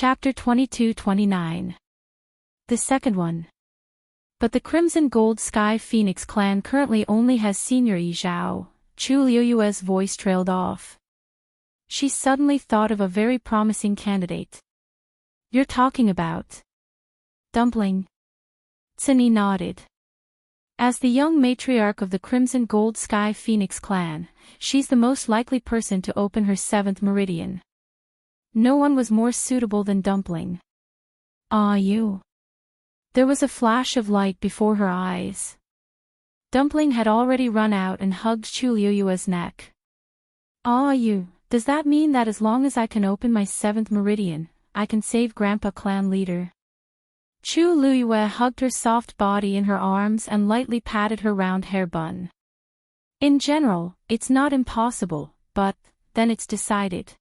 Chapter 22-29. The second one. But the Crimson Gold Sky Phoenix clan currently only has Senior Yi Zhao. Chu Liuyue's voice trailed off. She suddenly thought of a very promising candidate. You're talking about Dumpling? Cini nodded. As the young matriarch of the Crimson Gold Sky Phoenix clan, she's the most likely person to open her 7th meridian. No one was more suitable than Dumpling. Ah, you. There was a flash of light before her eyes. Dumpling had already run out and hugged Chu Liuyue's neck. Ah, you, does that mean that as long as I can open my 7th meridian, I can save Grandpa clan leader? Chu Liuyue hugged her soft body in her arms and lightly patted her round hair bun. In general, it's not impossible, but, then it's decided.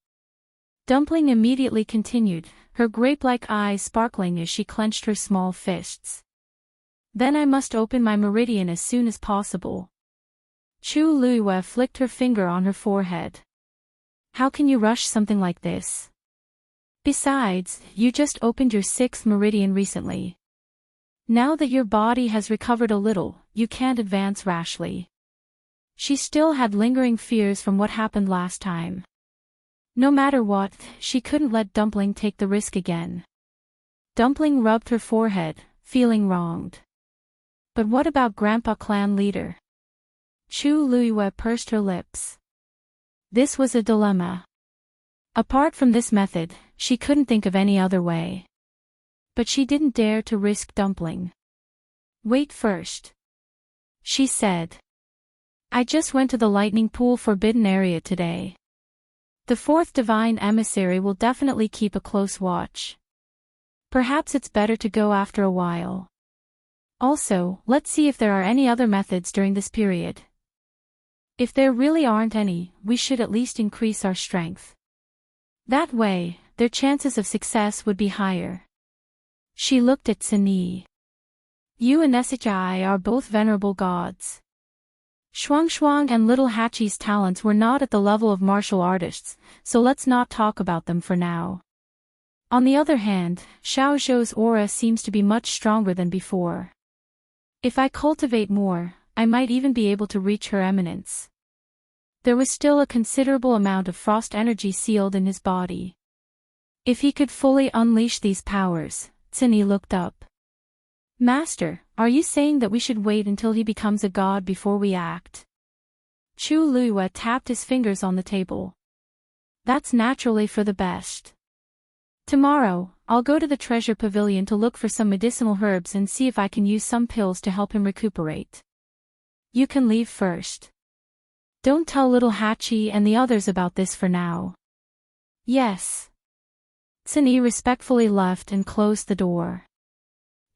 Dumpling immediately continued, her grape-like eyes sparkling as she clenched her small fists. Then I must open my meridian as soon as possible. Chu Liuyue flicked her finger on her forehead. How can you rush something like this? Besides, you just opened your 6th meridian recently. Now that your body has recovered a little, you can't advance rashly. She still had lingering fears from what happened last time. No matter what, she couldn't let Dumpling take the risk again. Dumpling rubbed her forehead, feeling wronged. But what about Grandpa clan leader? Chu Liuyue pursed her lips. This was a dilemma. Apart from this method, she couldn't think of any other way. But she didn't dare to risk Dumpling. Wait first. She said. I just went to the lightning pool forbidden area today. The 4th divine emissary will definitely keep a close watch. Perhaps it's better to go after a while. Also, let's see if there are any other methods during this period. If there really aren't any, we should at least increase our strength. That way, their chances of success would be higher. She looked at Cini. You and Shi are both venerable gods. Shuang and Little Hachi's talents were not at the level of martial artists, so let's not talk about them for now. On the other hand, Xiao Zhou's aura seems to be much stronger than before. If I cultivate more, I might even be able to reach her eminence. There was still a considerable amount of frost energy sealed in his body. If he could fully unleash these powers, Cini looked up. Master, are you saying that we should wait until he becomes a god before we act? Chu Liuyue tapped his fingers on the table. That's naturally for the best. Tomorrow, I'll go to the treasure pavilion to look for some medicinal herbs and see if I can use some pills to help him recuperate. You can leave first. Don't tell Little Hachi and the others about this for now. Yes. Cini respectfully left and closed the door.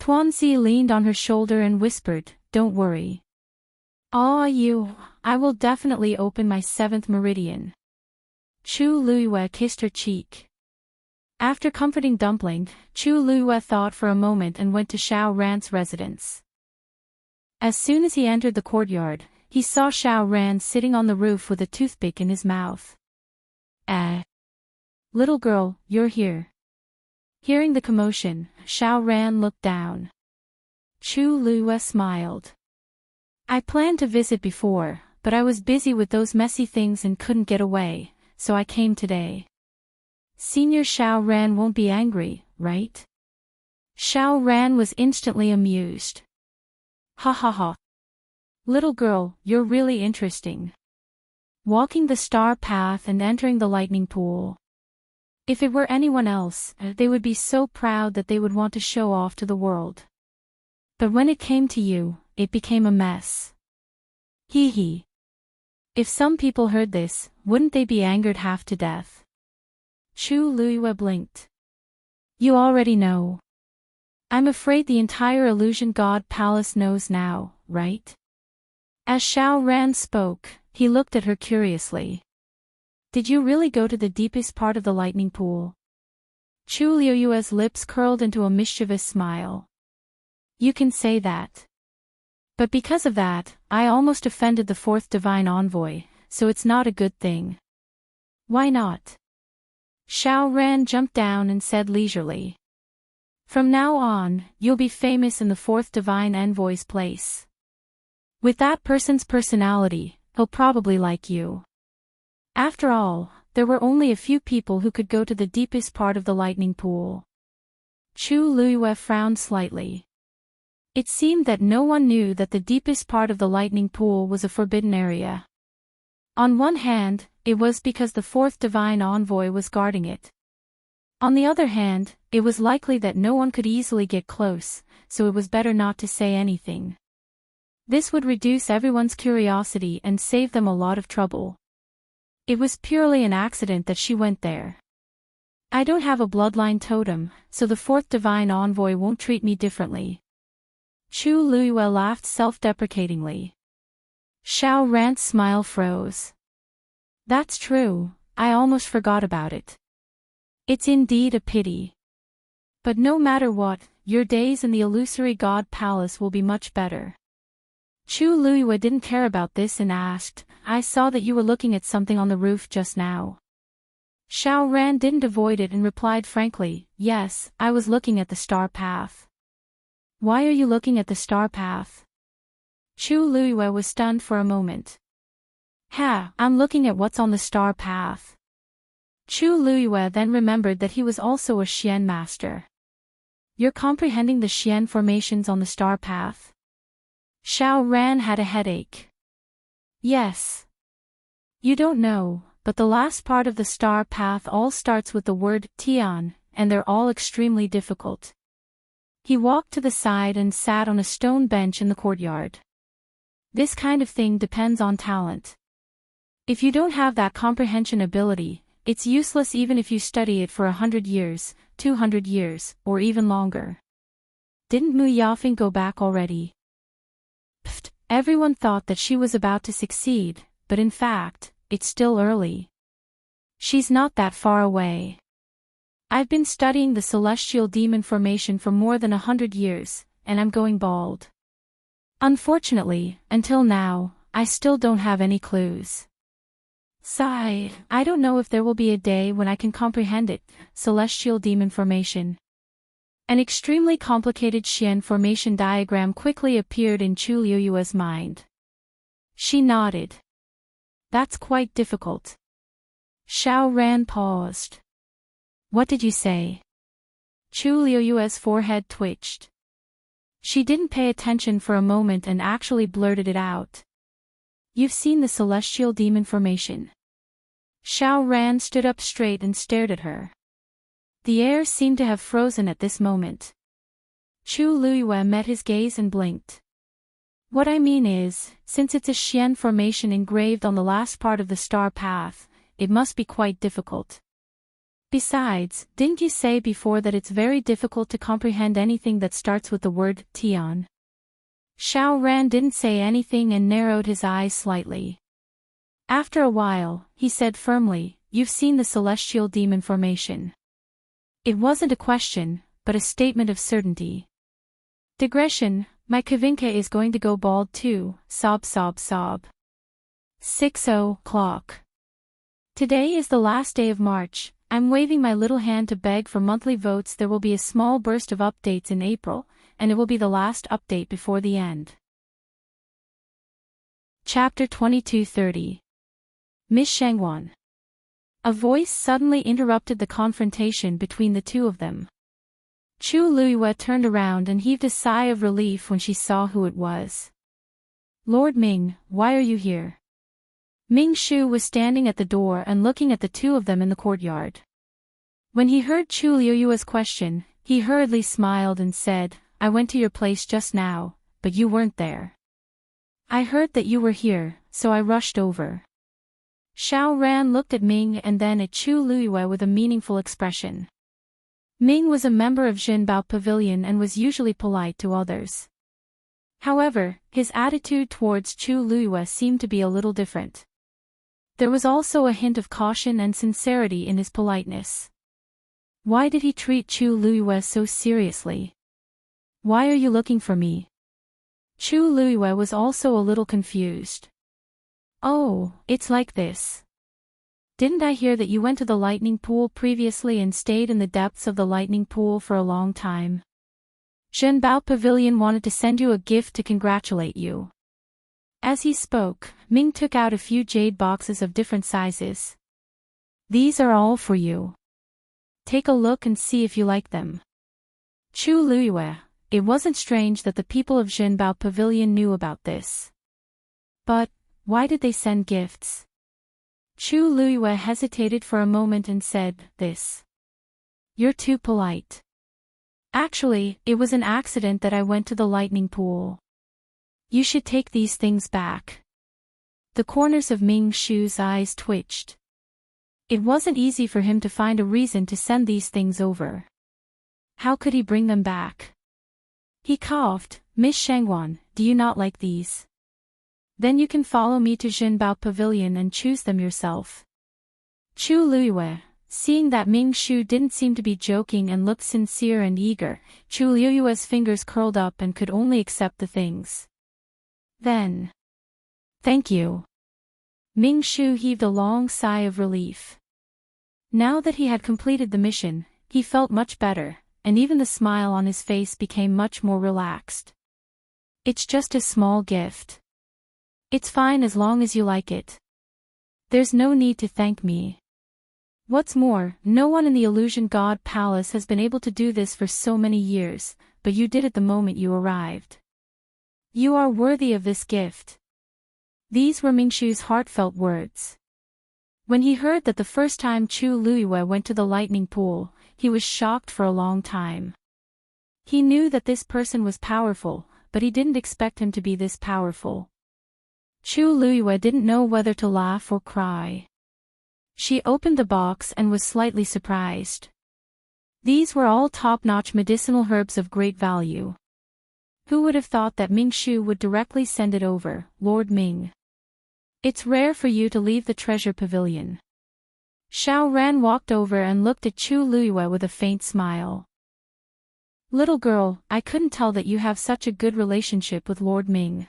Tuanzi leaned on her shoulder and whispered, Don't worry. Ah, you, I will definitely open my 7th meridian. Chu Liuyue kissed her cheek. After comforting Dumpling, Chu Liuyue thought for a moment and went to Xiao Ran's residence. As soon as he entered the courtyard, he saw Xiao Ran sitting on the roof with a toothpick in his mouth. Little girl, you're here. Hearing the commotion, Xiao Ran looked down. Chu Liuyue smiled. I planned to visit before, but I was busy with those messy things and couldn't get away, so I came today. Senior Xiao Ran won't be angry, right? Xiao Ran was instantly amused. Ha ha ha. Little girl, you're really interesting. Walking the star path and entering the lightning pool. If it were anyone else, they would be so proud that they would want to show off to the world. But when it came to you, it became a mess. Hee hee. If some people heard this, wouldn't they be angered half to death? Chu Liuyue blinked. You already know. I'm afraid the entire Illusion God Palace knows now, right? As Xiao Ran spoke, he looked at her curiously. Did you really go to the deepest part of the lightning pool? Chu Liuyue's lips curled into a mischievous smile. You can say that. But because of that, I almost offended the 4th divine envoy, so it's not a good thing. Why not? Xiao Ran jumped down and said leisurely. From now on, you'll be famous in the fourth divine envoy's place. With that person's personality, he'll probably like you. After all, there were only a few people who could go to the deepest part of the lightning pool. Chu Luiyue frowned slightly. It seemed that no one knew that the deepest part of the lightning pool was a forbidden area. On one hand, it was because the fourth divine envoy was guarding it. On the other hand, it was likely that no one could easily get close, so it was better not to say anything. This would reduce everyone's curiosity and save them a lot of trouble. It was purely an accident that she went there. I don't have a bloodline totem, so the fourth divine envoy won't treat me differently. Chu Luiyue laughed self-deprecatingly. Xiao Ran's smile froze. That's true, I almost forgot about it. It's indeed a pity. But no matter what, your days in the illusory god palace will be much better. Chu Luiyue didn't care about this and asked, I saw that you were looking at something on the roof just now. Xiao Ran didn't avoid it and replied frankly, yes, I was looking at the star path. Why are you looking at the star path? Chu Luiyue was stunned for a moment. I'm looking at what's on the star path. Chu Luiyue then remembered that he was also a Xian master. You're comprehending the Xian formations on the star path? Xiao Ran had a headache. Yes. You don't know, but the last part of the star path all starts with the word Tian, and they're all extremely difficult. He walked to the side and sat on a stone bench in the courtyard. This kind of thing depends on talent. If you don't have that comprehension ability, it's useless even if you study it for 100 years, 200 years, or even longer. Didn't Mu Yafeng go back already? Pfft, everyone thought that she was about to succeed, but in fact, it's still early. She's not that far away. I've been studying the celestial demon formation for more than 100 years, and I'm going bald. Unfortunately, until now, I still don't have any clues. Sigh, I don't know if there will be a day when I can comprehend it, celestial demon formation. An extremely complicated Xian formation diagram quickly appeared in Chu Luiyue's mind. She nodded. That's quite difficult. Xiao Ran paused. What did you say? Chu Luiyue's forehead twitched. She didn't pay attention for a moment and actually blurted it out. You've seen the celestial demon formation. Xiao Ran stood up straight and stared at her. The air seemed to have frozen at this moment. Chu Luiyue met his gaze and blinked. What I mean is, since it's a Xian formation engraved on the last part of the star path, it must be quite difficult. Besides, didn't you say before that it's very difficult to comprehend anything that starts with the word Tian? Xiao Ran didn't say anything and narrowed his eyes slightly. After a while, he said firmly, You've seen the celestial demon formation. It wasn't a question, but a statement of certainty. Digression, my Kavinka is going to go bald too, sob sob sob. 6:00. Today is the last day of March. I'm waving my little hand to beg for monthly votes. There will be a small burst of updates in April, and it will be the last update before the end. Chapter 2230. Miss Shangwan. A voice suddenly interrupted the confrontation between the two of them. Chu Luiyue turned around and heaved a sigh of relief when she saw who it was. Lord Ming, why are you here? Ming Shu was standing at the door and looking at the two of them in the courtyard. When he heard Chu Luiyue's question, he hurriedly smiled and said, I went to your place just now, but you weren't there. I heard that you were here, so I rushed over. Xiao Ran looked at Ming and then at Chu Luiyue with a meaningful expression. Ming was a member of Jinbao Pavilion and was usually polite to others. However, his attitude towards Chu Luiyue seemed to be a little different. There was also a hint of caution and sincerity in his politeness. Why did he treat Chu Luiyue so seriously? Why are you looking for me? Chu Luiyue was also a little confused. Oh, it's like this. Didn't I hear that you went to the lightning pool previously and stayed in the depths of the lightning pool for a long time? Zhenbao Pavilion wanted to send you a gift to congratulate you. As he spoke, Ming took out a few jade boxes of different sizes. These are all for you. Take a look and see if you like them. Chu Luyue, it wasn't strange that the people of Zhenbao Pavilion knew about this. But, why did they send gifts? Chu Luyue hesitated for a moment and said, "This. You're too polite. Actually, it was an accident that I went to the lightning pool. You should take these things back." The corners of Ming Shu's eyes twitched. It wasn't easy for him to find a reason to send these things over. How could he bring them back? He coughed. "Miss Shangwan, do you not like these? Then you can follow me to Zhenbao Pavilion and choose them yourself." Chu Luyue, seeing that Ming Shu didn't seem to be joking and looked sincere and eager, Chu Luyue's fingers curled up and could only accept the things. Then. "Thank you." Ming Shu heaved a long sigh of relief. Now that he had completed the mission, he felt much better, and even the smile on his face became much more relaxed. "It's just a small gift. It's fine as long as you like it. There's no need to thank me. What's more, no one in the Illusion God Palace has been able to do this for so many years, but you did it the moment you arrived. You are worthy of this gift." These were Mingshu's heartfelt words. When he heard that the first time Chu Luyue went to the lightning pool, he was shocked for a long time. He knew that this person was powerful, but he didn't expect him to be this powerful. Chu Luyue didn't know whether to laugh or cry. She opened the box and was slightly surprised. These were all top-notch medicinal herbs of great value. Who would have thought that Ming Shu would directly send it over, Lord Ming? It's rare for you to leave the treasure pavilion. Xiao Ran walked over and looked at Chu Luyue with a faint smile. "Little girl, I couldn't tell that you have such a good relationship with Lord Ming."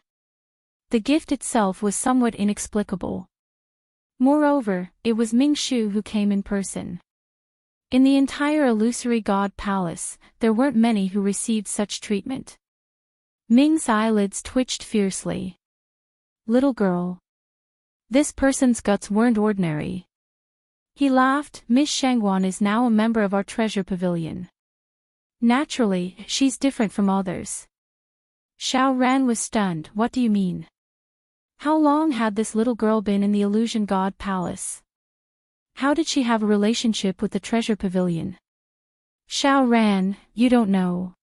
The gift itself was somewhat inexplicable. Moreover, it was Ming Shu who came in person. In the entire Illusory God Palace, there weren't many who received such treatment. Ming's eyelids twitched fiercely. "Little girl. This person's guts weren't ordinary." He laughed. "Miss Shangwan is now a member of our treasure pavilion. Naturally, she's different from others." Xiao Ran was stunned. "What do you mean? How long had this little girl been in the Illusion God Palace? How did she have a relationship with the treasure pavilion?" "Xiao Ran, you don't know.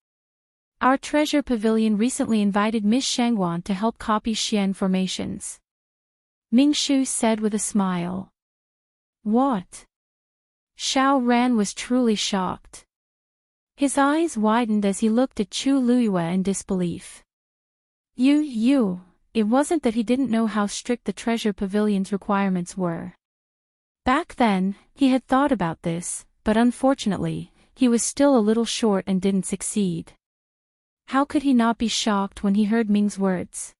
Our treasure pavilion recently invited Miss Shangwan to help copy Xian formations," Ming Shu said with a smile. "What?" Xiao Ran was truly shocked. His eyes widened as he looked at Chu Luyue in disbelief. It wasn't that he didn't know how strict the treasure pavilion's requirements were. Back then, he had thought about this, but unfortunately, he was still a little short and didn't succeed. How could he not be shocked when he heard Ming's words?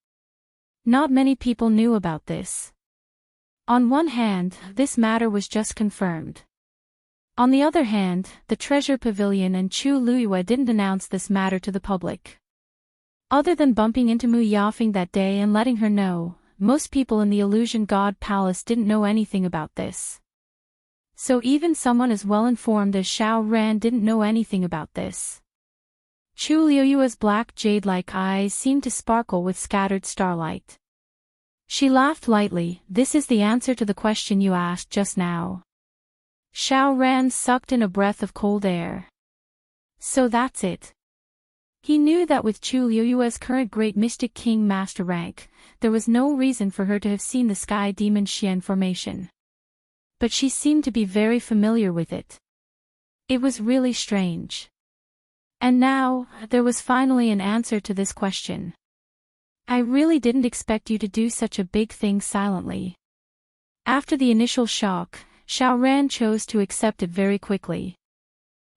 Not many people knew about this. On one hand, this matter was just confirmed. On the other hand, the treasure pavilion and Chu Luyue didn't announce this matter to the public. Other than bumping into Mu Yafing that day and letting her know, most people in the Illusion God Palace didn't know anything about this. So even someone as well informed as Xiao Ran didn't know anything about this. Chu Luyue's black jade-like eyes seemed to sparkle with scattered starlight. She laughed lightly. "This is the answer to the question you asked just now." Xiao Ran sucked in a breath of cold air. So that's it. He knew that with Chu Luyue's current Great Mystic King Master rank, there was no reason for her to have seen the Sky Demon Xian formation. But she seemed to be very familiar with it. It was really strange. And now, there was finally an answer to this question. "I really didn't expect you to do such a big thing silently." After the initial shock, Xiao Ran chose to accept it very quickly.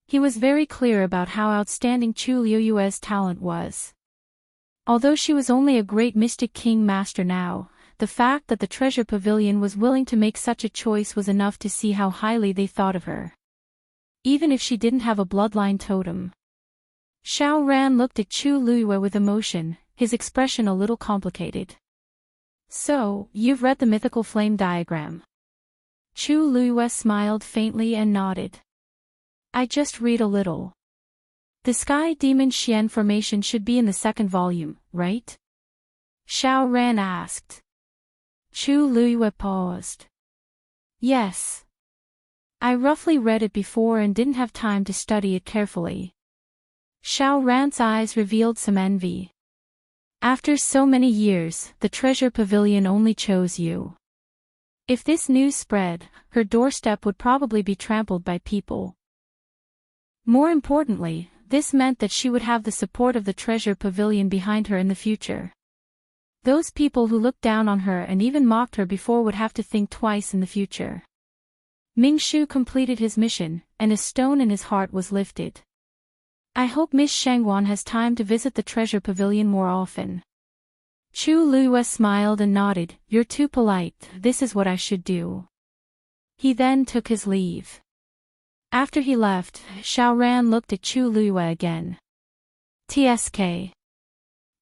He was very clear about how outstanding Chu Luyue's talent was. Although she was only a Great Mystic King Master now, the fact that the treasure pavilion was willing to make such a choice was enough to see how highly they thought of her. Even if she didn't have a bloodline totem. Xiao Ran looked at Chu Luiyue with emotion, his expression a little complicated. So, you've read the mythical flame diagram? Chu Luiyue smiled faintly and nodded. I just read a little. The Sky Demon Xian formation should be in the second volume, right? Xiao Ran asked. Chu Luiyue paused. Yes. I roughly read it before and didn't have time to study it carefully. Xiao Ran's eyes revealed some envy. After so many years, the treasure pavilion only chose you. If this news spread, her doorstep would probably be trampled by people. More importantly, this meant that she would have the support of the treasure pavilion behind her in the future. Those people who looked down on her and even mocked her before would have to think twice in the future. Ming Shu completed his mission, and a stone in his heart was lifted. I hope Miss Shangwan has time to visit the treasure pavilion more often. Chu Luiyue smiled and nodded. You're too polite, this is what I should do. He then took his leave. After he left, Xiao Ran looked at Chu Luiyue again. TSK.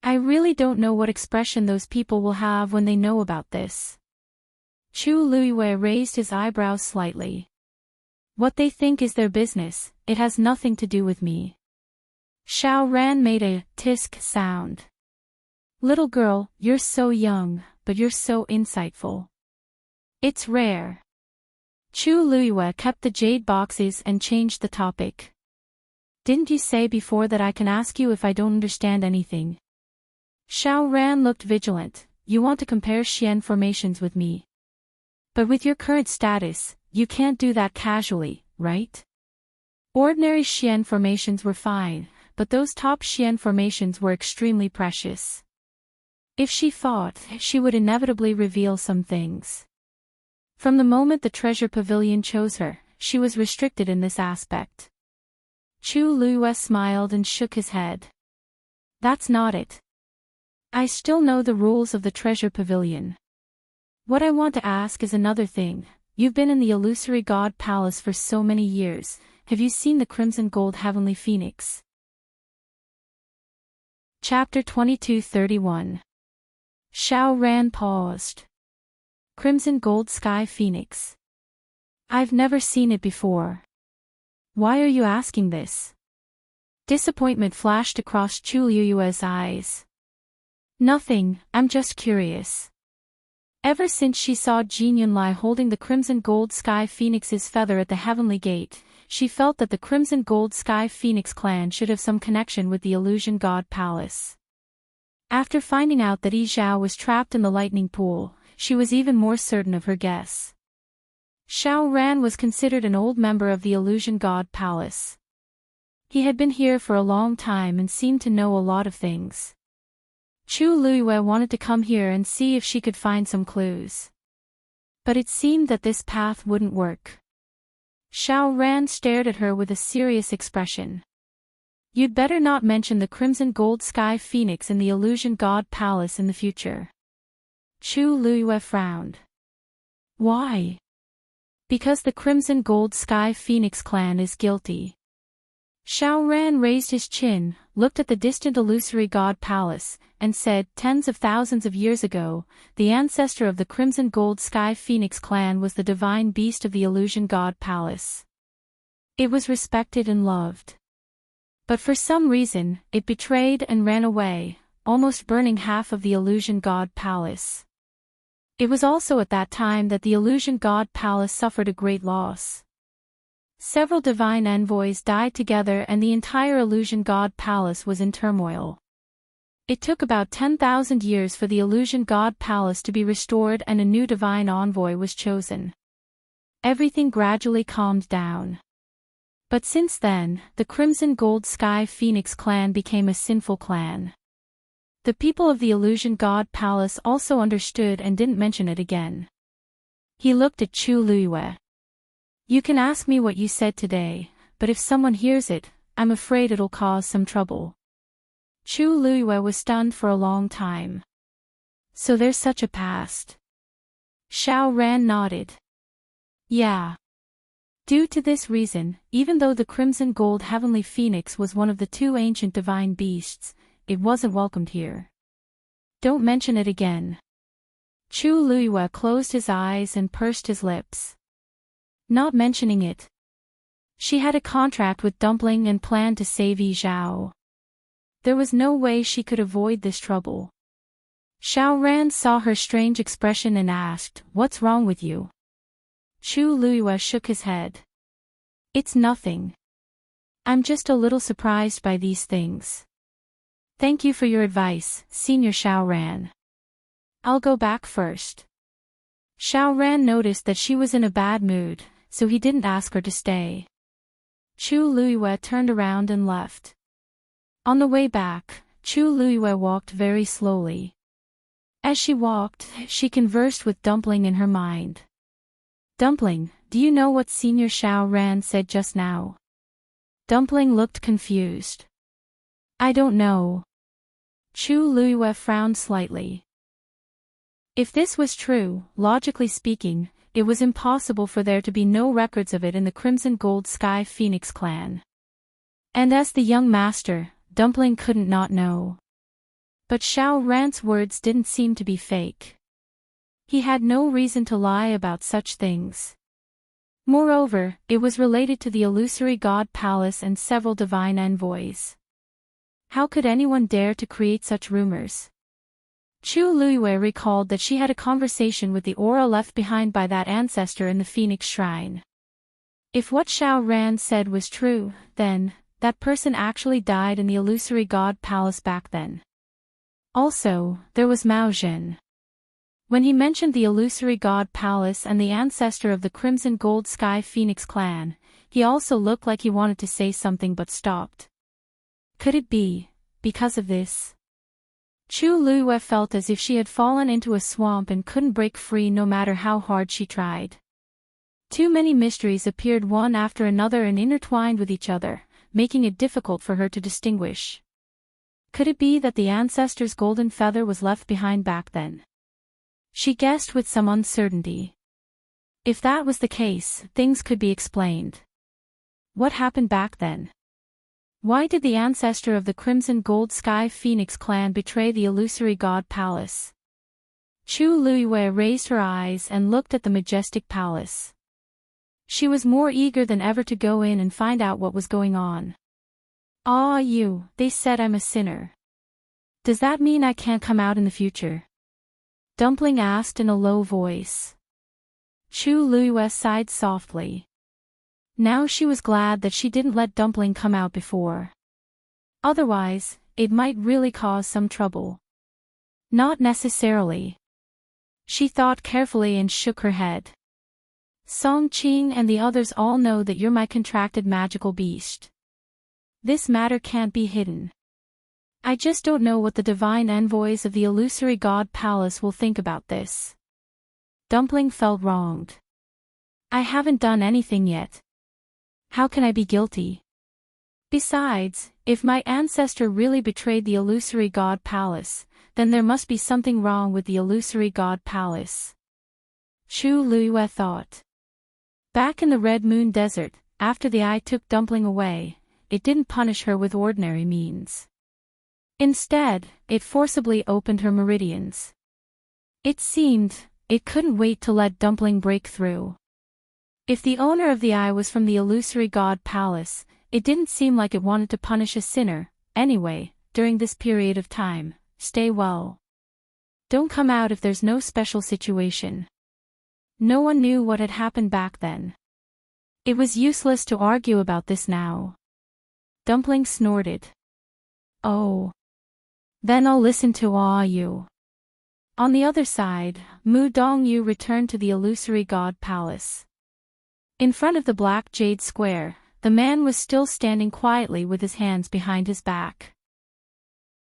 I really don't know what expression those people will have when they know about this. Chu Luiyue raised his eyebrows slightly. What they think is their business, it has nothing to do with me. Xiao Ran made a tisk sound. Little girl, you're so young, but you're so insightful. It's rare. Chu Luiyue kept the jade boxes and changed the topic. Didn't you say before that I can ask you if I don't understand anything? Xiao Ran looked vigilant. You want to compare Xian formations with me. But with your current status, you can't do that casually, right? Ordinary Xian formations were fine, but those top Xian formations were extremely precious. If she fought, she would inevitably reveal some things. From the moment the treasure pavilion chose her, she was restricted in this aspect. Chu Luiyue smiled and shook his head. That's not it. I still know the rules of the treasure pavilion. What I want to ask is another thing. You've been in the illusory god palace for so many years, have you seen the crimson gold heavenly phoenix? Chapter 22:31. Xiao Ran paused. Crimson gold sky phoenix. I've never seen it before. Why are you asking this? Disappointment flashed across Chu Luiyue's eyes. Nothing, I'm just curious. Ever since she saw Jin Yunlai holding the crimson gold sky phoenix's feather at the heavenly gate, she felt that the crimson gold sky phoenix clan should have some connection with the illusion god palace. After finding out that Yi Zhao was trapped in the lightning pool, she was even more certain of her guess. Xiao Ran was considered an old member of the illusion god palace. He had been here for a long time and seemed to know a lot of things. Chu Luiyue wanted to come here and see if she could find some clues. But it seemed that this path wouldn't work. Xiao Ran stared at her with a serious expression. You'd better not mention the crimson gold sky phoenix in the illusion god palace in the future. Chu Luiyue frowned. Why? Because the crimson gold sky phoenix clan is guilty. Xiao Ran raised his chin, looked at the distant illusory god palace, and said, tens of thousands of years ago, the ancestor of the crimson gold sky phoenix clan was the divine beast of the illusion god palace. It was respected and loved. But for some reason, it betrayed and ran away, almost burning half of the illusion god palace. It was also at that time that the illusion god palace suffered a great loss. Several divine envoys died together and the entire illusion god palace was in turmoil. It took about 10,000 years for the illusion god palace to be restored and a new divine envoy was chosen. Everything gradually calmed down. But since then, the Crimson Gold Sky Phoenix clan became a sinful clan. The people of the illusion god palace also understood and didn't mention it again. He looked at Chu Luiyue. You can ask me what you said today, but if someone hears it, I'm afraid it'll cause some trouble. Chu Luiyue was stunned for a long time. So there's such a past. Xiao Ran nodded. Yeah. Due to this reason, even though the Crimson Gold Heavenly Phoenix was one of the two ancient divine beasts, it wasn't welcomed here. Don't mention it again. Chu Luiyue closed his eyes and pursed his lips. Not mentioning it. She had a contract with Dumpling and planned to save Yi Zhao. There was no way she could avoid this trouble. Xiao Ran saw her strange expression and asked, "What's wrong with you?" Chu Luiyue shook his head. "It's nothing. I'm just a little surprised by these things. Thank you for your advice, Senior Xiao Ran. I'll go back first." Xiao Ran noticed that she was in a bad mood, so he didn't ask her to stay. Chu Luiyue turned around and left. On the way back, Chu Luiyue walked very slowly. As she walked, she conversed with Dumpling in her mind. "Dumpling, do you know what Senior Xiao Ran said just now?" Dumpling looked confused. "I don't know." Chu Luiyue frowned slightly. If this was true, logically speaking, it was impossible for there to be no records of it in the Crimson Gold Sky Phoenix clan. And as the young master, Dumpling couldn't not know. But Xiao Ran's words didn't seem to be fake. He had no reason to lie about such things. Moreover, it was related to the illusory god palace and several divine envoys. How could anyone dare to create such rumors? Chu Luiyue recalled that she had a conversation with the aura left behind by that ancestor in the Phoenix Shrine. If what Xiao Ran said was true, then, that person actually died in the illusory god palace back then. Also, there was Mao Zhen. When he mentioned the illusory god palace and the ancestor of the Crimson Gold Sky Phoenix clan, he also looked like he wanted to say something but stopped. Could it be because of this? Chu Luiyue felt as if she had fallen into a swamp and couldn't break free no matter how hard she tried. Too many mysteries appeared one after another and intertwined with each other, making it difficult for her to distinguish. Could it be that the ancestor's golden feather was left behind back then? She guessed with some uncertainty. If that was the case, things could be explained. What happened back then? Why did the ancestor of the Crimson Gold Sky Phoenix clan betray the illusory god palace? Chu Luiyue raised her eyes and looked at the majestic palace. She was more eager than ever to go in and find out what was going on. "Ah, they said I'm a sinner. Does that mean I can't come out in the future?" Dumpling asked in a low voice. Chu Luiyue sighed softly. Now she was glad that she didn't let Dumpling come out before. Otherwise, it might really cause some trouble. Not necessarily. She thought carefully and shook her head. "Song Qing and the others all know that you're my contracted magical beast. This matter can't be hidden. I just don't know what the divine envoys of the illusory god palace will think about this." Dumpling felt wronged. "I haven't done anything yet. How can I be guilty? Besides, if my ancestor really betrayed the illusory god palace, then there must be something wrong with the illusory god palace." Chu Luiyue thought. Back in the Red Moon Desert, after the eye took Dumpling away, it didn't punish her with ordinary means. Instead, it forcibly opened her meridians. It seemed, it couldn't wait to let Dumpling break through. If the owner of the eye was from the illusory god palace, it didn't seem like it wanted to punish a sinner. Anyway, during this period of time, stay well. Don't come out if there's no special situation. No one knew what had happened back then. It was useless to argue about this now. Dumpling snorted. "Oh. Then I'll listen to you." On the other side, Mu Dongyu returned to the illusory god palace. In front of the black jade square, the man was still standing quietly with his hands behind his back.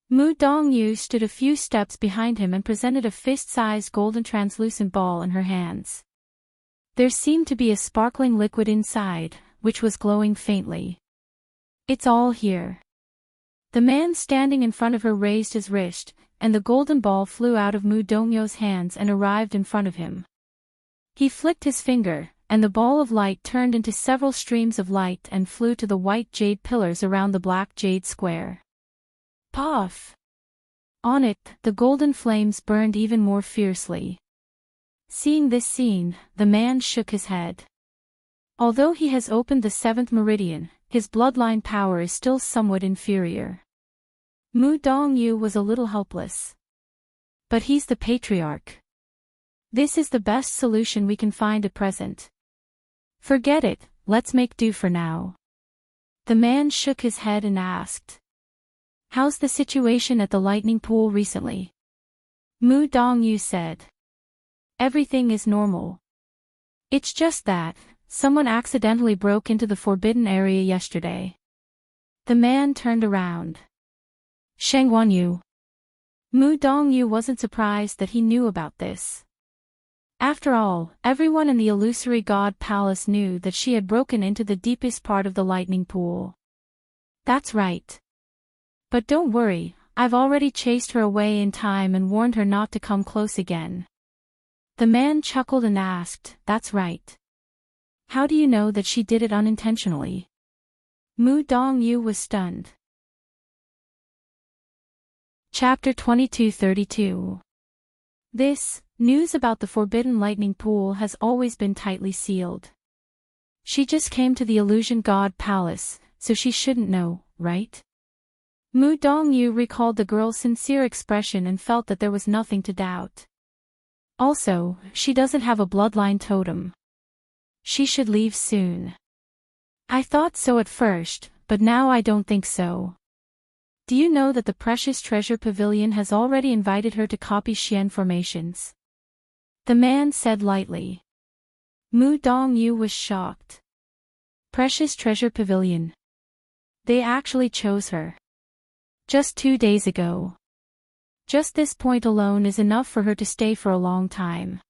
Mu Dongyu stood a few steps behind him and presented a fist-sized golden translucent ball in her hands. There seemed to be a sparkling liquid inside, which was glowing faintly. "It's all here." The man standing in front of her raised his wrist, and the golden ball flew out of Mu Dongyo's hands and arrived in front of him. He flicked his finger, and the ball of light turned into several streams of light and flew to the white jade pillars around the black jade square. Puff! On it, the golden flames burned even more fiercely. Seeing this scene, the man shook his head. Although he has opened the 7th meridian, his bloodline power is still somewhat inferior. Mu Dongyu was a little helpless. But he's the patriarch. This is the best solution we can find at present. Forget it, let's make do for now. The man shook his head and asked. How's the situation at the lightning pool recently? Mu Dongyu said. Everything is normal. It's just that, someone accidentally broke into the forbidden area yesterday. The man turned around. Shangguanyu. Mu Dongyu wasn't surprised that he knew about this. After all, everyone in the illusory god palace knew that she had broken into the deepest part of the lightning pool. That's right. But don't worry, I've already chased her away in time and warned her not to come close again. The man chuckled and asked, That's right. How do you know that she did it unintentionally? Mu Dongyu was stunned. Chapter 2232. This news about the forbidden lightning pool has always been tightly sealed. She just came to the illusion god palace, so she shouldn't know, right? Mu Dongyu recalled the girl's sincere expression and felt that there was nothing to doubt. Also, she doesn't have a bloodline totem. She should leave soon. I thought so at first, but now I don't think so. Do you know that the Precious Treasure Pavilion has already invited her to copy Xian formations? The man said lightly. Mu Dongyu was shocked. Precious Treasure Pavilion. They actually chose her. Just 2 days ago. Just this point alone is enough for her to stay for a long time.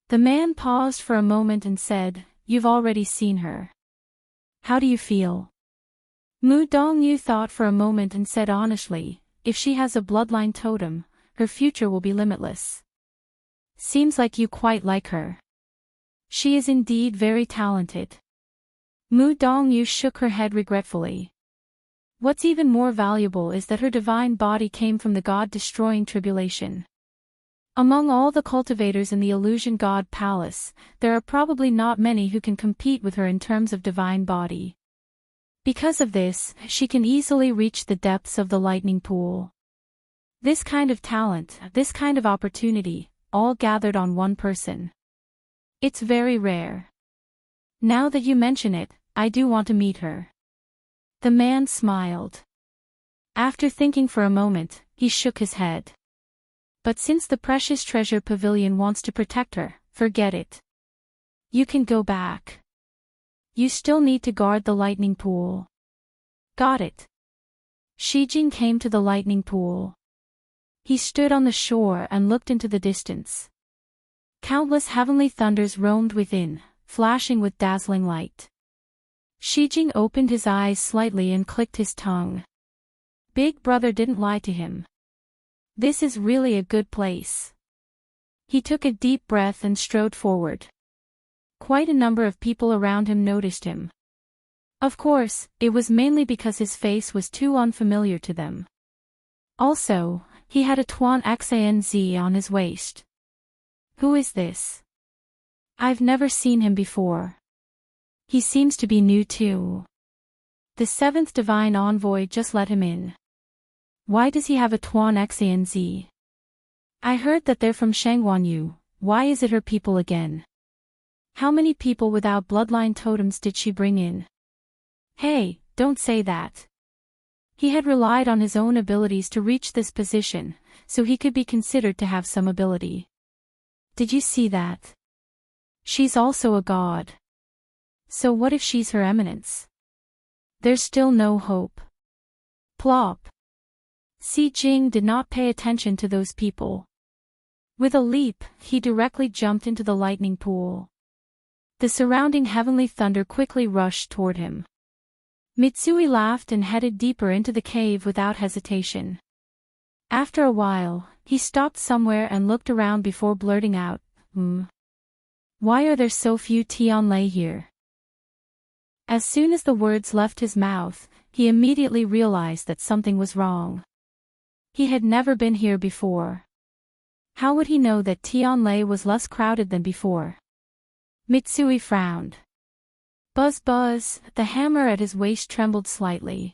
The man paused for a moment and said, You've already seen her. How do you feel? Mu Dongyu thought for a moment and said honestly, if she has a bloodline totem, her future will be limitless. Seems like you quite like her. She is indeed very talented. Mu Dongyu shook her head regretfully. What's even more valuable is that her divine body came from the god-destroying tribulation. Among all the cultivators in the illusion god palace, there are probably not many who can compete with her in terms of divine body. Because of this, she can easily reach the depths of the lightning pool. This kind of talent, this kind of opportunity, all gathered on one person. It's very rare. Now that you mention it, I do want to meet her. The man smiled. After thinking for a moment, he shook his head. But since the Precious Treasure Pavilion wants to protect her, forget it. You can go back. You still need to guard the lightning pool. Got it. Shijing came to the lightning pool. He stood on the shore and looked into the distance. Countless heavenly thunders roamed within, flashing with dazzling light. Shijing opened his eyes slightly and clicked his tongue. Big Brother didn't lie to him. This is really a good place. He took a deep breath and strode forward. Quite a number of people around him noticed him. Of course, it was mainly because his face was too unfamiliar to them. Also, he had a Tuan Xanz on his waist. Who is this? I've never seen him before. He seems to be new too. The 7th Divine Envoy just let him in. Why does he have a Tuan Xanz? I heard that they're from Shangguanyu. Why is it her people again? How many people without bloodline totems did she bring in? Hey, don't say that. He had relied on his own abilities to reach this position, so he could be considered to have some ability. Did you see that? She's also a god. So what if she's her eminence? There's still no hope. Plop. Si Jing did not pay attention to those people. With a leap, he directly jumped into the lightning pool. The surrounding heavenly thunder quickly rushed toward him. Mitsui laughed and headed deeper into the cave without hesitation. After a while, he stopped somewhere and looked around before blurting out, Why are there so few Tianlei here? As soon as the words left his mouth, he immediately realized that something was wrong. He had never been here before. How would he know that Tianlei was less crowded than before? Mitsui frowned. Buzz buzz, the hammer at his waist trembled slightly.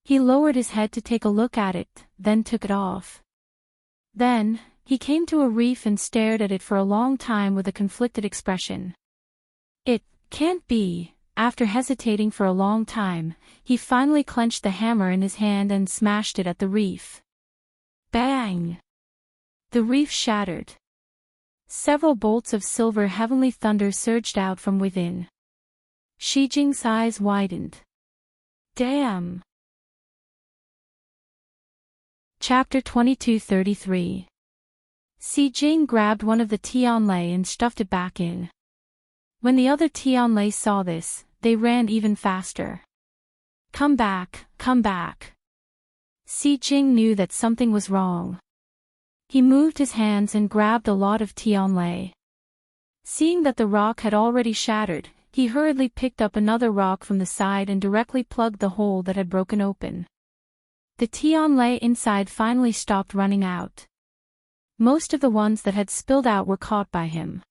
He lowered his head to take a look at it, then took it off. Then, he came to a reef and stared at it for a long time with a conflicted expression. It can't be. After hesitating for a long time, he finally clenched the hammer in his hand and smashed it at the reef. Bang! The reef shattered. Several bolts of silver heavenly thunder surged out from within. Shijing's eyes widened. Damn! Chapter 2233. Shijing grabbed one of the Tianlei and stuffed it back in. When the other Tianlei saw this, they ran even faster. Come back, come back. Shijing knew that something was wrong. He moved his hands and grabbed a lot of Tianlei. Seeing that the rock had already shattered, he hurriedly picked up another rock from the side and directly plugged the hole that had broken open. The Tianlei inside finally stopped running out. Most of the ones that had spilled out were caught by him.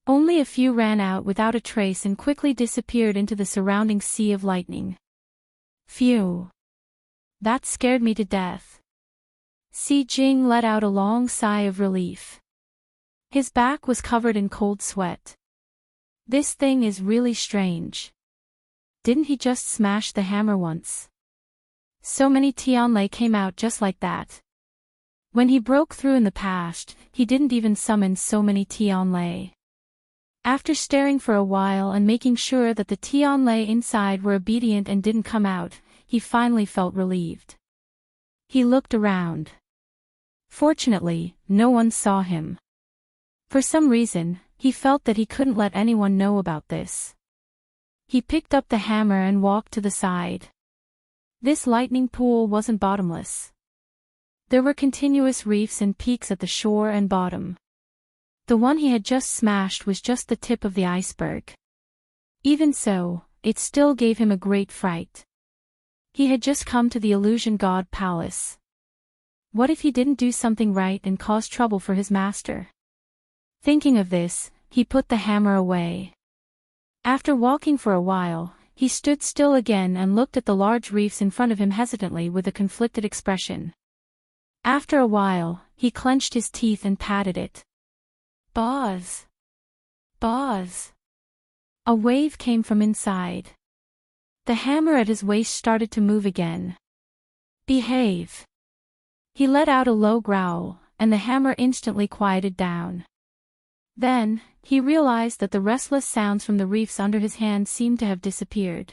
Only a few ran out without a trace and quickly disappeared into the surrounding sea of lightning. Phew! That scared me to death. Shijing let out a long sigh of relief. His back was covered in cold sweat. This thing is really strange. Didn't he just smash the hammer once? So many Tianlei came out just like that. When he broke through in the past, he didn't even summon so many Tianlei. After staring for a while and making sure that the Tianlei inside were obedient and didn't come out, he finally felt relieved. He looked around. Fortunately, no one saw him. For some reason, he felt that he couldn't let anyone know about this. He picked up the hammer and walked to the side. This lightning pool wasn't bottomless. There were continuous reefs and peaks at the shore and bottom. The one he had just smashed was just the tip of the iceberg. Even so, it still gave him a great fright. He had just come to the Illusion God Palace. What if he didn't do something right and cause trouble for his master? Thinking of this, he put the hammer away. After walking for a while, he stood still again and looked at the large reefs in front of him hesitantly with a conflicted expression. After a while, he clenched his teeth and patted it. Buzz! Buzz! A wave came from inside. The hammer at his waist started to move again. Behave! He let out a low growl, and the hammer instantly quieted down. Then, he realized that the restless sounds from the reefs under his hand seemed to have disappeared.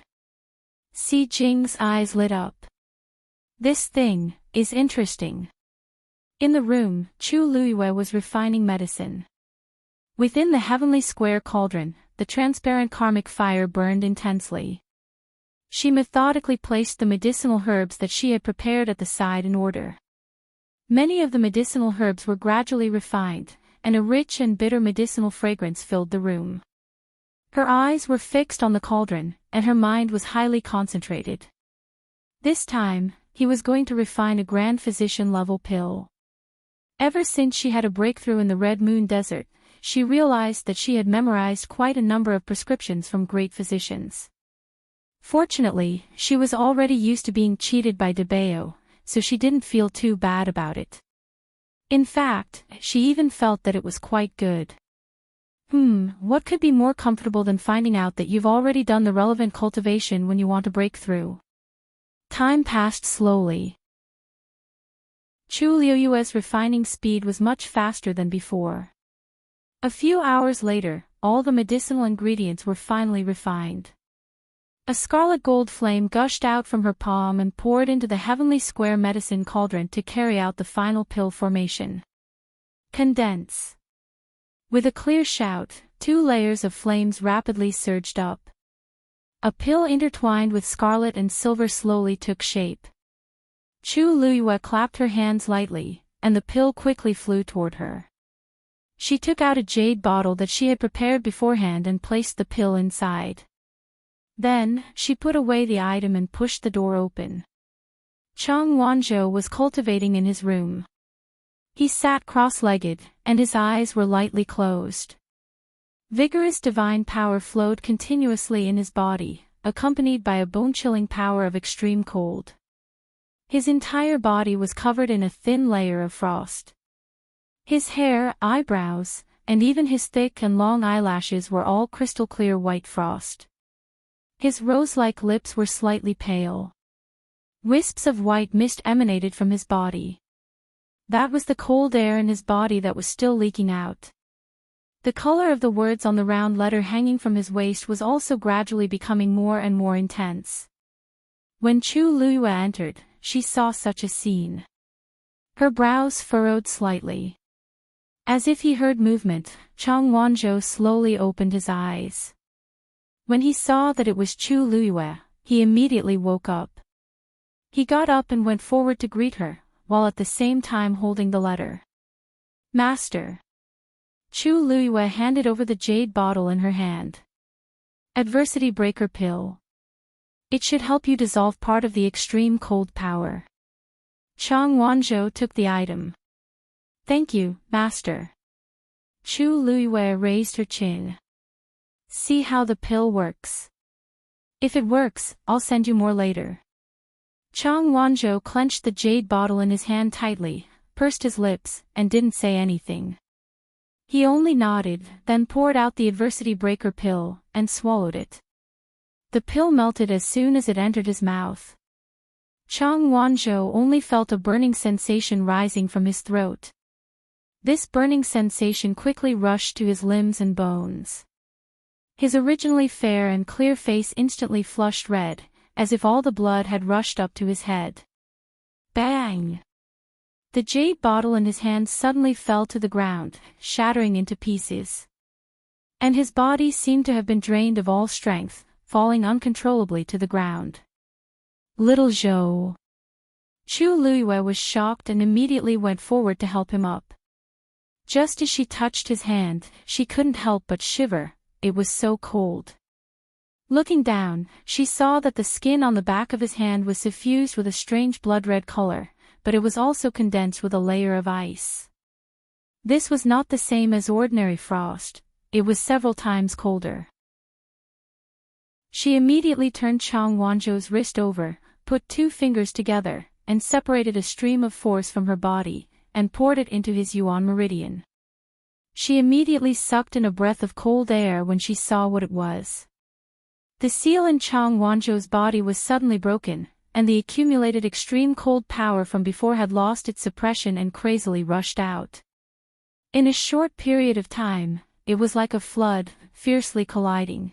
Shijing's eyes lit up. This thing is interesting. In the room, Chu Luiyue was refining medicine. Within the heavenly square cauldron, the transparent karmic fire burned intensely. She methodically placed the medicinal herbs that she had prepared at the side in order. Many of the medicinal herbs were gradually refined, and a rich and bitter medicinal fragrance filled the room. Her eyes were fixed on the cauldron, and her mind was highly concentrated. This time, he was going to refine a grand physician-level pill. Ever since she had a breakthrough in the Red Moon Desert, she realized that she had memorized quite a number of prescriptions from great physicians. Fortunately, she was already used to being cheated by DeBeo, so she didn't feel too bad about it. In fact, she even felt that it was quite good. What could be more comfortable than finding out that you've already done the relevant cultivation when you want to break through? Time passed slowly. Chu Liuyue's refining speed was much faster than before. A few hours later, all the medicinal ingredients were finally refined. A scarlet gold flame gushed out from her palm and poured into the heavenly square medicine cauldron to carry out the final pill formation. Condense. With a clear shout, 2 layers of flames rapidly surged up. A pill intertwined with scarlet and silver slowly took shape. Chu Luyue clapped her hands lightly, and the pill quickly flew toward her. She took out a jade bottle that she had prepared beforehand and placed the pill inside. Then, she put away the item and pushed the door open. Chang Wanzhou was cultivating in his room. He sat cross-legged, and his eyes were lightly closed. Vigorous divine power flowed continuously in his body, accompanied by a bone-chilling power of extreme cold. His entire body was covered in a thin layer of frost. His hair, eyebrows, and even his thick and long eyelashes were all crystal-clear white frost. His rose-like lips were slightly pale. Wisps of white mist emanated from his body. That was the cold air in his body that was still leaking out. The color of the words on the round letter hanging from his waist was also gradually becoming more and more intense. When Chu Luyue entered, she saw such a scene. Her brows furrowed slightly. As if he heard movement, Chang Wanzhou slowly opened his eyes. When he saw that it was Chu Luyue, he immediately woke up. He got up and went forward to greet her, while at the same time holding the letter. "Master." Chu Luyue handed over the jade bottle in her hand. "Adversity Breaker Pill. It should help you dissolve part of the extreme cold power." Chang Wanzhou took the item. "Thank you, Master." Chu Luyue raised her chin. "See how the pill works. If it works, I'll send you more later." Chang Wanzhou clenched the jade bottle in his hand tightly, pursed his lips, and didn't say anything. He only nodded, then poured out the Adversity Breaker pill, and swallowed it. The pill melted as soon as it entered his mouth. Chang Wanzhou only felt a burning sensation rising from his throat. This burning sensation quickly rushed to his limbs and bones. His originally fair and clear face instantly flushed red, as if all the blood had rushed up to his head. Bang! The jade bottle in his hand suddenly fell to the ground, shattering into pieces. And his body seemed to have been drained of all strength, falling uncontrollably to the ground. "Little Zhou." Chu Luyue was shocked and immediately went forward to help him up. Just as she touched his hand, she couldn't help but shiver, it was so cold. Looking down, she saw that the skin on the back of his hand was suffused with a strange blood-red color, but it was also condensed with a layer of ice. This was not the same as ordinary frost, it was several times colder. She immediately turned Chang Wanzhou's wrist over, put two fingers together, and separated a stream of force from her body, and poured it into his Yuan meridian. She immediately sucked in a breath of cold air when she saw what it was. The seal in Chang Wanzhou's body was suddenly broken, and the accumulated extreme cold power from before had lost its suppression and crazily rushed out. In a short period of time, it was like a flood, fiercely colliding.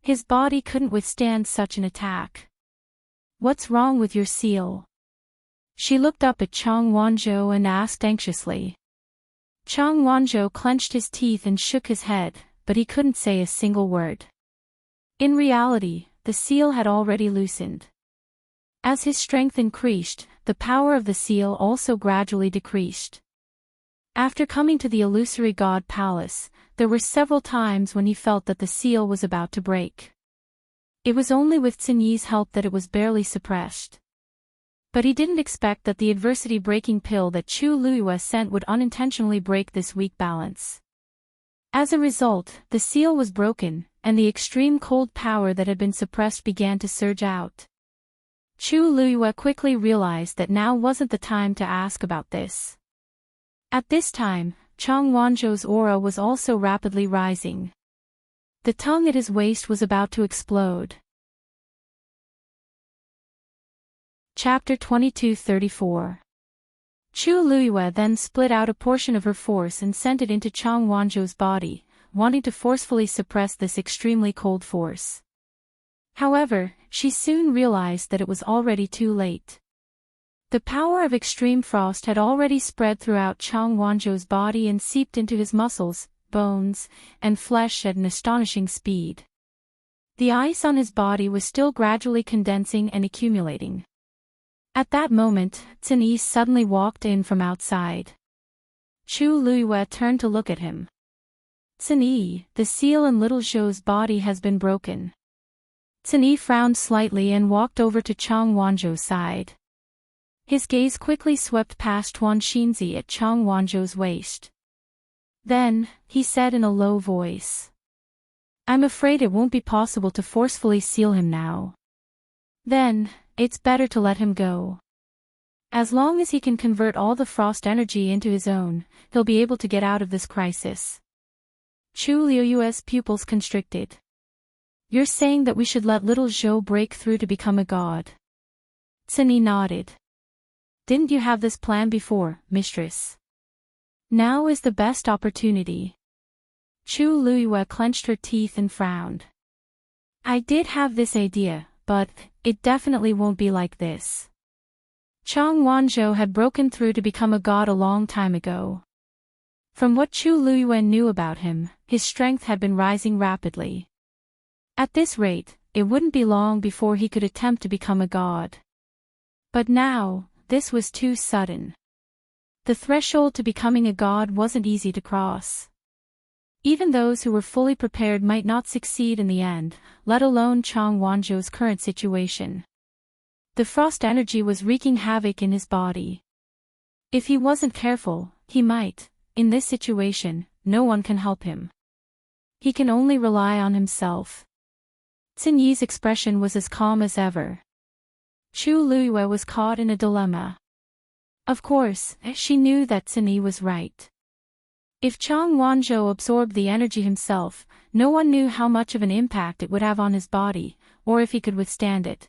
His body couldn't withstand such an attack. "What's wrong with your seal?" She looked up at Chang Wanzhou and asked anxiously. Chang Wanzhou clenched his teeth and shook his head, but he couldn't say a single word. In reality, the seal had already loosened. As his strength increased, the power of the seal also gradually decreased. After coming to the illusory god palace, there were several times when he felt that the seal was about to break. It was only with Xinyi's help that it was barely suppressed. But he didn't expect that the adversity-breaking pill that Chu Luyue sent would unintentionally break this weak balance. As a result, the seal was broken, and the extreme cold power that had been suppressed began to surge out. Chu Luyue quickly realized that now wasn't the time to ask about this. At this time, Chang Wanzhou's aura was also rapidly rising. The tongue at his waist was about to explode. Chapter 2234. Chu Luyue then split out a portion of her force and sent it into Chang Wanzhou's body, wanting to forcefully suppress this extremely cold force. However, she soon realized that it was already too late. The power of extreme frost had already spread throughout Chang Wanzhou's body and seeped into his muscles, bones, and flesh at an astonishing speed. The ice on his body was still gradually condensing and accumulating. At that moment, Tsinyi suddenly walked in from outside. Chu Luiyue turned to look at him. Tsinyi, the seal in little Zhou's body has been broken. Tsinyi frowned slightly and walked over to Chang Wanzhou's side. His gaze quickly swept past Tuan Xinzi at Chang Wanzhou's waist. Then, he said in a low voice. I'm afraid it won't be possible to forcefully seal him now. Then, it's better to let him go. As long as he can convert all the frost energy into his own, he'll be able to get out of this crisis. Chu Liuyue's pupils constricted. You're saying that we should let little Zhou break through to become a god? Tsinyi nodded. Didn't you have this plan before, mistress? Now is the best opportunity. Chu Luiyue clenched her teeth and frowned. I did have this idea, but it definitely won't be like this. Chang Wanzhou had broken through to become a god a long time ago. From what Chu Luiyue knew about him, his strength had been rising rapidly. At this rate, it wouldn't be long before he could attempt to become a god. But now, this was too sudden. The threshold to becoming a god wasn't easy to cross. Even those who were fully prepared might not succeed in the end, let alone Chang Wanzhou's current situation. The frost energy was wreaking havoc in his body. If he wasn't careful, he might. In this situation, no one can help him. He can only rely on himself. Tsinyi's expression was as calm as ever. Chu Luiyue was caught in a dilemma. Of course, she knew that Tsinyi was right. If Chang Wanzhou absorbed the energy himself, no one knew how much of an impact it would have on his body, or if he could withstand it.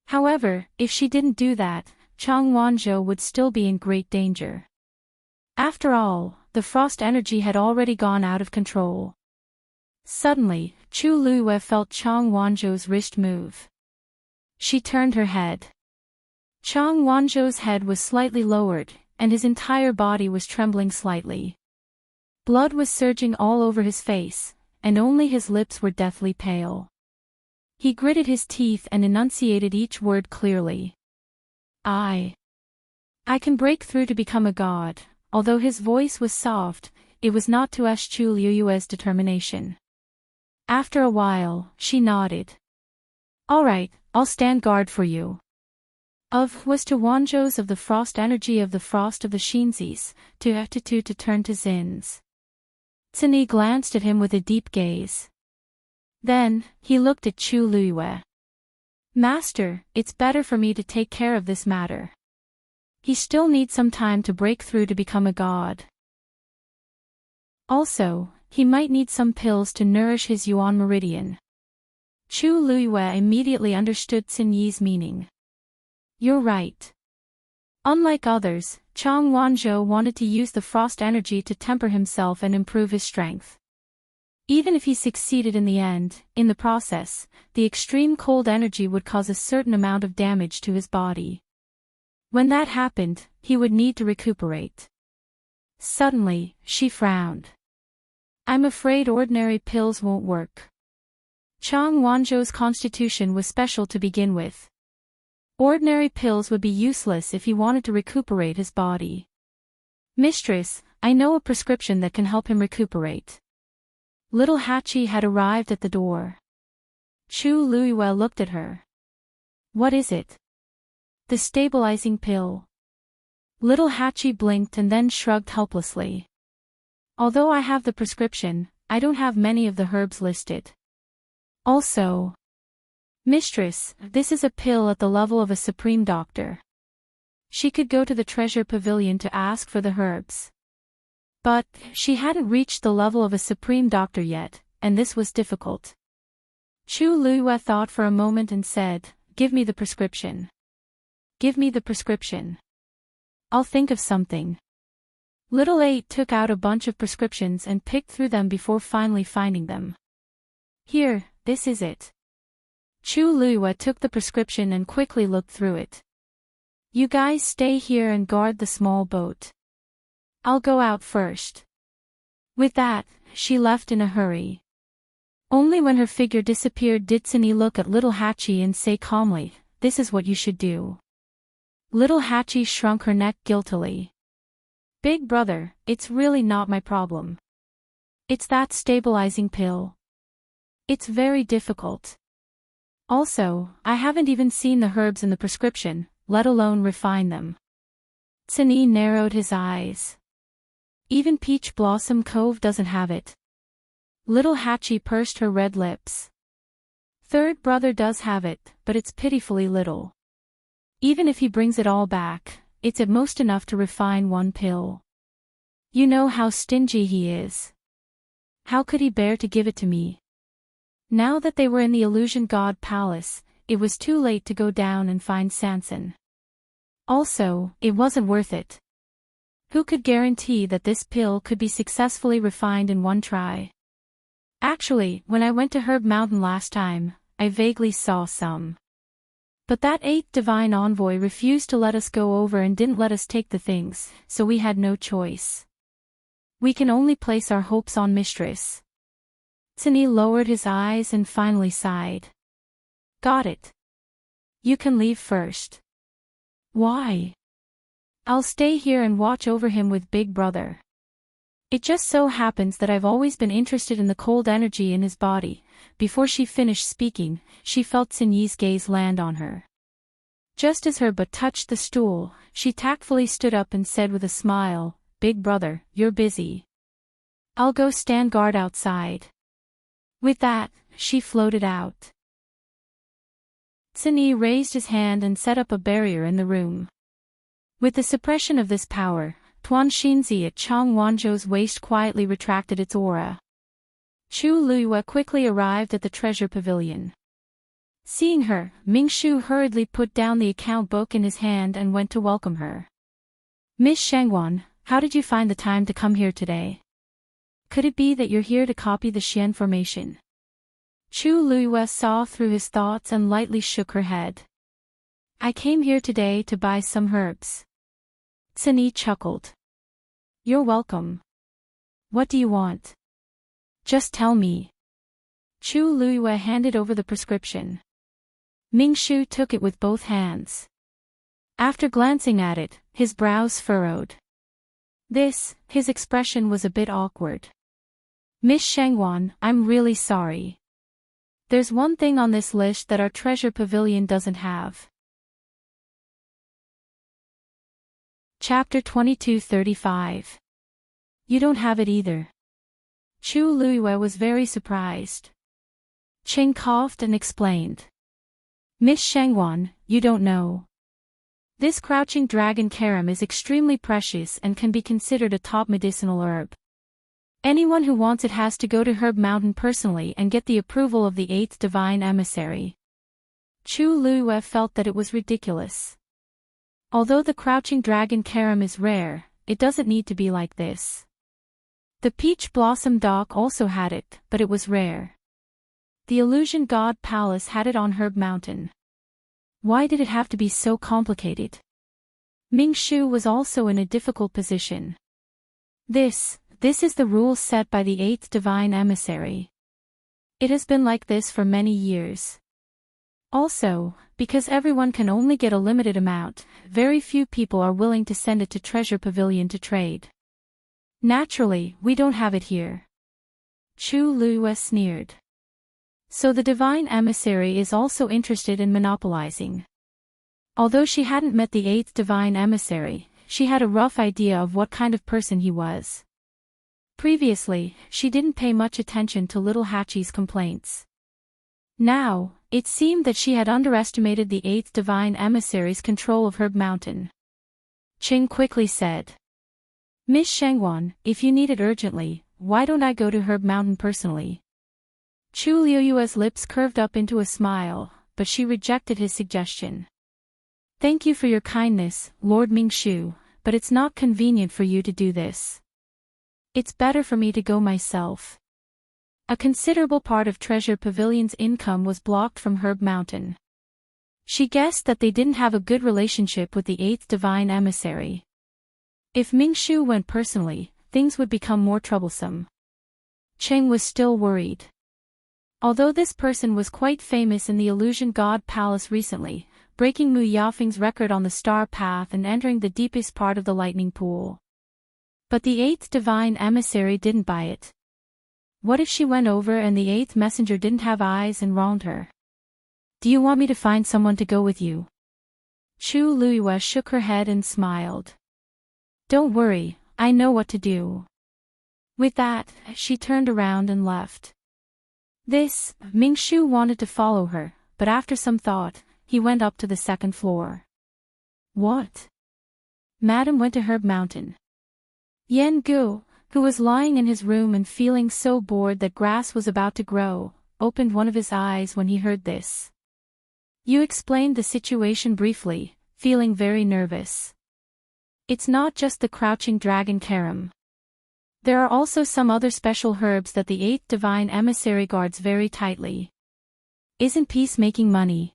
However, if she didn't do that, Chang Wanzhou would still be in great danger. After all, the frost energy had already gone out of control. Suddenly, Chu Luiyue felt Chang Wanzhou's wrist move. She turned her head. Chang Wanzhou's head was slightly lowered, and his entire body was trembling slightly. Blood was surging all over his face, and only his lips were deathly pale. He gritted his teeth and enunciated each word clearly. I can break through to become a god. Although his voice was soft, it was not to ask Chu Liuyue's determination. After a while, she nodded. All right, I'll stand guard for you. Was to Wanzhou's of the frost energy of the frost of the Xinzis, to turn to Zins. Tsinyi glanced at him with a deep gaze. Then, he looked at Chu Luiyue. Master, it's better for me to take care of this matter. He still needs some time to break through to become a god. Also, he might need some pills to nourish his Yuan meridian. Chu Luiyue immediately understood Tsinyi's meaning. You're right. Unlike others, Chang Wanzhou wanted to use the frost energy to temper himself and improve his strength. Even if he succeeded in the end, in the process, the extreme cold energy would cause a certain amount of damage to his body. When that happened, he would need to recuperate. Suddenly, she frowned. I'm afraid ordinary pills won't work. Chang Wanzhou's constitution was special to begin with. Ordinary pills would be useless if he wanted to recuperate his body. Mistress, I know a prescription that can help him recuperate. Little Hachi had arrived at the door. Chu Luiyue looked at her. What is it? The stabilizing pill. Little Hachi blinked and then shrugged helplessly. Although I have the prescription, I don't have many of the herbs listed. Also, Mistress, this is a pill at the level of a supreme doctor. She could go to the treasure pavilion to ask for the herbs. But, she hadn't reached the level of a supreme doctor yet, and this was difficult. Chu Luiyue thought for a moment and said, Give me the prescription. Give me the prescription. I'll think of something. Little Eight took out a bunch of prescriptions and picked through them before finally finding them. Here, this is it. Chu Luiyue took the prescription and quickly looked through it. You guys stay here and guard the small boat. I'll go out first. With that, she left in a hurry. Only when her figure disappeared did Tsinyi look at little Hachi and say calmly, This is what you should do. Little Hatchie shrunk her neck guiltily. Big brother, it's really not my problem. It's that stabilizing pill. It's very difficult. Also, I haven't even seen the herbs in the prescription, let alone refine them. Sunny narrowed his eyes. Even Peach Blossom Cove doesn't have it. Little Hatchie pursed her red lips. Third brother does have it, but it's pitifully little. Even if he brings it all back, it's at most enough to refine one pill. You know how stingy he is. How could he bear to give it to me? Now that they were in the Illusion God Palace, it was too late to go down and find Sanson. Also, it wasn't worth it. Who could guarantee that this pill could be successfully refined in one try? Actually, when I went to Herb Mountain last time, I vaguely saw some. But that 8th Divine Envoy refused to let us go over and didn't let us take the things, so we had no choice. We can only place our hopes on Mistress. Sunny lowered his eyes and finally sighed. Got it. You can leave first. Why? I'll stay here and watch over him with Big Brother. It just so happens that I've always been interested in the cold energy in his body. Before she finished speaking, she felt Sunny's gaze land on her. Just as her butt touched the stool, she tactfully stood up and said with a smile, Big Brother, you're busy. I'll go stand guard outside. With that, she floated out. Sunny raised his hand and set up a barrier in the room. With the suppression of this power, Tuan Xinzi at Chong Wanzhou's waist quietly retracted its aura. Chu Luiyue quickly arrived at the treasure pavilion. Seeing her, Mingshu hurriedly put down the account book in his hand and went to welcome her. Miss Shangwan, how did you find the time to come here today? Could it be that you're here to copy the Xian formation? Chu Luiyue saw through his thoughts and lightly shook her head. I came here today to buy some herbs. Sunny chuckled. You're welcome. What do you want? Just tell me. Chu Luiyue handed over the prescription. Mingshu took it with both hands. After glancing at it, his brows furrowed. His expression was a bit awkward. Miss Shangwan, I'm really sorry. There's one thing on this list that our treasure pavilion doesn't have. Chapter 2235. You don't have it either. Chu Luiyue was very surprised. Ching coughed and explained. Miss Shangwan, you don't know. This crouching dragon carom is extremely precious and can be considered a top medicinal herb. Anyone who wants it has to go to Herb Mountain personally and get the approval of the 8th Divine Emissary. Chu Luiyue felt that it was ridiculous. Although the crouching dragon carom is rare, it doesn't need to be like this. The Peach Blossom Dock also had it, but it was rare. The Illusion God Palace had it on Herb Mountain. Why did it have to be so complicated? Mingshu was also in a difficult position. This is the rule set by the 8th Divine Emissary. It has been like this for many years. Also, because everyone can only get a limited amount, very few people are willing to send it to Treasure Pavilion to trade. Naturally, we don't have it here. Chu Luiyue sneered. So the Divine Emissary is also interested in monopolizing. Although she hadn't met the 8th Divine Emissary, she had a rough idea of what kind of person he was. Previously, she didn't pay much attention to Little Hatchie's complaints. Now, it seemed that she had underestimated the 8th Divine Emissary's control of Herb Mountain. Ching quickly said. Miss Shangwan, if you need it urgently, why don't I go to Herb Mountain personally? Chu Luiyue's lips curved up into a smile, but she rejected his suggestion. Thank you for your kindness, Lord Mingshu, but it's not convenient for you to do this. It's better for me to go myself. A considerable part of Treasure Pavilion's income was blocked from Herb Mountain. She guessed that they didn't have a good relationship with the 8th Divine Emissary. If Mingshu went personally, things would become more troublesome. Cheng was still worried. Although this person was quite famous in the Illusion God Palace recently, breaking Mu Yafeng's record on the star path and entering the deepest part of the lightning pool. But the 8th divine emissary didn't buy it. What if she went over and the 8th messenger didn't have eyes and wronged her? Do you want me to find someone to go with you? Chu Luiyue shook her head and smiled. Don't worry, I know what to do. With that, she turned around and left. Ming Shu wanted to follow her, but after some thought, he went up to the 2nd floor. What? Madam went to Herb Mountain. Yan Gu, who was lying in his room and feeling so bored that grass was about to grow, opened one of his eyes when he heard this. You explained the situation briefly, feeling very nervous. It's not just the crouching dragon carom. There are also some other special herbs that the 8th divine emissary guards very tightly. Isn't peace making money?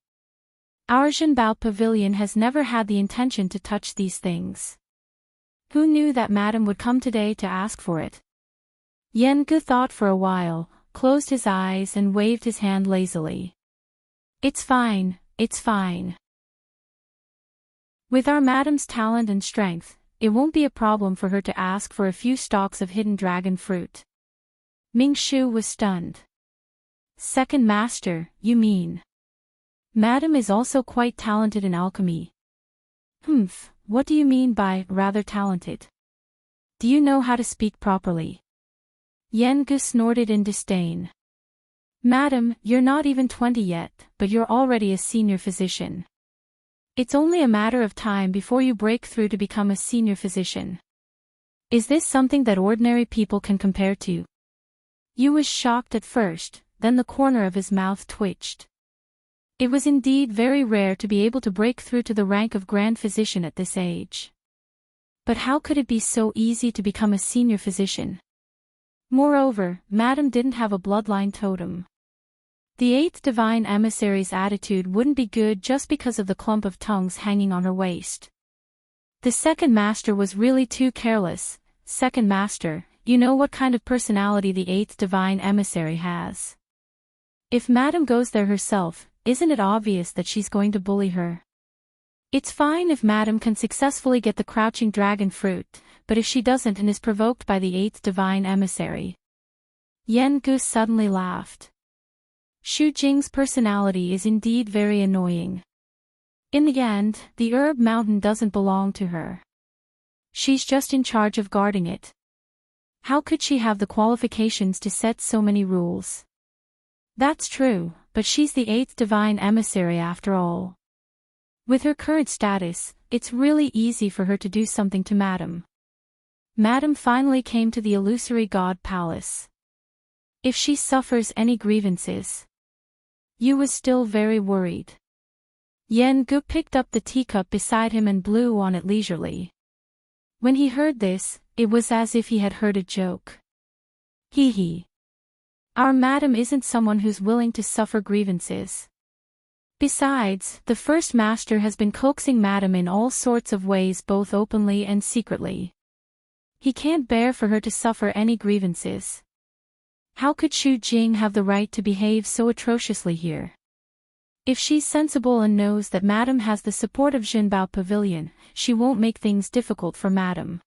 Our Zhenbao pavilion has never had the intention to touch these things. Who knew that Madam would come today to ask for it? Yan Gu thought for a while, closed his eyes and waved his hand lazily. It's fine, it's fine. With our Madam's talent and strength, it won't be a problem for her to ask for a few stalks of hidden dragon fruit. Ming Shu was stunned. Second master, you mean? Madam is also quite talented in alchemy. What do you mean by rather talented? Do you know how to speak properly? Yan Gu snorted in disdain. Madam, you're not even 20 yet, but you're already a senior physician. It's only a matter of time before you break through to become a senior physician. Is this something that ordinary people can compare to? Yu was shocked at first, then the corner of his mouth twitched. It was indeed very rare to be able to break through to the rank of grand physician at this age. But how could it be so easy to become a senior physician? Moreover, Madam didn't have a bloodline totem. The 8th divine emissary's attitude wouldn't be good just because of the clump of tongues hanging on her waist. The 2nd master was really too careless. 2nd master, you know what kind of personality the 8th divine emissary has. If Madam goes there herself, isn't it obvious that she's going to bully her? It's fine if Madam can successfully get the crouching dragon fruit, but if she doesn't and is provoked by the 8th divine emissary. Yan Gu suddenly laughed. Xu Jing's personality is indeed very annoying. In the end, the herb mountain doesn't belong to her. She's just in charge of guarding it. How could she have the qualifications to set so many rules? That's true, but she's the 8th divine emissary after all. With her current status, it's really easy for her to do something to Madam. Madam finally came to the illusory god palace. If she suffers any grievances. Yu was still very worried. Yan Gu picked up the teacup beside him and blew on it leisurely. When he heard this, it was as if he had heard a joke. Hee hee. Our Madam isn't someone who's willing to suffer grievances. Besides, the 1st master has been coaxing Madam in all sorts of ways both openly and secretly. He can't bear for her to suffer any grievances. How could Xu Jing have the right to behave so atrociously here? If she's sensible and knows that Madam has the support of Zhenbao Pavilion, she won't make things difficult for Madam.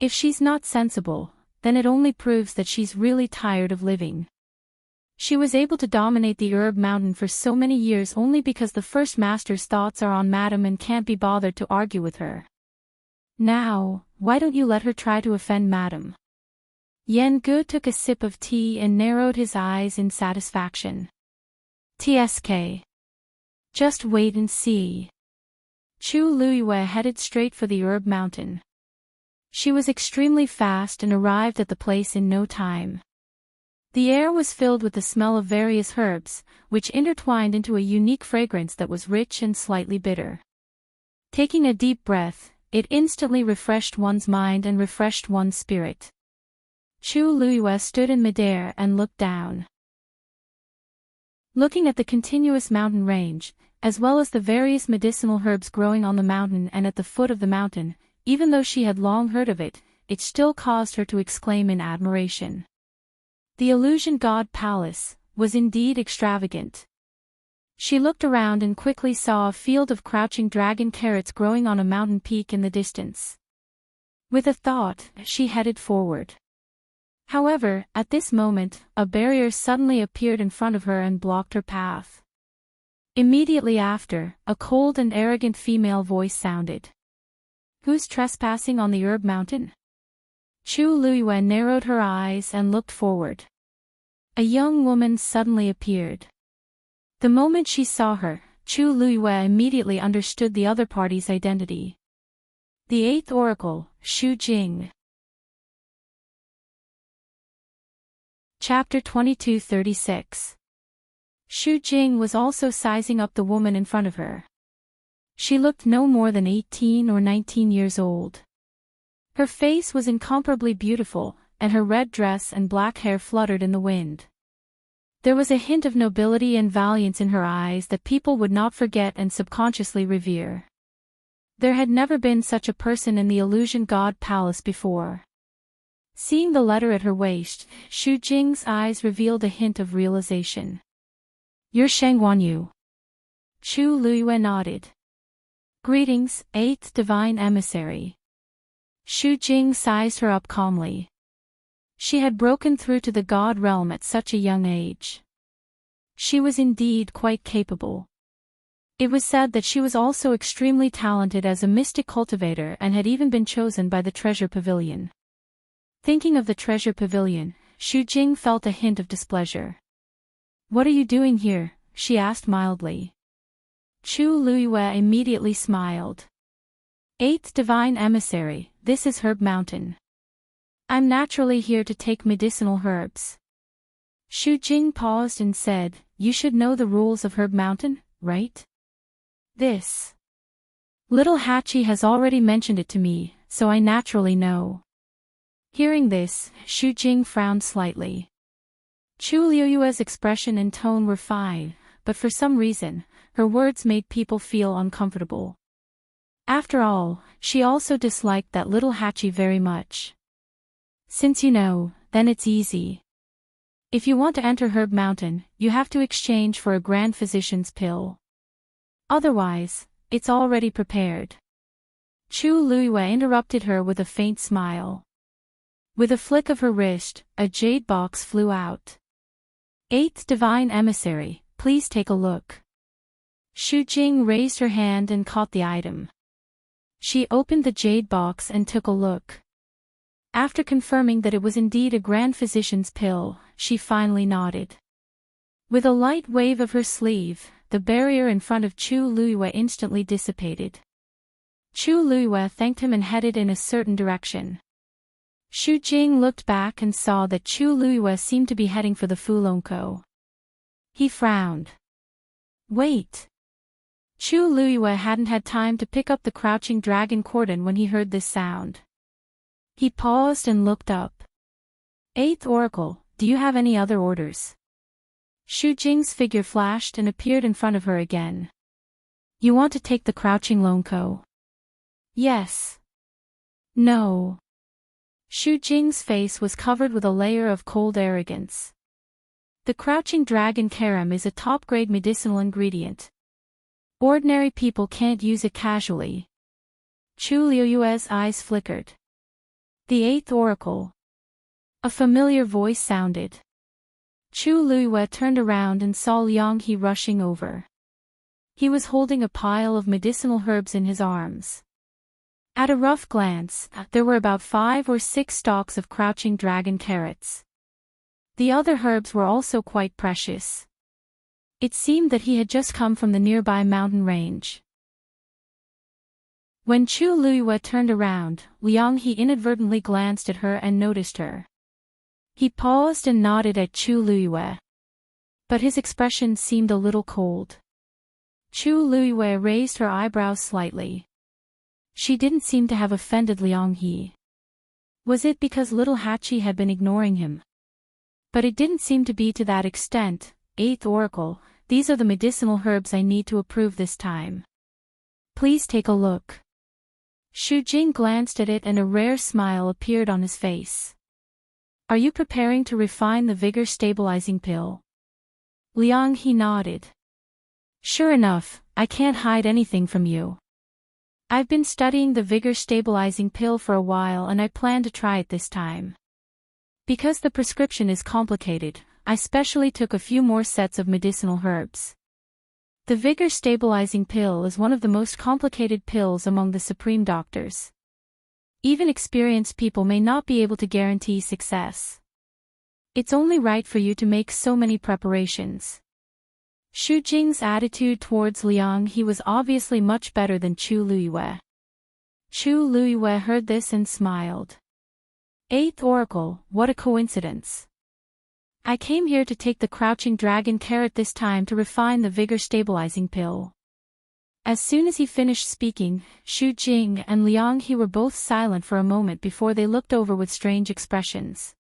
If she's not sensible, then it only proves that she's really tired of living. She was able to dominate the herb mountain for so many years only because the 1st master's thoughts are on Madam and can't be bothered to argue with her. Now, why don't you let her try to offend Madam? Yan Gu took a sip of tea and narrowed his eyes in satisfaction. TSK. Just wait and see. Chu Luiyue headed straight for the herb mountain. She was extremely fast and arrived at the place in no time. The air was filled with the smell of various herbs, which intertwined into a unique fragrance that was rich and slightly bitter. Taking a deep breath, it instantly refreshed one's mind and refreshed one's spirit. Chu Luiyue stood in midair and looked down. Looking at the continuous mountain range, as well as the various medicinal herbs growing on the mountain and at the foot of the mountain, even though she had long heard of it, it still caused her to exclaim in admiration. The illusion god palace was indeed extravagant. She looked around and quickly saw a field of crouching dragon carrots growing on a mountain peak in the distance. With a thought, she headed forward. However, at this moment, a barrier suddenly appeared in front of her and blocked her path. Immediately after, a cold and arrogant female voice sounded. "Who's trespassing on the herb mountain?" Chu Luiyue narrowed her eyes and looked forward. A young woman suddenly appeared. The moment she saw her, Chu Luiyue immediately understood the other party's identity. The Eighth Oracle, Xu Jing. Chapter 2236. Xu Jing was also sizing up the woman in front of her. She looked no more than 18 or 19 years old. Her face was incomparably beautiful, and her red dress and black hair fluttered in the wind. There was a hint of nobility and valiance in her eyes that people would not forget and subconsciously revere. There had never been such a person in the Illusion God Palace before. Seeing the letter at her waist, Xu Jing's eyes revealed a hint of realization. "You're Sheng Wanyu." Chu Luiyue nodded. "Greetings, Eighth Divine Emissary." Xu Jing sized her up calmly. She had broken through to the god realm at such a young age. She was indeed quite capable. It was said that she was also extremely talented as a mystic cultivator and had even been chosen by the Treasure Pavilion. Thinking of the Treasure Pavilion, Xu Jing felt a hint of displeasure. "What are you doing here?" she asked mildly. Chu Luiyue immediately smiled. "Eighth Divine Emissary, this is Herb Mountain. I'm naturally here to take medicinal herbs." Xu Jing paused and said, "You should know the rules of Herb Mountain, right?" "This little Hachi has already mentioned it to me, so I naturally know." Hearing this, Xu Jing frowned slightly. Chu Luiyue's expression and tone were fine, but for some reason, her words made people feel uncomfortable. After all, she also disliked that little Hachi very much. "Since you know, then it's easy. If you want to enter Herb Mountain, you have to exchange for a Grand Physician's pill. Otherwise, it's already prepared." Chu Luiyue interrupted her with a faint smile. With a flick of her wrist, a jade box flew out. "Eighth Divine Emissary, please take a look." Xu Jing raised her hand and caught the item. She opened the jade box and took a look. After confirming that it was indeed a Grand Physician's pill, she finally nodded. With a light wave of her sleeve, the barrier in front of Chu Luiyue instantly dissipated. Chu Luiyue thanked him and headed in a certain direction. Xu Jing looked back and saw that Chu Luiyue seemed to be heading for the Fulongko. He frowned. "Wait." Chu Luiyue hadn't had time to pick up the crouching dragon cordon when he heard this sound. He paused and looked up. "Eighth Oracle, do you have any other orders?" Xu Jing's figure flashed and appeared in front of her again. "You want to take the crouching Lonko?" "Yes." "No." Xu Jing's face was covered with a layer of cold arrogance. "The crouching dragon carom is a top-grade medicinal ingredient. Ordinary people can't use it casually." Chu Luiyue's eyes flickered. "The Eighth Oracle." A familiar voice sounded. Chu Luiyue turned around and saw Liang He rushing over. He was holding a pile of medicinal herbs in his arms. At a rough glance, there were about 5 or 6 stalks of crouching dragon carrots. The other herbs were also quite precious. It seemed that he had just come from the nearby mountain range. When Chu Luiyue turned around, Liang He inadvertently glanced at her and noticed her. He paused and nodded at Chu Luiyue. But his expression seemed a little cold. Chu Luiyue raised her eyebrows slightly. She didn't seem to have offended Liang He. Was it because little Hachi had been ignoring him? But it didn't seem to be to that extent. Eighth Oracle, these are the medicinal herbs I need to approve this time. Please take a look. Xu Jing glanced at it and a rare smile appeared on his face. Are you preparing to refine the vigor stabilizing pill? Liang He nodded. Sure enough, I can't hide anything from you. I've been studying the vigor stabilizing pill for a while and I plan to try it this time. Because the prescription is complicated, I specially took a few more sets of medicinal herbs. The vigor stabilizing pill is one of the most complicated pills among the supreme doctors. Even experienced people may not be able to guarantee success. It's only right for you to make so many preparations. Xu Jing's attitude towards Liang He was obviously much better than Chu Luiyue. Chu Luiyue heard this and smiled. Eighth Oracle, what a coincidence. I came here to take the crouching dragon carrot this time to refine the vigor stabilizing pill. As soon as he finished speaking, Xu Jing and Liang He were both silent for a moment before they looked over with strange expressions.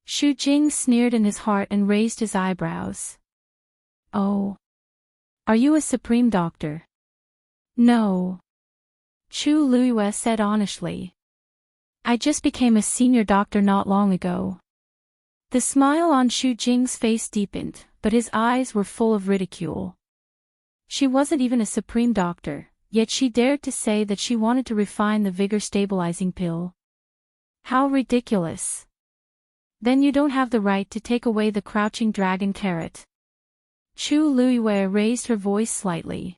Xu Jing sneered in his heart and raised his eyebrows. Oh. Are you a supreme doctor? No. Chu Luiyue said honestly. I just became a senior doctor not long ago. The smile on Xu Jing's face deepened, but his eyes were full of ridicule. She wasn't even a supreme doctor, yet she dared to say that she wanted to refine the vigor stabilizing pill. How ridiculous. Then you don't have the right to take away the crouching dragon carrot. Chu Luiyue raised her voice slightly.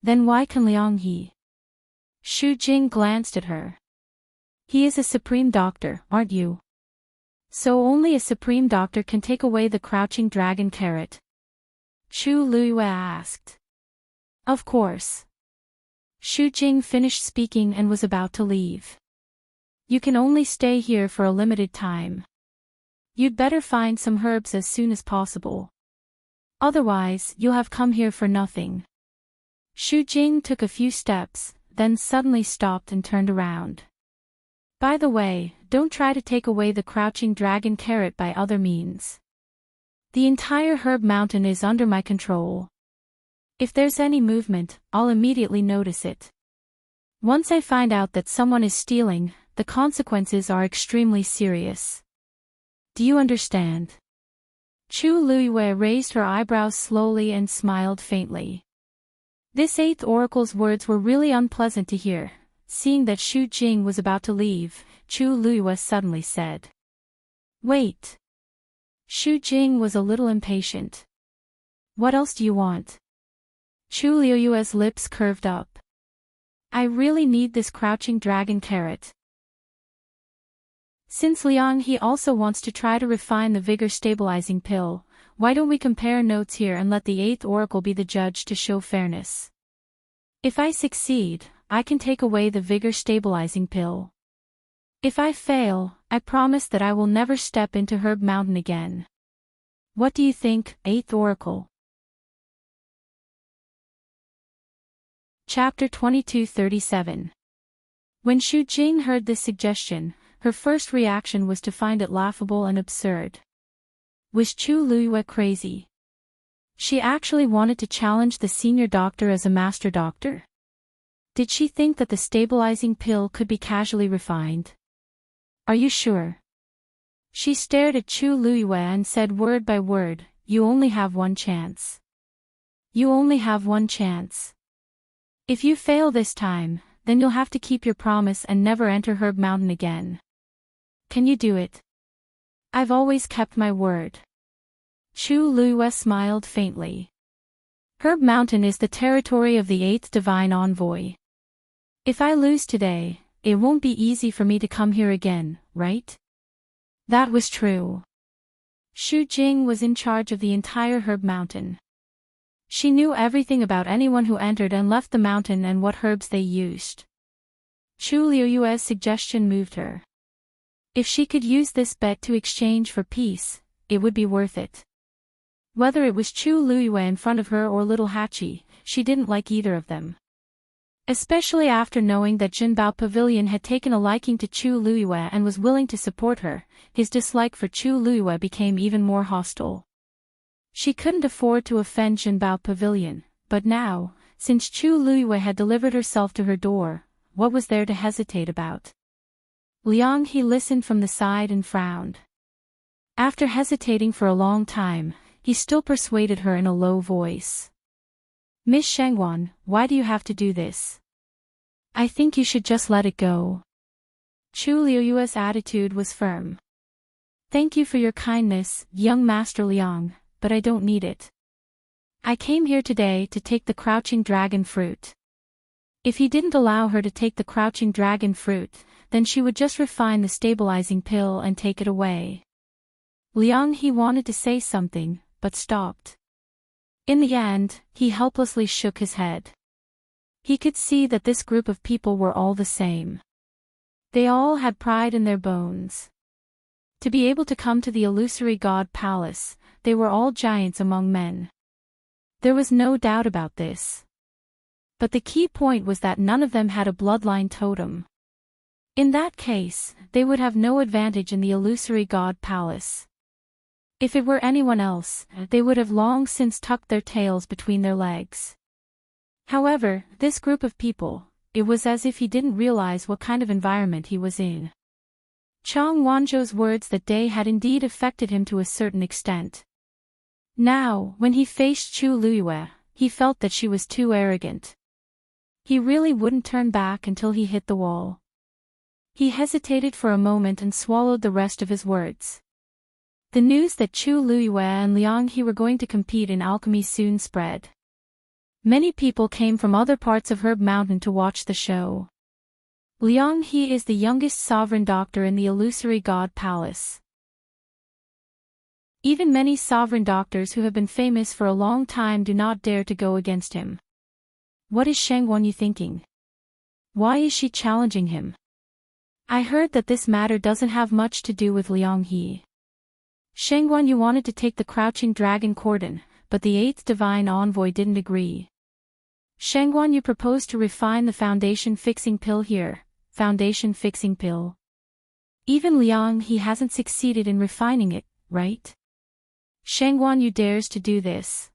Then why can Liang He? Xu Jing glanced at her. He is a supreme doctor, aren't you? So only a supreme doctor can take away the crouching dragon carrot? Chu Luiyue asked. Of course. Xu Jing finished speaking and was about to leave. You can only stay here for a limited time. You'd better find some herbs as soon as possible. Otherwise, you'll have come here for nothing. Xu Jing took a few steps, then suddenly stopped and turned around. By the way, don't try to take away the crouching dragon carrot by other means. The entire herb mountain is under my control. If there's any movement, I'll immediately notice it. Once I find out that someone is stealing, the consequences are extremely serious. Do you understand? Chu Luiyue raised her eyebrows slowly and smiled faintly. This eighth oracle's words were really unpleasant to hear. Seeing that Xu Jing was about to leave, Chu Luiyue suddenly said. Wait. Xu Jing was a little impatient. What else do you want? Chu Luiyue's lips curved up. I really need this crouching dragon carrot. Since Liang He also wants to try to refine the vigor stabilizing pill, why don't we compare notes here and let the eighth oracle be the judge to show fairness? If I succeed, I can take away the vigor stabilizing pill. If I fail, I promise that I will never step into Herb Mountain again. What do you think, eighth oracle? Chapter 2237. When Xu Jing heard this suggestion, her first reaction was to find it laughable and absurd. Was Chu Luiyue crazy? She actually wanted to challenge the senior doctor as a master doctor? Did she think that the stabilizing pill could be casually refined? Are you sure? She stared at Chu Luiyue and said word by word, you only have one chance. You only have one chance. If you fail this time, then you'll have to keep your promise and never enter Herb Mountain again. Can you do it? I've always kept my word. Chu Luiyue smiled faintly. Herb Mountain is the territory of the eighth divine envoy. If I lose today, it won't be easy for me to come here again, right? That was true. Xu Jing was in charge of the entire Herb Mountain. She knew everything about anyone who entered and left the mountain and what herbs they used. Chu Luiyue's suggestion moved her. If she could use this bet to exchange for peace, it would be worth it. Whether it was Chu Luiyue in front of her or Little Hachi, she didn't like either of them. Especially after knowing that Jinbao Pavilion had taken a liking to Chu Luiyue and was willing to support her, his dislike for Chu Luiyue became even more hostile. She couldn't afford to offend Jinbao Pavilion, but now, since Chu Luiyue had delivered herself to her door, what was there to hesitate about? Liang He listened from the side and frowned. After hesitating for a long time, he still persuaded her in a low voice. Miss Shangwan, why do you have to do this? I think you should just let it go. Chu Liuyue's attitude was firm. Thank you for your kindness, young Master Liang, but I don't need it. I came here today to take the crouching dragon fruit. If he didn't allow her to take the crouching dragon fruit, then she would just refine the stabilizing pill and take it away. Liang He wanted to say something, but stopped. In the end, he helplessly shook his head. He could see that this group of people were all the same. They all had pride in their bones. To be able to come to the illusory god palace, they were all giants among men. There was no doubt about this. But the key point was that none of them had a bloodline totem. In that case, they would have no advantage in the illusory god palace. If it were anyone else, they would have long since tucked their tails between their legs. However, this group of people, it was as if he didn't realize what kind of environment he was in. Chang Wanzhou's words that day had indeed affected him to a certain extent. Now, when he faced Chu Liyue, he felt that she was too arrogant. He really wouldn't turn back until he hit the wall. He hesitated for a moment and swallowed the rest of his words. The news that Chu Liyue and Liang He were going to compete in alchemy soon spread. Many people came from other parts of Herb Mountain to watch the show. Liang He is the youngest sovereign doctor in the illusory god palace. Even many sovereign doctors who have been famous for a long time do not dare to go against him. What is Shangwan Yu thinking? Why is she challenging him? I heard that this matter doesn't have much to do with Liang He. Shangwan Yu wanted to take the crouching dragon cordon, but the 8th divine envoy didn't agree. Shangwan Yu proposed to refine the foundation fixing pill here. Foundation fixing pill. Even Liang He hasn't succeeded in refining it, right? Shangwan Yu dares to do this.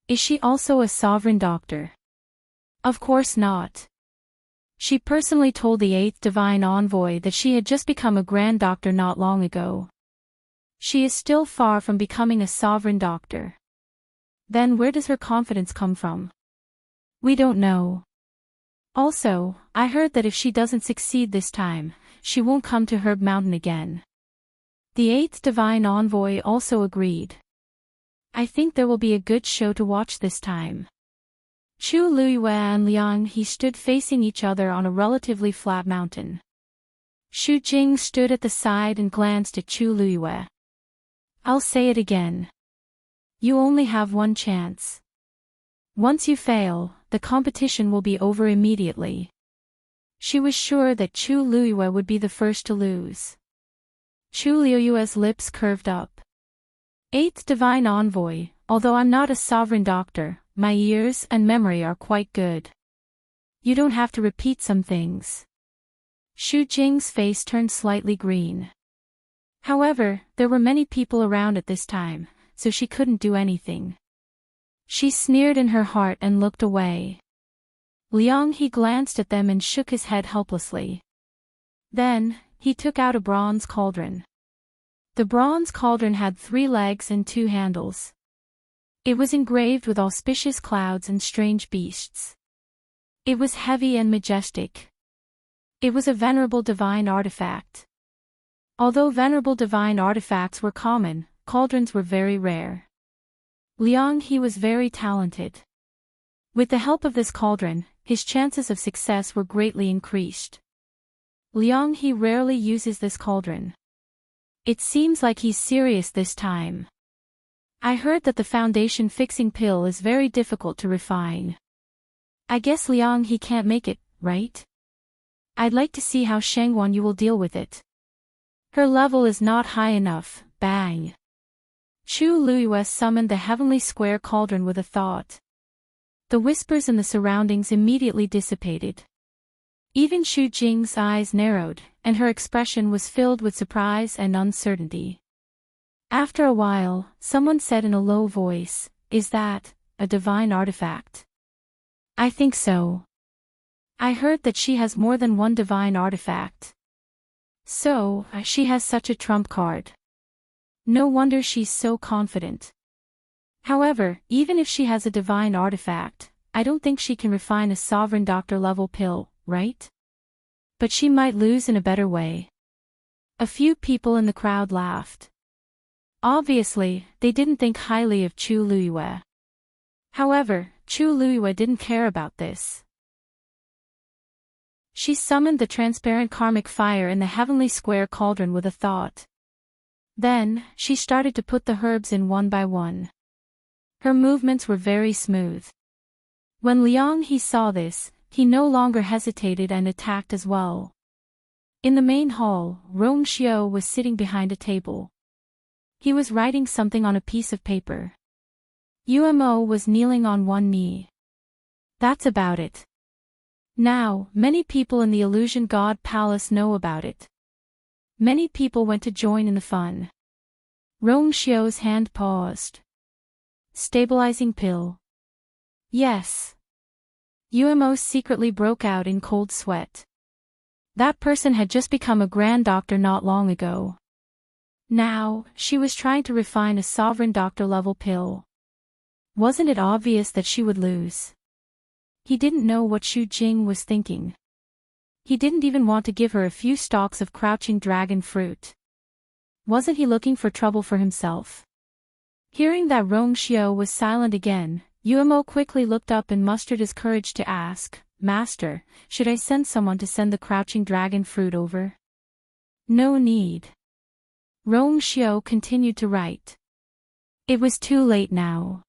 Is she also a sovereign doctor? Of course not. She personally told the 8th divine envoy that she had just become a grand doctor not long ago. She is still far from becoming a sovereign doctor. Then where does her confidence come from? We don't know. Also, I heard that if she doesn't succeed this time, she won't come to Herb Mountain again. The 8th divine envoy also agreed. I think there will be a good show to watch this time. Chu Liyue and Liang He stood facing each other on a relatively flat mountain. Xu Jing stood at the side and glanced at Chu Liyue. I'll say it again. You only have one chance. Once you fail, the competition will be over immediately. She was sure that Chu Liyue would be the first to lose. Chu Liyue's lips curved up. 8th divine envoy, although I'm not a sovereign doctor, my ears and memory are quite good. You don't have to repeat some things. Xu Jing's face turned slightly green. However, there were many people around at this time, so she couldn't do anything. She sneered in her heart and looked away. Liang He glanced at them and shook his head helplessly. Then, he took out a bronze cauldron. The bronze cauldron had 3 legs and 2 handles. It was engraved with auspicious clouds and strange beasts. It was heavy and majestic. It was a venerable divine artifact. Although venerable divine artifacts were common, cauldrons were very rare. Liang He was very talented. With the help of this cauldron, his chances of success were greatly increased. Liang He rarely uses this cauldron. It seems like he's serious this time. I heard that the foundation fixing pill is very difficult to refine. I guess Liang He can't make it, right? I'd like to see how Shangwan Yu will deal with it. Her level is not high enough. Bang. Chu Liyue summoned the heavenly square cauldron with a thought. The whispers in the surroundings immediately dissipated. Even Xu Jing's eyes narrowed, and her expression was filled with surprise and uncertainty. After a while, someone said in a low voice, "Is that a divine artifact?" "I think so. I heard that she has more than one divine artifact. So, she has such a trump card. No wonder she's so confident." However, even if she has a divine artifact, I don't think she can refine a sovereign doctor-level pill, right? But she might lose in a better way. A few people in the crowd laughed. Obviously, they didn't think highly of Chu Luiyue. However, Chu Luiyue didn't care about this. She summoned the transparent karmic fire in the heavenly square cauldron with a thought. Then, she started to put the herbs in one by one. Her movements were very smooth. When Liang He saw this, he no longer hesitated and attacked as well. In the main hall, Rong Xiao was sitting behind a table. He was writing something on a piece of paper. Umo was kneeling on one knee. That's about it. Now, many people in the Illusion God Palace know about it. Many people went to join in the fun. Rong Xiao's hand paused. Stabilizing pill. Yes. Umo secretly broke out in cold sweat. That person had just become a grand doctor not long ago. Now, she was trying to refine a sovereign doctor-level pill. Wasn't it obvious that she would lose? He didn't know what Xu Jing was thinking. He didn't even want to give her a few stalks of crouching dragon fruit. Wasn't he looking for trouble for himself? Hearing that Rong Xiao was silent again, Umo quickly looked up and mustered his courage to ask, Master, should I send someone to send the crouching dragon fruit over? No need. Rong Xiao continued to write. It was too late now.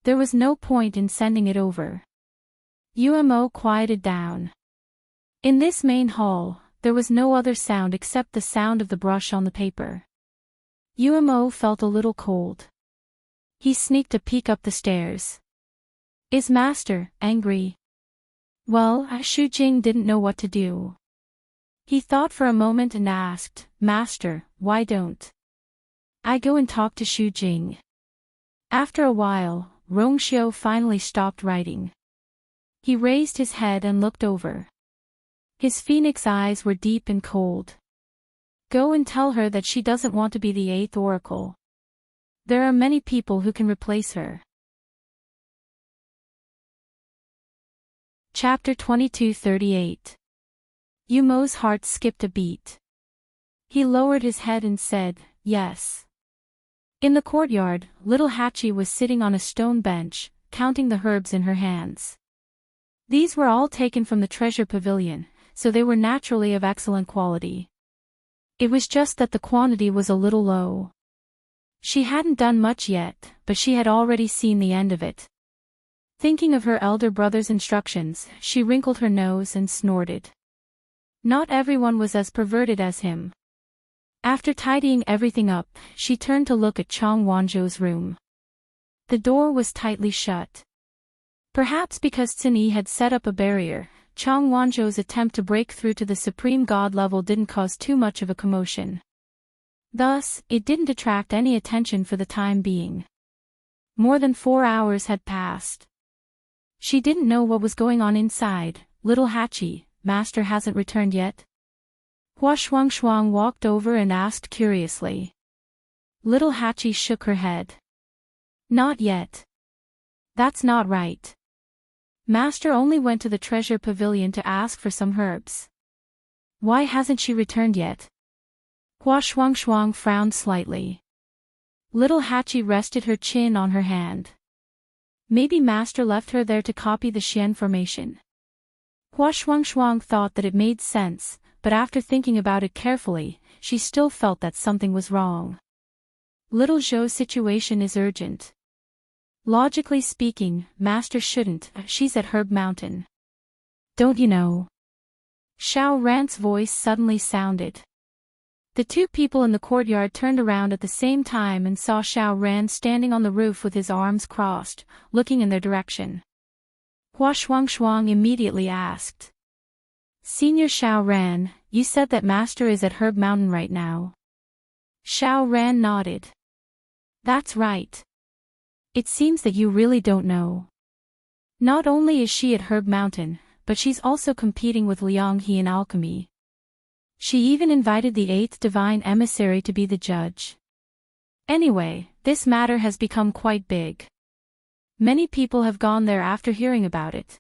There was no point in sending it over. Umo quieted down. In this main hall, there was no other sound except the sound of the brush on the paper. Umo felt a little cold. He sneaked a peek up the stairs. Is Master angry? Well, Xu Jing didn't know what to do. He thought for a moment and asked, Master, why don't I go and talk to Xu Jing? After a while, Rong Xiao finally stopped writing. He raised his head and looked over. His phoenix eyes were deep and cold. Go and tell her that she doesn't want to be the 8th oracle. There are many people who can replace her. Chapter 22:38. Umo's heart skipped a beat. He lowered his head and said, yes. In the courtyard, little Hachi was sitting on a stone bench, counting the herbs in her hands. These were all taken from the treasure pavilion, so they were naturally of excellent quality. It was just that the quantity was a little low. She hadn't done much yet, but she had already seen the end of it. Thinking of her elder brother's instructions, she wrinkled her nose and snorted. Not everyone was as perverted as him. After tidying everything up, she turned to look at Chang Wanzhou's room. The door was tightly shut. Perhaps because Cini had set up a barrier, Chang Wanzhou's attempt to break through to the supreme god level didn't cause too much of a commotion. Thus, it didn't attract any attention for the time being. More than 4 hours had passed. She didn't know what was going on inside. Little Hachi, Master hasn't returned yet? Hua Shuang walked over and asked curiously. Little Hachi shook her head. Not yet. That's not right. Master only went to the treasure pavilion to ask for some herbs. Why hasn't she returned yet? Hua Shuang frowned slightly. Little Hachi rested her chin on her hand. Maybe Master left her there to copy the Xian formation. Hua Shuang thought that it made sense, but after thinking about it carefully, she still felt that something was wrong. Little Zhou's situation is urgent. Logically speaking, Master shouldn't, she's at Herb Mountain. Don't you know? Xiao Ran's voice suddenly sounded. The two people in the courtyard turned around at the same time and saw Xiao Ran standing on the roof with his arms crossed, looking in their direction. Hua Shuang immediately asked. Senior Xiao Ran, you said that Master is at Herb Mountain right now. Xiao Ran nodded. That's right. It seems that you really don't know. Not only is she at Herb Mountain, but she's also competing with Liang He in alchemy. She even invited the 8th divine emissary to be the judge. Anyway, This matter has become quite big. Many people have gone there after hearing about it.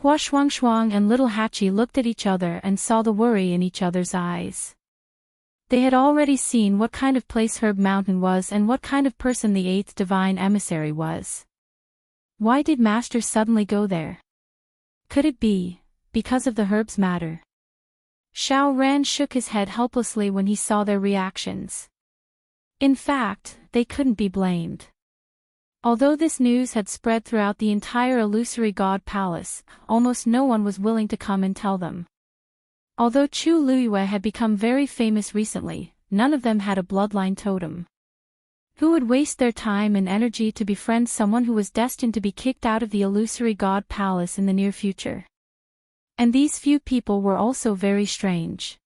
Hua Shuang and little Hachi looked at each other and saw the worry in each other's eyes. They had already seen what kind of place Herb Mountain was and what kind of person the 8th divine emissary was. Why did Master suddenly go there? Could it be because of the herbs matter? Xiao Ran shook his head helplessly when he saw their reactions. In fact, they couldn't be blamed. Although this news had spread throughout the entire illusory god palace, almost no one was willing to come and tell them. Although Chu Luyue had become very famous recently, none of them had a bloodline totem. Who would waste their time and energy to befriend someone who was destined to be kicked out of the illusory god palace in the near future? And these few people were also very strange.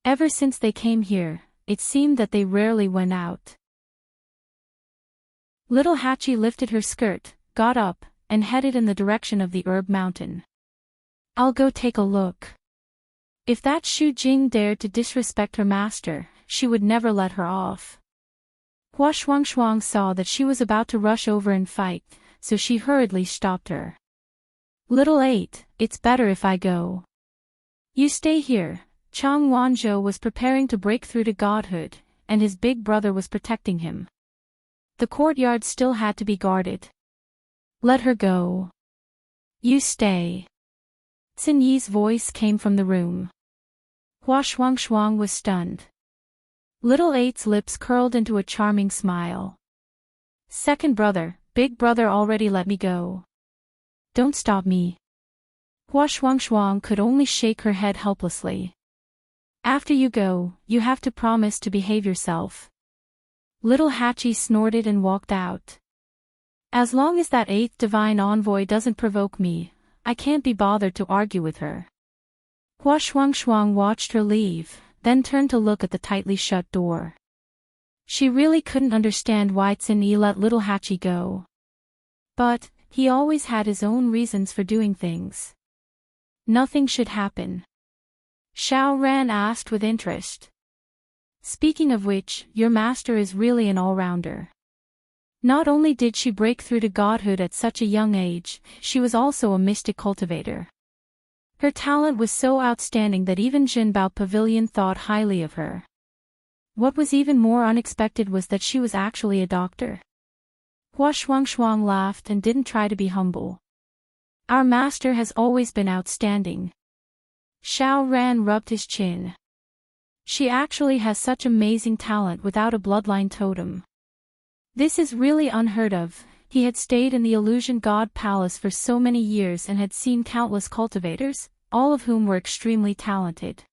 Ever since they came here, it seemed that they rarely went out. Little Hachi lifted her skirt, got up, and headed in the direction of the herb mountain. I'll go take a look. If that Shu Jing dared to disrespect her master, she would never let her off. Hua Shuang saw that she was about to rush over and fight, so she hurriedly stopped her. Little 8, it's better if I go. You stay here. Chang Wanzhou was preparing to break through to godhood, and his big brother was protecting him. The courtyard still had to be guarded. Let her go. You stay. Xin Yi's voice came from the room. Hua Shuang was stunned. Little 8's lips curled into a charming smile. Second brother, big brother already let me go. Don't stop me. Hua Shuang could only shake her head helplessly. After you go, you have to promise to behave yourself. Little Hachi snorted and walked out. As long as that 8th divine envoy doesn't provoke me, I can't be bothered to argue with her. Hua Shuang watched her leave, then turned to look at the tightly shut door. She really couldn't understand why Xin Yi let little Hachi go. But he always had his own reasons for doing things. Nothing should happen. Xiao Ran asked with interest. Speaking of which, your master is really an all-rounder. Not only did she break through to godhood at such a young age, she was also a mystic cultivator. Her talent was so outstanding that even Jinbao Pavilion thought highly of her. What was even more unexpected was that she was actually a doctor. Hua Shuang laughed and didn't try to be humble. Our master has always been outstanding. Xiao Ran rubbed his chin. She actually has such amazing talent without a bloodline totem. This is really unheard of. He had stayed in the Illusion God Palace for so many years and had seen countless cultivators, all of whom were extremely talented.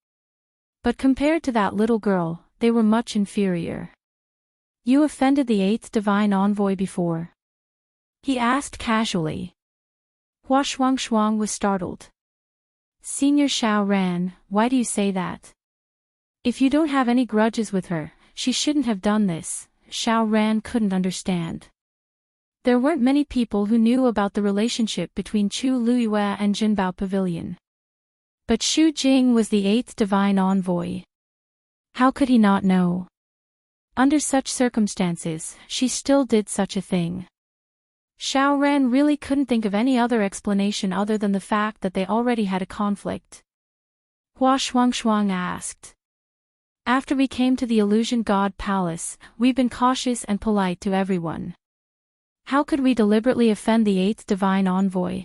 But compared to that little girl, they were much inferior. You offended the 8th divine envoy before? He asked casually. Hua Shuang was startled. Senior Xiao Ran, why do you say that? If you don't have any grudges with her, she shouldn't have done this. Xiao Ran couldn't understand. There weren't many people who knew about the relationship between Chu Luyue and Jinbao Pavilion. But Shu Jing was the 8th divine envoy. How could he not know? Under such circumstances, she still did such a thing. Xiao Ran really couldn't think of any other explanation other than the fact that they already had a conflict. Hua Shuang asked. After we came to the Illusion God Palace, we've been cautious and polite to everyone. How could we deliberately offend the 8th divine envoy?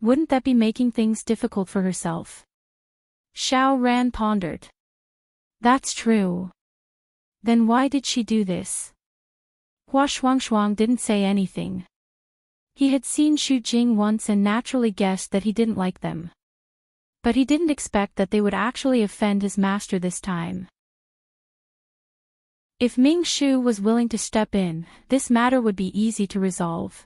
Wouldn't that be making things difficult for herself? Xiao Ran pondered. That's true. Then why did she do this? Hua Shuang didn't say anything. He had seen Shu Jing once and naturally guessed that he didn't like them. But he didn't expect that they would actually offend his master this time. If Ming Shu was willing to step in, this matter would be easy to resolve.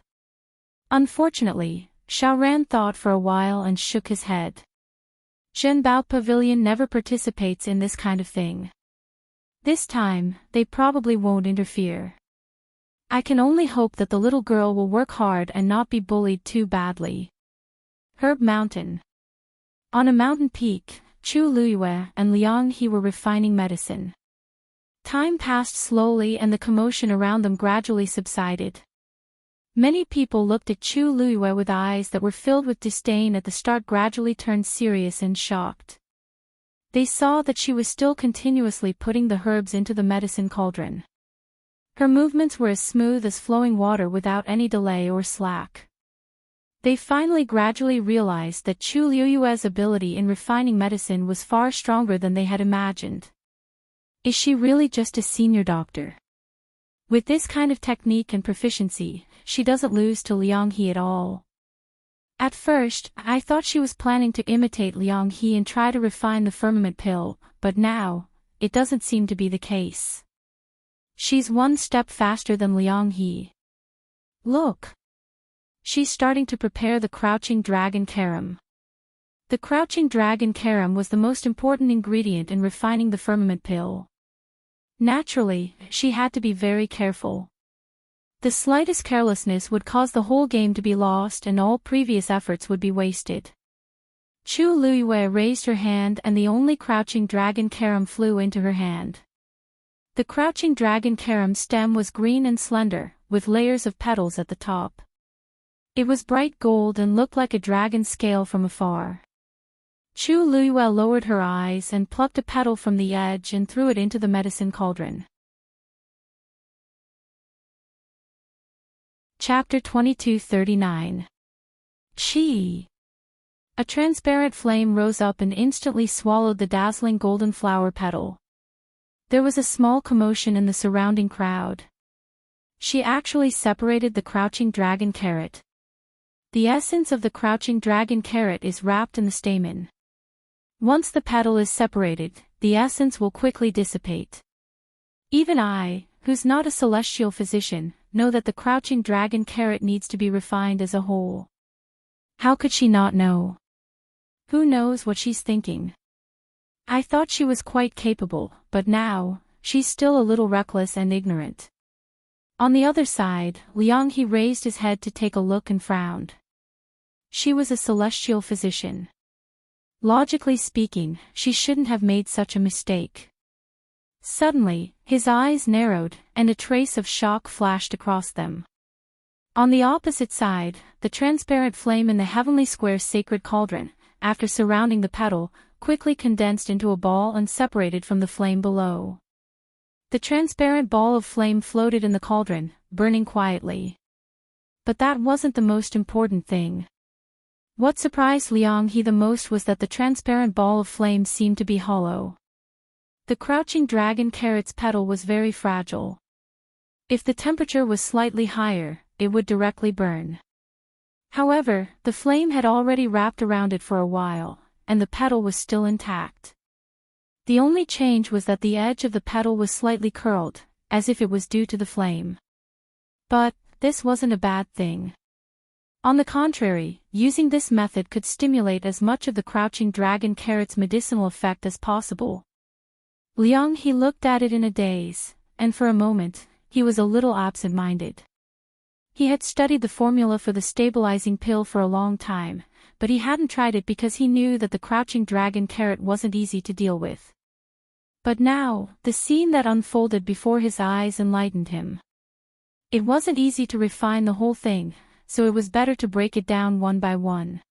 Unfortunately, Xiao Ran thought for a while and shook his head. Jinbao Pavilion never participates in this kind of thing. This time, they probably won't interfere. I can only hope that the little girl will work hard and not be bullied too badly. Herb Mountain. On a mountain peak, Chu Luyue and Liang He were refining medicine. Time passed slowly and the commotion around them gradually subsided. Many people looked at Chu Luiyue with eyes that were filled with disdain at the start, gradually turned serious and shocked. They saw that she was still continuously putting the herbs into the medicine cauldron. Her movements were as smooth as flowing water without any delay or slack. They finally gradually realized that Chu Luiyue's ability in refining medicine was far stronger than they had imagined. Is she really just a senior doctor? With this kind of technique and proficiency, she doesn't lose to Liang He at all. At first, I thought she was planning to imitate Liang He and try to refine the firmament pill, but now, it doesn't seem to be the case. She's one step faster than Liang He. Look! She's starting to prepare the crouching dragon carom. The crouching dragon carom was the most important ingredient in refining the firmament pill. Naturally, she had to be very careful. The slightest carelessness would cause the whole game to be lost and all previous efforts would be wasted. Chu Luiyue raised her hand and the only crouching dragon carom flew into her hand. The crouching dragon carom stem was green and slender, with layers of petals at the top. It was bright gold and looked like a dragon's scale from afar. Chu Luiyue lowered her eyes and plucked a petal from the edge and threw it into the medicine cauldron. Chapter 2239. Chi. A transparent flame rose up and instantly swallowed the dazzling golden flower petal. There was a small commotion in the surrounding crowd. She actually separated the crouching dragon carrot. The essence of the crouching dragon carrot is wrapped in the stamen. Once the petal is separated, the essence will quickly dissipate. Even I, who's not a celestial physician, know that the crouching dragon carrot needs to be refined as a whole. How could she not know? Who knows what she's thinking? I thought she was quite capable, but now, she's still a little reckless and ignorant. On the other side, Liang He raised his head to take a look and frowned. She was a celestial physician. Logically speaking, she shouldn't have made such a mistake. Suddenly, his eyes narrowed, and a trace of shock flashed across them. On the opposite side, the transparent flame in the heavenly square sacred cauldron, after surrounding the petal, quickly condensed into a ball and separated from the flame below. The transparent ball of flame floated in the cauldron, burning quietly. But that wasn't the most important thing. What surprised Liang He the most was that the transparent ball of flame seemed to be hollow. The crouching dragon carrot's petal was very fragile. If the temperature was slightly higher, it would directly burn. However, the flame had already wrapped around it for a while, and the petal was still intact. The only change was that the edge of the petal was slightly curled, as if it was due to the flame. But, this wasn't a bad thing. On the contrary, using this method could stimulate as much of the crouching dragon carrot's medicinal effect as possible. Liang He looked at it in a daze, and for a moment, he was a little absent-minded. He had studied the formula for the stabilizing pill for a long time, but he hadn't tried it because he knew that the crouching dragon carrot wasn't easy to deal with. But now, the scene that unfolded before his eyes enlightened him. It wasn't easy to refine the whole thing, so it was better to break it down one by one.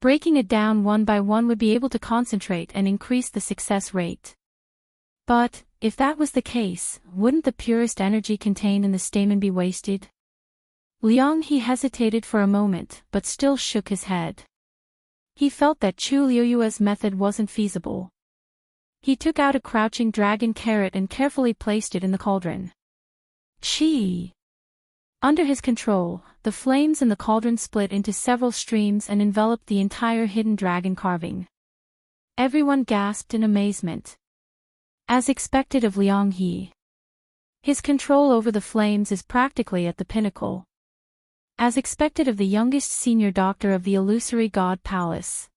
Breaking it down one by one would be able to concentrate and increase the success rate. But, if that was the case, wouldn't the purest energy contained in the stamen be wasted? Liang He hesitated for a moment, but still shook his head. He felt that Chu Luiyue's method wasn't feasible. He took out a crouching dragon carrot and carefully placed it in the cauldron. Chi! Under his control, the flames in the cauldron split into several streams and enveloped the entire hidden dragon carving. Everyone gasped in amazement. As expected of Liang He. His control over the flames is practically at the pinnacle. As expected of the youngest senior doctor of the illusory god palace.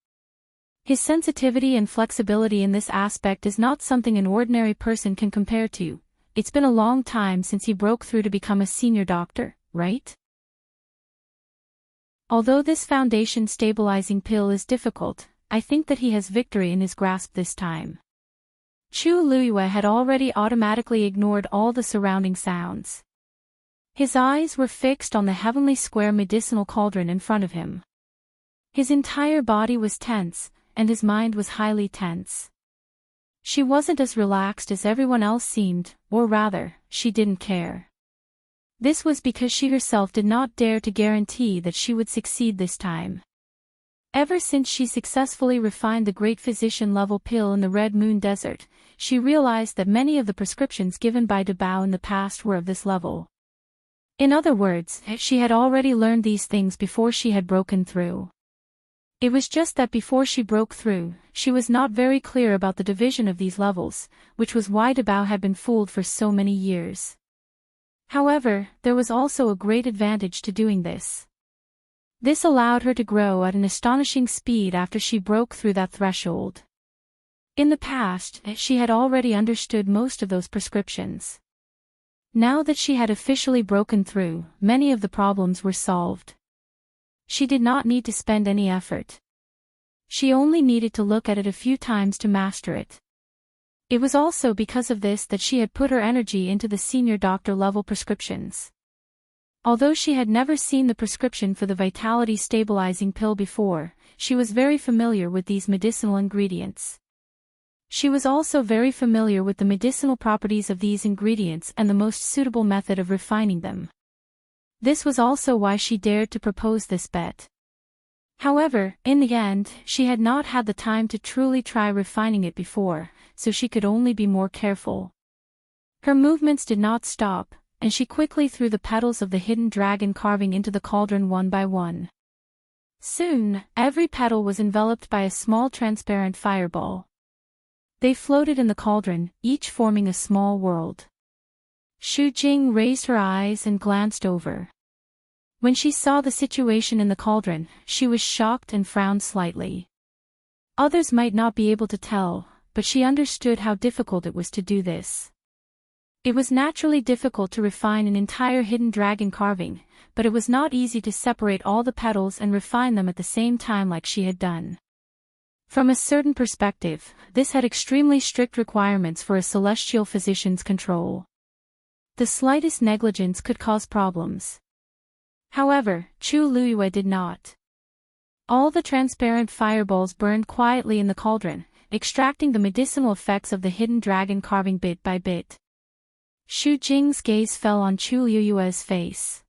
His sensitivity and flexibility in this aspect is not something an ordinary person can compare to. It's been a long time since he broke through to become a senior doctor, right? Although this foundation stabilizing pill is difficult, I think that he has victory in his grasp this time. Chu Luyue had already automatically ignored all the surrounding sounds. His eyes were fixed on the heavenly square medicinal cauldron in front of him. His entire body was tense, and his mind was highly tense. She wasn't as relaxed as everyone else seemed, or rather, she didn't care. This was because she herself did not dare to guarantee that she would succeed this time. Ever since she successfully refined the great physician-level pill in the Red Moon Desert, she realized that many of the prescriptions given by Dabao in the past were of this level. In other words, she had already learned these things before she had broken through. It was just that before she broke through, she was not very clear about the division of these levels, which was why Dabao had been fooled for so many years. However, there was also a great advantage to doing this. This allowed her to grow at an astonishing speed after she broke through that threshold. In the past, she had already understood most of those prescriptions. Now that she had officially broken through, many of the problems were solved. She did not need to spend any effort. She only needed to look at it a few times to master it. It was also because of this that she had put her energy into the senior doctor level prescriptions. Although she had never seen the prescription for the vitality stabilizing pill before, she was very familiar with these medicinal ingredients. She was also very familiar with the medicinal properties of these ingredients and the most suitable method of refining them. This was also why she dared to propose this bet. However, in the end, she had not had the time to truly try refining it before, so she could only be more careful. Her movements did not stop, and she quickly threw the petals of the hidden dragon carving into the cauldron one by one. Soon, every petal was enveloped by a small transparent fireball. They floated in the cauldron, each forming a small world. Xu Jing raised her eyes and glanced over. When she saw the situation in the cauldron, she was shocked and frowned slightly. Others might not be able to tell, but she understood how difficult it was to do this. It was naturally difficult to refine an entire hidden dragon carving, but it was not easy to separate all the petals and refine them at the same time like she had done. From a certain perspective, this had extremely strict requirements for a celestial physician's control. The slightest negligence could cause problems. However, Chu Luyue did not. All the transparent fireballs burned quietly in the cauldron, extracting the medicinal effects of the hidden dragon carving bit by bit. Xu Jing's gaze fell on Chu Luyue's face.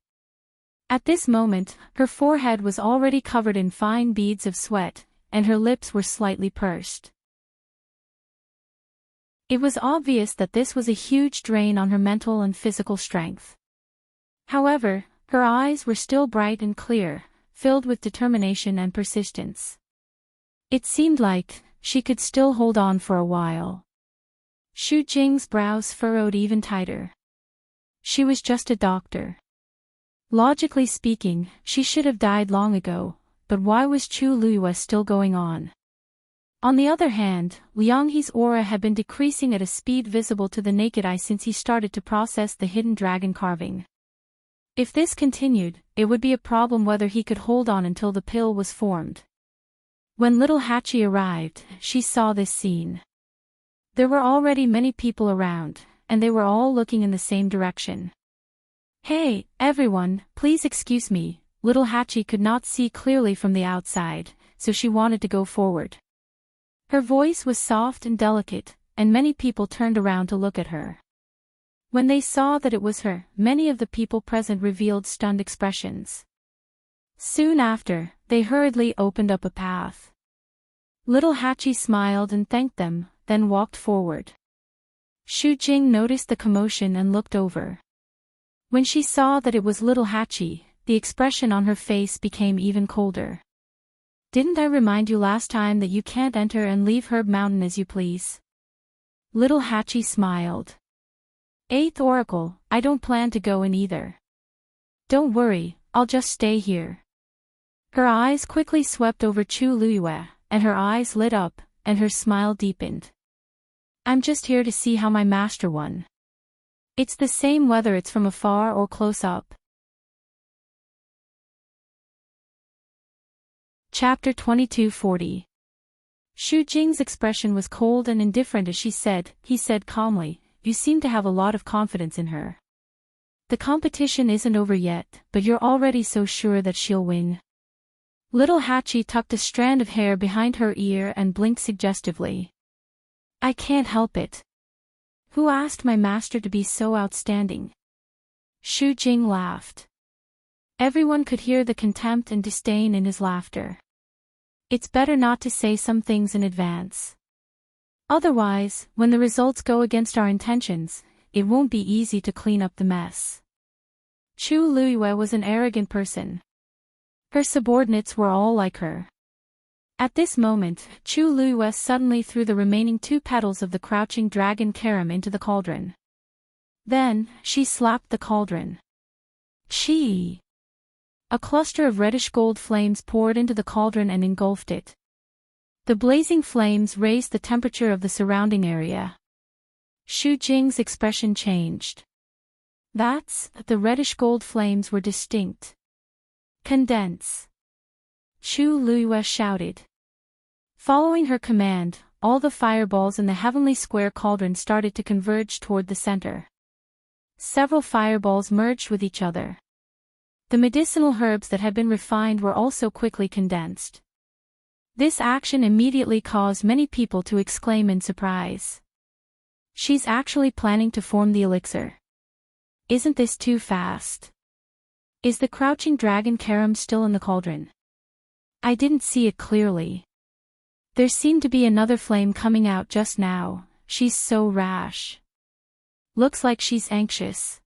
At this moment, her forehead was already covered in fine beads of sweat, and her lips were slightly pursed. It was obvious that this was a huge drain on her mental and physical strength. However, her eyes were still bright and clear, filled with determination and persistence. It seemed like she could still hold on for a while. Xu Jing's brows furrowed even tighter. She was just a doctor. Logically speaking, she should have died long ago, but why was Chu Luyue still going on? On the other hand, Liang He's aura had been decreasing at a speed visible to the naked eye since he started to process the hidden dragon carving. If this continued, it would be a problem whether he could hold on until the pill was formed. When little Hachi arrived, she saw this scene. There were already many people around, and they were all looking in the same direction. "Hey, everyone, please excuse me." Little Hachi could not see clearly from the outside, so she wanted to go forward. Her voice was soft and delicate, and many people turned around to look at her. When they saw that it was her, many of the people present revealed stunned expressions. Soon after, they hurriedly opened up a path. Little Hachi smiled and thanked them, then walked forward. Xu Jing noticed the commotion and looked over. When she saw that it was little Hachi, the expression on her face became even colder. "Didn't I remind you last time that you can't enter and leave Herb Mountain as you please?" Little Hachi smiled. "Eighth Oracle, I don't plan to go in either. Don't worry, I'll just stay here." Her eyes quickly swept over Chu Luyue, and her eyes lit up, and her smile deepened. "I'm just here to see how my master won. It's the same whether it's from afar or close up." Chapter 2240. Xu Jing's expression was cold and indifferent as he said calmly, "You seem to have a lot of confidence in her. The competition isn't over yet, but you're already so sure that she'll win." Little Hachi tucked a strand of hair behind her ear and blinked suggestively. "I can't help it. Who asked my master to be so outstanding?" Xu Jing laughed. Everyone could hear the contempt and disdain in his laughter. "It's better not to say some things in advance. Otherwise, when the results go against our intentions, it won't be easy to clean up the mess." Chu Luiyue was an arrogant person. Her subordinates were all like her. At this moment, Chu Luiyue suddenly threw the remaining 2 petals of the crouching dragon carom into the cauldron. Then, she slapped the cauldron. Chee! A cluster of reddish-gold flames poured into the cauldron and engulfed it. The blazing flames raised the temperature of the surrounding area. Xu Jing's expression changed. The reddish-gold flames were distinct. "Condense!" Chu Luiyue shouted. Following her command, all the fireballs in the heavenly square cauldron started to converge toward the center. Several fireballs merged with each other. The medicinal herbs that had been refined were also quickly condensed. This action immediately caused many people to exclaim in surprise. "She's actually planning to form the elixir. Isn't this too fast? Is the crouching dragon carom still in the cauldron? I didn't see it clearly. There seemed to be another flame coming out just now. She's so rash. Looks like she's anxious.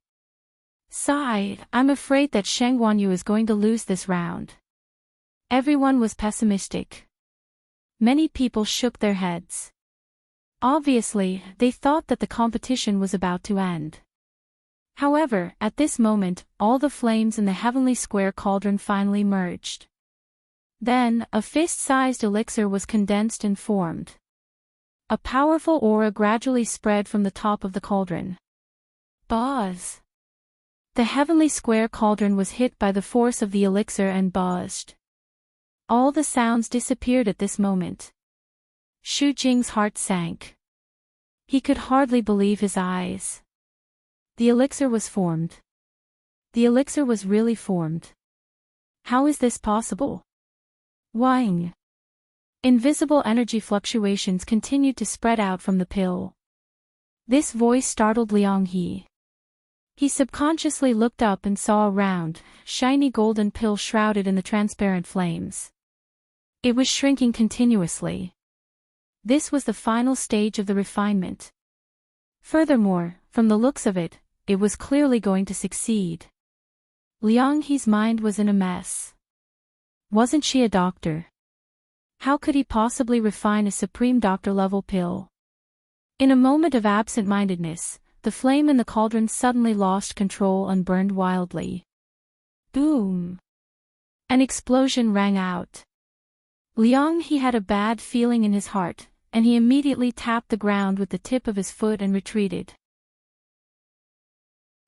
Sigh, I'm afraid that Sheng Guanyu is going to lose this round." Everyone was pessimistic. Many people shook their heads. Obviously, they thought that the competition was about to end. However, at this moment, all the flames in the heavenly square cauldron finally merged. Then, a fist-sized elixir was condensed and formed. A powerful aura gradually spread from the top of the cauldron. Buzz! The heavenly square cauldron was hit by the force of the elixir and buzzed. All the sounds disappeared at this moment. Xu Jing's heart sank. He could hardly believe his eyes. The elixir was formed. The elixir was really formed. How is this possible? Wang! Invisible energy fluctuations continued to spread out from the pill. This voice startled Liang He. He subconsciously looked up and saw a round, shiny golden pill shrouded in the transparent flames. It was shrinking continuously. This was the final stage of the refinement. Furthermore, from the looks of it, it was clearly going to succeed. Liang He's mind was in a mess. Wasn't she a doctor? How could he possibly refine a supreme doctor-level pill? In a moment of absent-mindedness, the flame in the cauldron suddenly lost control and burned wildly. Boom! An explosion rang out. Liang He had a bad feeling in his heart, and he immediately tapped the ground with the tip of his foot and retreated.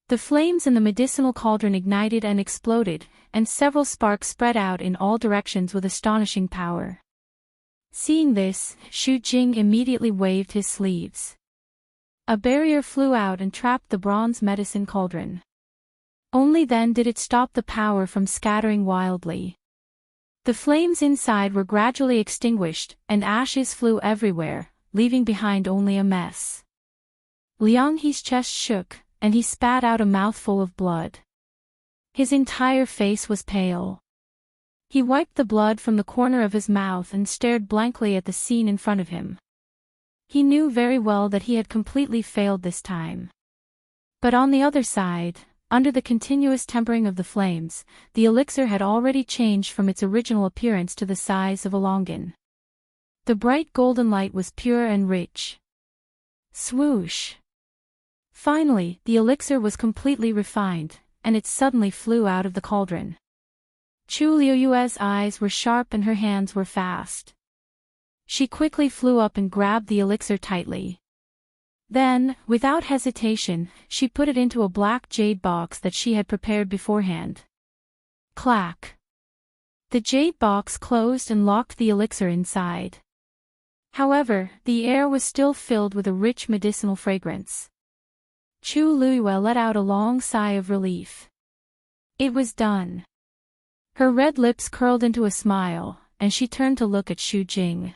The flames in the medicinal cauldron ignited and exploded, and several sparks spread out in all directions with astonishing power. Seeing this, Xu Jing immediately waved his sleeves. A barrier flew out and trapped the bronze medicine cauldron. Only then did it stop the power from scattering wildly. The flames inside were gradually extinguished, and ashes flew everywhere, leaving behind only a mess. Liang He's chest shook, and he spat out a mouthful of blood. His entire face was pale. He wiped the blood from the corner of his mouth and stared blankly at the scene in front of him. He knew very well that he had completely failed this time. But on the other side, under the continuous tempering of the flames, the elixir had already changed from its original appearance to the size of a longan. The bright golden light was pure and rich. Swoosh! Finally, the elixir was completely refined, and it suddenly flew out of the cauldron. Chu Liuyue's eyes were sharp and her hands were fast. She quickly flew up and grabbed the elixir tightly. Then, without hesitation, she put it into a black jade box that she had prepared beforehand. Clack! The jade box closed and locked the elixir inside. However, the air was still filled with a rich medicinal fragrance. Chu Luiyue let out a long sigh of relief. It was done. Her red lips curled into a smile, and she turned to look at Xu Jing.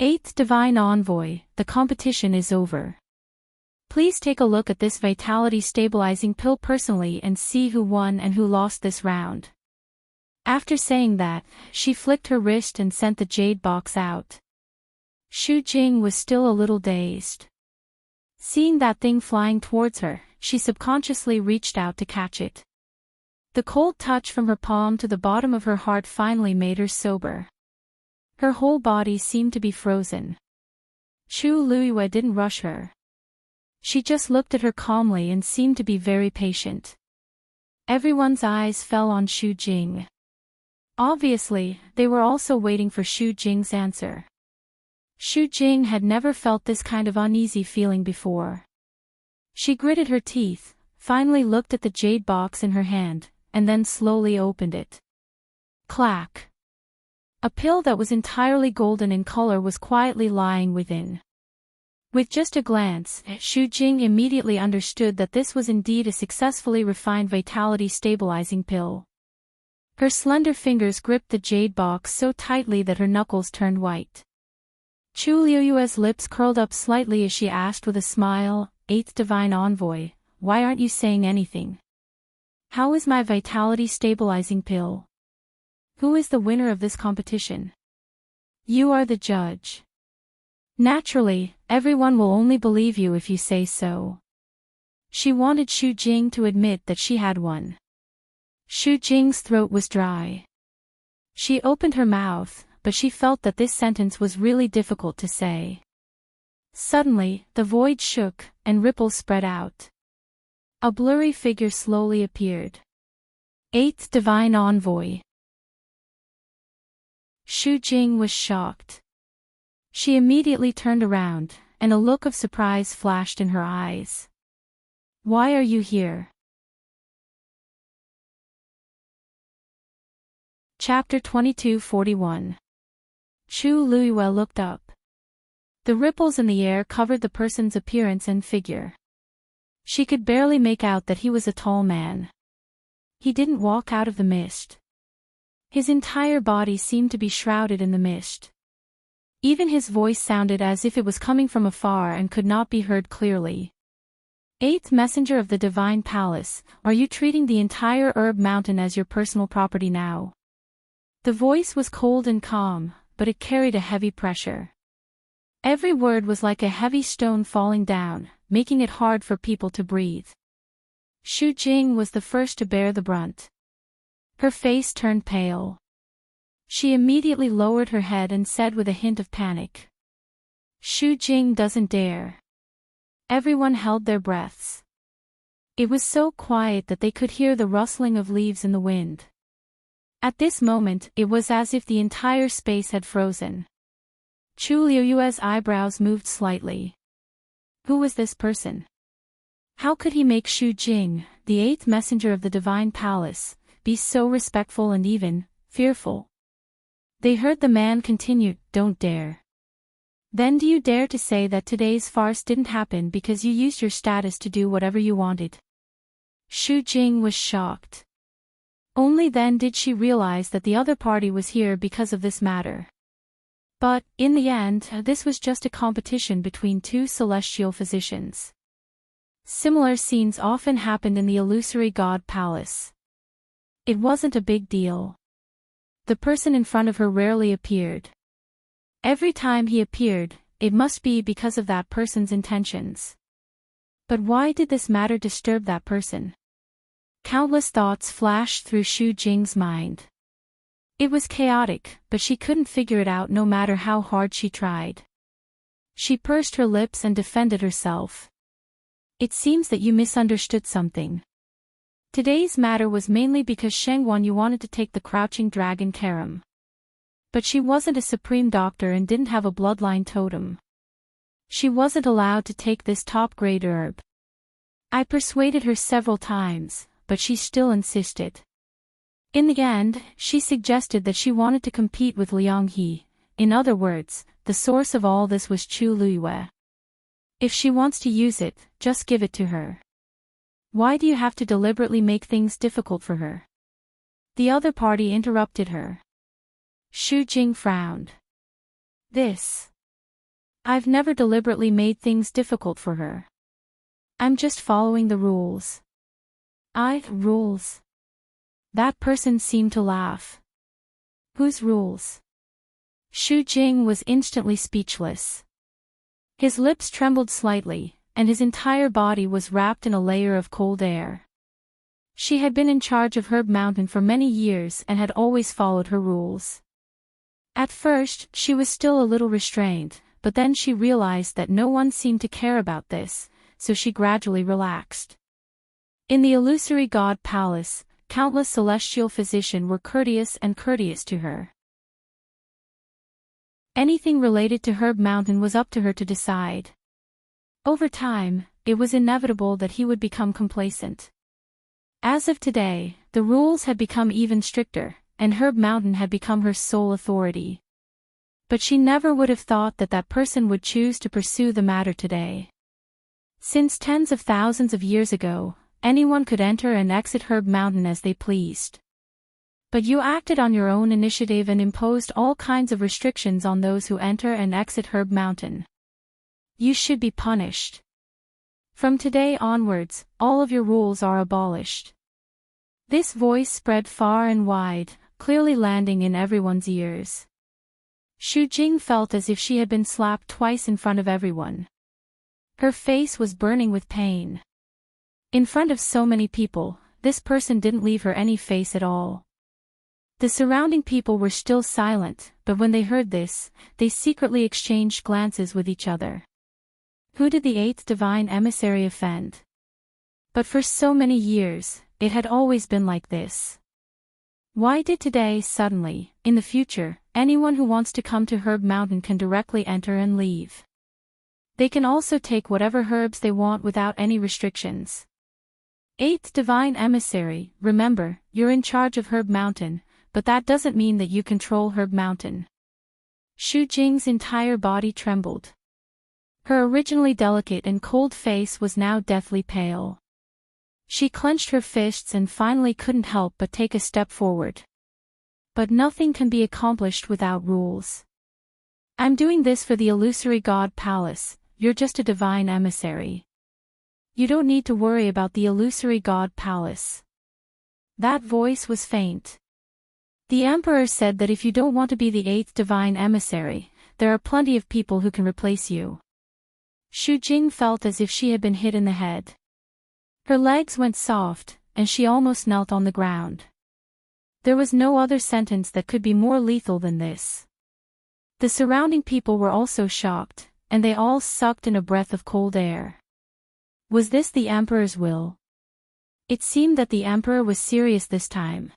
Eighth Divine Envoy, the competition is over. Please take a look at this vitality stabilizing pill personally and see who won and who lost this round. After saying that, she flicked her wrist and sent the jade box out. Xu Jing was still a little dazed. Seeing that thing flying towards her, she subconsciously reached out to catch it. The cold touch from her palm to the bottom of her heart finally made her sober. Her whole body seemed to be frozen. Chu Luiyue didn't rush her. She just looked at her calmly and seemed to be very patient. Everyone's eyes fell on Xu Jing. Obviously, they were also waiting for Xu Jing's answer. Xu Jing had never felt this kind of uneasy feeling before. She gritted her teeth, finally looked at the jade box in her hand, and then slowly opened it. Clack! A pill that was entirely golden in color was quietly lying within. With just a glance, Xu Jing immediately understood that this was indeed a successfully refined vitality stabilizing pill. Her slender fingers gripped the jade box so tightly that her knuckles turned white. Chu Luiyue's lips curled up slightly as she asked with a smile, Eighth Divine Envoy, why aren't you saying anything? How is my vitality stabilizing pill? Who is the winner of this competition? You are the judge. Naturally, everyone will only believe you if you say so. She wanted Xu Jing to admit that she had won. Xu Jing's throat was dry. She opened her mouth, but she felt that this sentence was really difficult to say. Suddenly, the void shook, and ripples spread out. A blurry figure slowly appeared. Eighth Divine Envoy. Xu Jing was shocked. She immediately turned around, and a look of surprise flashed in her eyes. Why are you here? Chapter 2241. Chu Luiyue looked up. The ripples in the air covered the person's appearance and figure. She could barely make out that he was a tall man. He didn't walk out of the mist. His entire body seemed to be shrouded in the mist. Even his voice sounded as if it was coming from afar and could not be heard clearly. Eighth Messenger of the Divine Palace, are you treating the entire Herb Mountain as your personal property now? The voice was cold and calm, but it carried a heavy pressure. Every word was like a heavy stone falling down, making it hard for people to breathe. Xu Jing was the first to bear the brunt. Her face turned pale. She immediately lowered her head and said with a hint of panic. Xu Jing doesn't dare. Everyone held their breaths. It was so quiet that they could hear the rustling of leaves in the wind. At this moment, it was as if the entire space had frozen. Chu Luiyue's eyebrows moved slightly. Who was this person? How could he make Xu Jing, the eighth messenger of the Divine Palace, be so respectful and even fearful? They heard the man continue, don't dare. Then do you dare to say that today's farce didn't happen because you used your status to do whatever you wanted? Xu Jing was shocked. Only then did she realize that the other party was here because of this matter. But, in the end, this was just a competition between two celestial physicians. Similar scenes often happened in the illusory god palace. It wasn't a big deal. The person in front of her rarely appeared. Every time he appeared, it must be because of that person's intentions. But why did this matter disturb that person? Countless thoughts flashed through Xu Jing's mind. It was chaotic, but she couldn't figure it out no matter how hard she tried. She pursed her lips and defended herself. It seems that you misunderstood something. Today's matter was mainly because Shengwan Yu wanted to take the crouching dragon Karam. But she wasn't a supreme doctor and didn't have a bloodline totem. She wasn't allowed to take this top-grade herb. I persuaded her several times, but she still insisted. In the end, she suggested that she wanted to compete with Liang He, In other words, the source of all this was Chu Luiyue. If she wants to use it, just give it to her. Why do you have to deliberately make things difficult for her? The other party interrupted her. Xu Jing frowned. I've never deliberately made things difficult for her. I'm just following the rules. Rules? That person seemed to laugh. Whose rules? Xu Jing was instantly speechless. His lips trembled slightly, and his entire body was wrapped in a layer of cold air. She had been in charge of Herb Mountain for many years and had always followed her rules. At first, she was still a little restrained, but then she realized that no one seemed to care about this, so she gradually relaxed. In the illusory god palace, countless celestial physicians were courteous to her. Anything related to Herb Mountain was up to her to decide. Over time, it was inevitable that he would become complacent. As of today, the rules had become even stricter, and Herb Mountain had become her sole authority. But she never would have thought that that person would choose to pursue the matter today. Since tens of thousands of years ago, anyone could enter and exit Herb Mountain as they pleased. But you acted on your own initiative and imposed all kinds of restrictions on those who enter and exit Herb Mountain. You should be punished. From today onwards, all of your rules are abolished. This voice spread far and wide, clearly landing in everyone's ears. Xu Jing felt as if she had been slapped twice in front of everyone. Her face was burning with pain. In front of so many people, this person didn't leave her any face at all. The surrounding people were still silent, but when they heard this, they secretly exchanged glances with each other. Who did the eighth divine emissary offend? But for so many years, it had always been like this. Why did today suddenly, in the future, anyone who wants to come to Herb Mountain can directly enter and leave? They can also take whatever herbs they want without any restrictions. Eighth divine emissary, remember, you're in charge of Herb Mountain, but that doesn't mean that you control Herb Mountain. Xu Jing's entire body trembled. Her originally delicate and cold face was now deathly pale. She clenched her fists and finally couldn't help but take a step forward. But nothing can be accomplished without rules. I'm doing this for the illusory god palace, you're just a divine emissary. You don't need to worry about the illusory god palace. That voice was faint. The emperor said that if you don't want to be the eighth divine emissary, there are plenty of people who can replace you. Xu Jing felt as if she had been hit in the head. Her legs went soft, and she almost knelt on the ground. There was no other sentence that could be more lethal than this. The surrounding people were also shocked, and they all sucked in a breath of cold air. Was this the emperor's will? It seemed that the emperor was serious this time.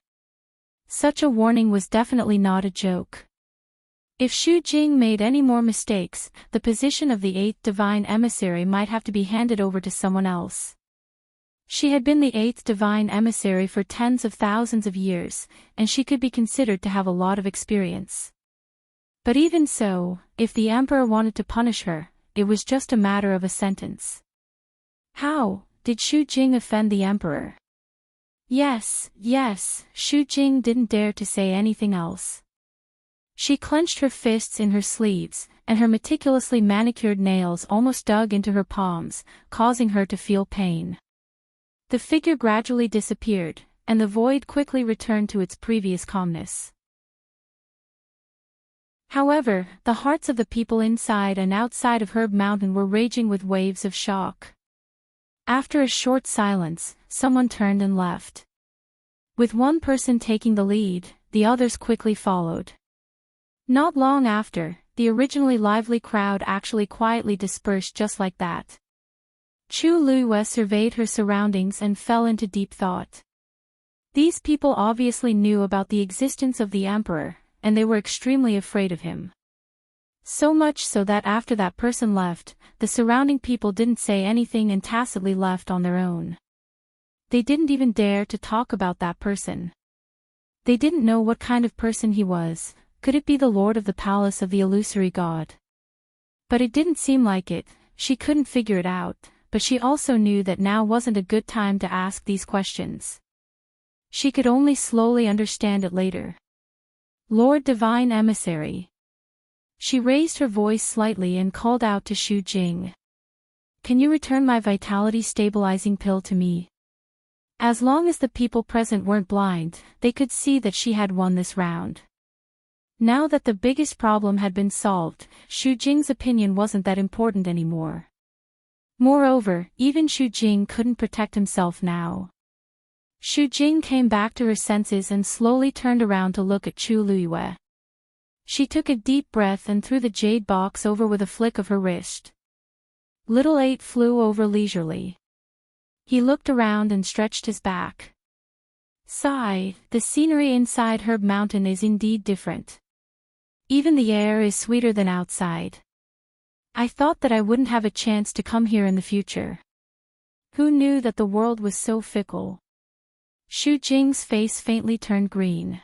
Such a warning was definitely not a joke. If Xu Jing made any more mistakes, the position of the eighth divine emissary might have to be handed over to someone else. She had been the eighth divine emissary for tens of thousands of years, and she could be considered to have a lot of experience. But even so, if the emperor wanted to punish her, it was just a matter of a sentence. How did Xu Jing offend the emperor? Yes, Xu Jing didn't dare to say anything else. She clenched her fists in her sleeves, and her meticulously manicured nails almost dug into her palms, causing her to feel pain. The figure gradually disappeared, and the void quickly returned to its previous calmness. However, the hearts of the people inside and outside of Herb Mountain were raging with waves of shock. After a short silence, someone turned and left. With one person taking the lead, the others quickly followed. Not long after, the originally lively crowd actually quietly dispersed just like that. Chu Luiyue surveyed her surroundings and fell into deep thought. These people obviously knew about the existence of the emperor, and they were extremely afraid of him. So much so that after that person left, the surrounding people didn't say anything and tacitly left on their own. They didn't even dare to talk about that person. They didn't know what kind of person he was, Could it be the lord of the palace of the illusory god? But it didn't seem like it. She couldn't figure it out, but she also knew that now wasn't a good time to ask these questions. She could only slowly understand it later. Lord Divine Emissary. She raised her voice slightly and called out to Shu Jing. Can you return my vitality stabilizing pill to me? As long as the people present weren't blind, they could see that she had won this round. Now that the biggest problem had been solved, Shu Jing's opinion wasn't that important anymore. Moreover, even Shu Jing couldn't protect himself now. Shu Jing came back to her senses and slowly turned around to look at Chu Luiyue. She took a deep breath and threw the jade box over with a flick of her wrist. Little 8 flew over leisurely. He looked around and stretched his back. Sigh, the scenery inside Herb Mountain is indeed different. Even the air is sweeter than outside. I thought that I wouldn't have a chance to come here in the future. Who knew that the world was so fickle? Shu Jing's face faintly turned green.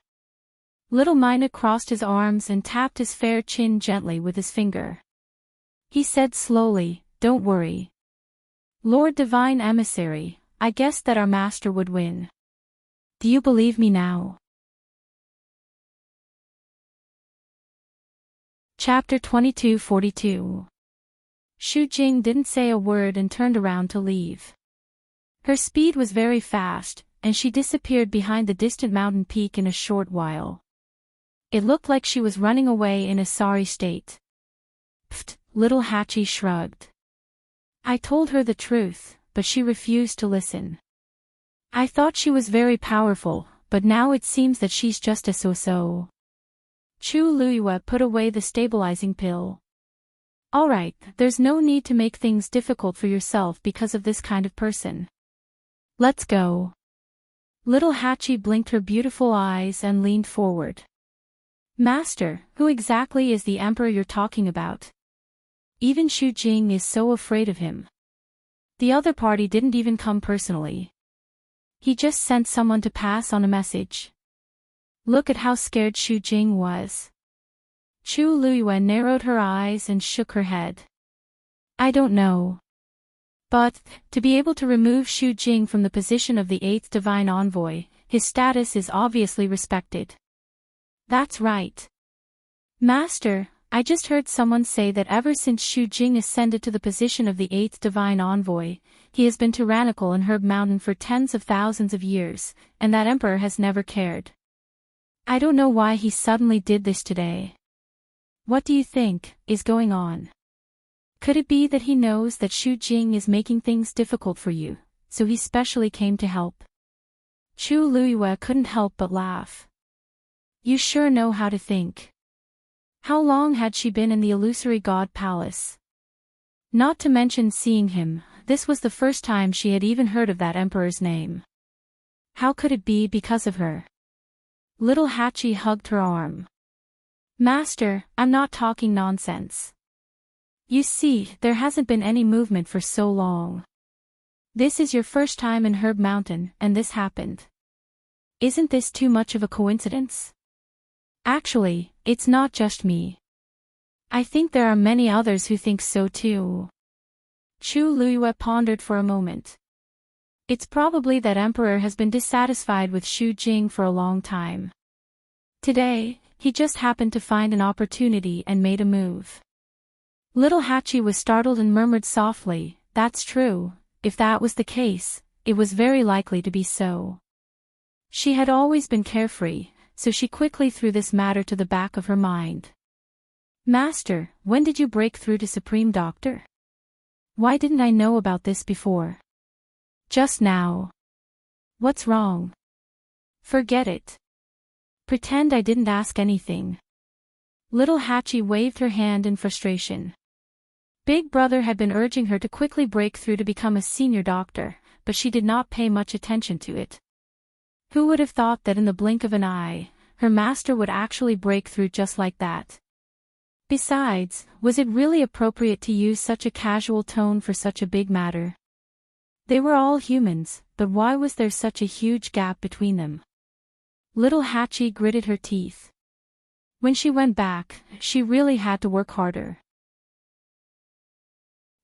Little Mina crossed his arms and tapped his fair chin gently with his finger. He said slowly, "Don't worry. Lord Divine Emissary, I guessed that our master would win. Do you believe me now?" Chapter 2242. Shu Jing didn't say a word and turned around to leave. Her speed was very fast, and she disappeared behind the distant mountain peak in a short while. It looked like she was running away in a sorry state. Pfft, little Hachi shrugged. I told her the truth, but she refused to listen. I thought she was very powerful, but now it seems that she's just a so-so. Chu Luiyue put away the stabilizing pill. Alright, there's no need to make things difficult for yourself because of this kind of person. Let's go. Little Hachi blinked her beautiful eyes and leaned forward. Master, who exactly is the emperor you're talking about? Even Shu Jing is so afraid of him. The other party didn't even come personally. He just sent someone to pass on a message. Look at how scared Shu Jing was. Chu Luiyue narrowed her eyes and shook her head. I don't know. But, to be able to remove Shu Jing from the position of the 8th Divine Envoy, his status is obviously respected. That's right. Master, I just heard someone say that ever since Shu Jing ascended to the position of the 8th Divine Envoy, he has been tyrannical in Herb Mountain for tens of thousands of years, and that emperor has never cared. I don't know why he suddenly did this today. What do you think is going on? Could it be that he knows that Shu Jing is making things difficult for you, so he specially came to help? Chu Luiyue couldn't help but laugh. You sure know how to think. How long had she been in the illusory god palace? Not to mention seeing him, this was the first time she had even heard of that emperor's name. How could it be because of her? Little Hachi hugged her arm. Master, I'm not talking nonsense. You see, there hasn't been any movement for so long. This is your first time in Herb Mountain, and this happened. Isn't this too much of a coincidence? Actually, it's not just me. I think there are many others who think so too. Chu Luiyue pondered for a moment. It's probably that emperor has been dissatisfied with Shu Jing for a long time. Today, he just happened to find an opportunity and made a move. Little Hachi was startled and murmured softly, "That's true. If that was the case, it was very likely to be so." She had always been carefree, so she quickly threw this matter to the back of her mind. Master, when did you break through to Supreme Doctor? Why didn't I know about this before? Just now. What's wrong? Forget it. Pretend I didn't ask anything. Little Hachi waved her hand in frustration. Big Brother had been urging her to quickly break through to become a senior doctor, but she did not pay much attention to it. Who would have thought that in the blink of an eye, her master would actually break through just like that? Besides, was it really appropriate to use such a casual tone for such a big matter? They were all humans, but why was there such a huge gap between them? Little Hachi gritted her teeth. When she went back, she really had to work harder.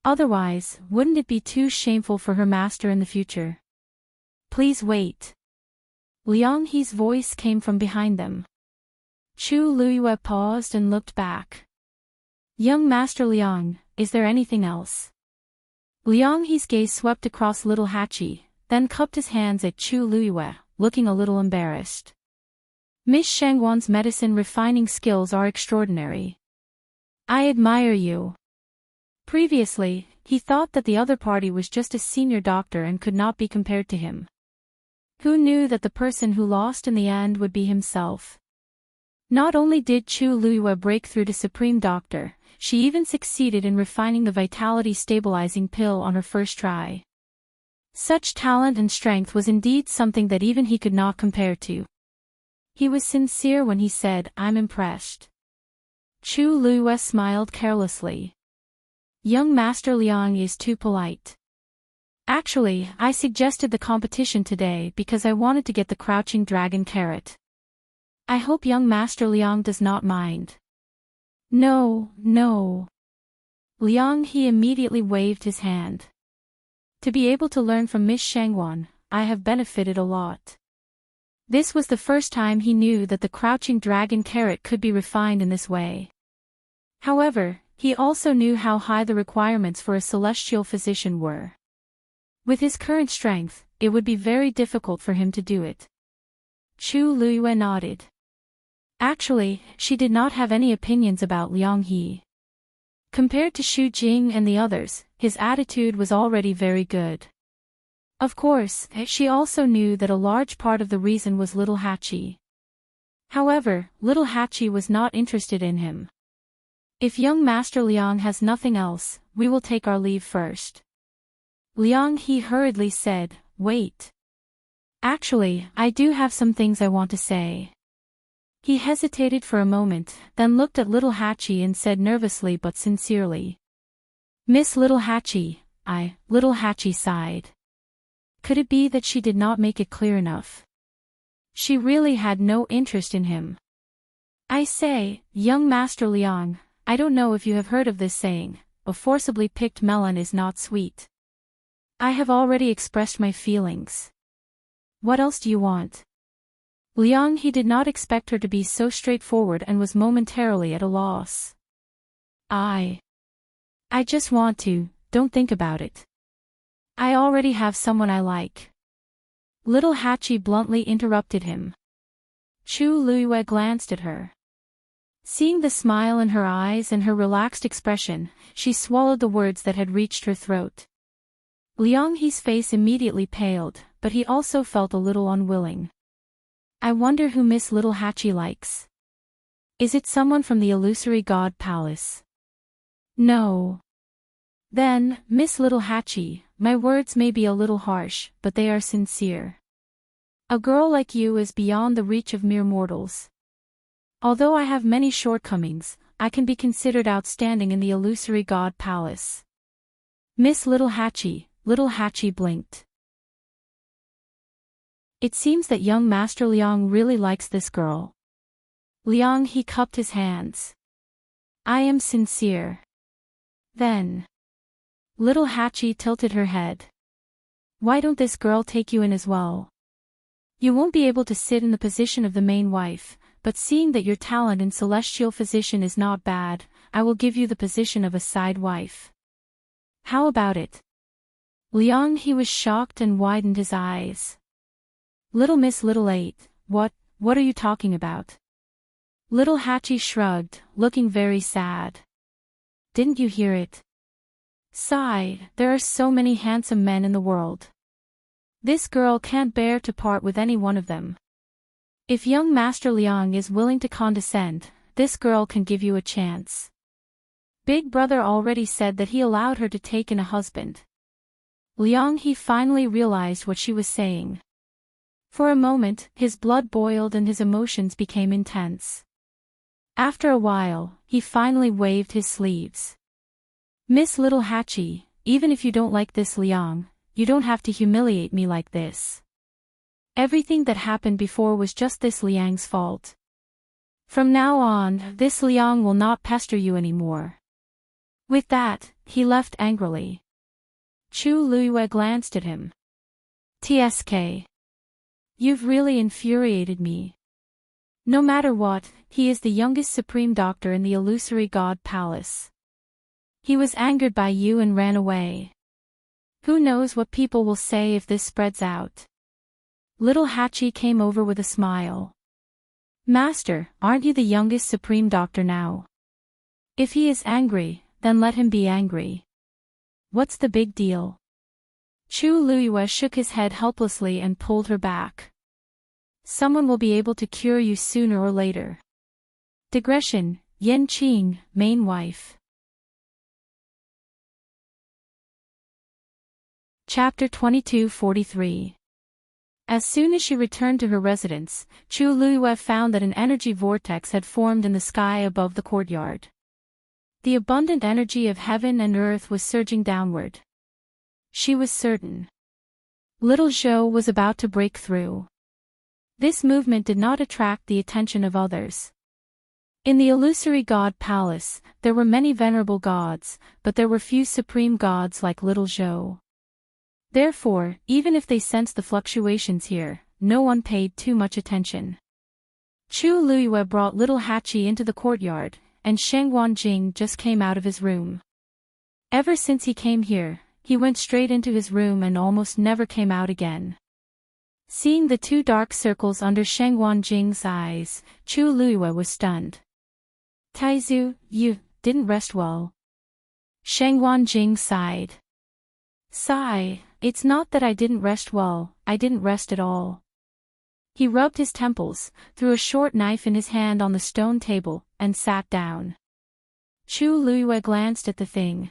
Otherwise, wouldn't it be too shameful for her master in the future? Please wait. Liang He's voice came from behind them. Chu Luyue paused and looked back. Young Master Liang, is there anything else? Liang He's gaze swept across little Hachi, then cupped his hands at Chu Luyue, looking a little embarrassed. Miss Shangwan's medicine refining skills are extraordinary. I admire you. Previously, he thought that the other party was just a senior doctor and could not be compared to him. Who knew that the person who lost in the end would be himself? Not only did Chu Luyue break through to Supreme Doctor, she even succeeded in refining the vitality stabilizing pill on her first try. Such talent and strength was indeed something that even he could not compare to. He was sincere when he said, I'm impressed. Chu Luyue smiled carelessly. Young Master Liang is too polite. Actually, I suggested the competition today because I wanted to get the crouching dragon carrot. I hope young Master Liang does not mind. No, no. Liang He immediately waved his hand. To be able to learn from Miss Shangwan, I have benefited a lot. This was the first time he knew that the crouching dragon carrot could be refined in this way. However, he also knew how high the requirements for a celestial physician were. With his current strength, it would be very difficult for him to do it. Chu Luyue nodded. Actually, she did not have any opinions about Liang He. Compared to Xu Jing and the others, his attitude was already very good. Of course, she also knew that a large part of the reason was little Hachi. However, little Hachi was not interested in him. If young Master Liang has nothing else, we will take our leave first. Liang He hurriedly said, wait. Actually, I do have some things I want to say. He hesitated for a moment, then looked at little Hachi and said nervously but sincerely. Miss Little Hachi, Little Hachi sighed. Could it be that she did not make it clear enough? She really had no interest in him. I say, young Master Liang, I don't know if you have heard of this saying, a forcibly picked melon is not sweet. I have already expressed my feelings. What else do you want? Liang He did not expect her to be so straightforward and was momentarily at a loss. I just want to, don't think about it. I already have someone I like. Little Hachi bluntly interrupted him. Chu Luyue glanced at her. Seeing the smile in her eyes and her relaxed expression, she swallowed the words that had reached her throat. Liang He's face immediately paled, but he also felt a little unwilling. I wonder who Miss Little Hachi likes. Is it someone from the illusory god palace? No. Then, Miss Little Hachi, my words may be a little harsh, but they are sincere. A girl like you is beyond the reach of mere mortals. Although I have many shortcomings, I can be considered outstanding in the illusory god palace. Miss Little Hachi blinked. It seems that young Master Liang really likes this girl. Liang He cupped his hands. I am sincere. Then. Little Hachi tilted her head. Why don't this girl take you in as well? You won't be able to sit in the position of the main wife, but seeing that your talent in celestial physician is not bad, I will give you the position of a side wife. How about it? Liang He was shocked and widened his eyes. Little Miss Little Eight, what are you talking about? Little Hachi shrugged, looking very sad. Didn't you hear it? Sigh, there are so many handsome men in the world. This girl can't bear to part with any one of them. If young Master Liang is willing to condescend, this girl can give you a chance. Big Brother already said that he allowed her to take in a husband. Liang He finally realized what she was saying. For a moment, his blood boiled and his emotions became intense. After a while, he finally waved his sleeves. Miss Little Hachi, even if you don't like this Liang, you don't have to humiliate me like this. Everything that happened before was just this Liang's fault. From now on, this Liang will not pester you anymore. With that, he left angrily. Chu Luiyue glanced at him. TSK. You've really infuriated me. No matter what, he is the youngest Supreme Doctor in the Illusory God Palace. He was angered by you and ran away. Who knows what people will say if this spreads out. Little Hachi came over with a smile. Master, aren't you the youngest Supreme Doctor now? If he is angry, then let him be angry. What's the big deal? Chu Luiyue shook his head helplessly and pulled her back. Someone will be able to cure you sooner or later. Digression, Yan Qing, main wife. Chapter 2243. As soon as she returned to her residence, Chu Luiyue found that an energy vortex had formed in the sky above the courtyard. The abundant energy of heaven and earth was surging downward. She was certain. Little Zhou was about to break through. This movement did not attract the attention of others. In the Illusory God Palace, there were many venerable gods, but there were few supreme gods like Little Zhou. Therefore, even if they sensed the fluctuations here, no one paid too much attention. Chu Luiyue brought Little Hachi into the courtyard, and Sheng Wanjing just came out of his room. Ever since he came here, he went straight into his room and almost never came out again. Seeing the two dark circles under Sheng Wanjing's eyes, Chu Luiyue was stunned. Taizu, you didn't rest well. Sheng Wanjing sighed. Sigh, it's not that I didn't rest well, I didn't rest at all. He rubbed his temples, threw a short knife in his hand on the stone table, and sat down. Chu Luiyue glanced at the thing.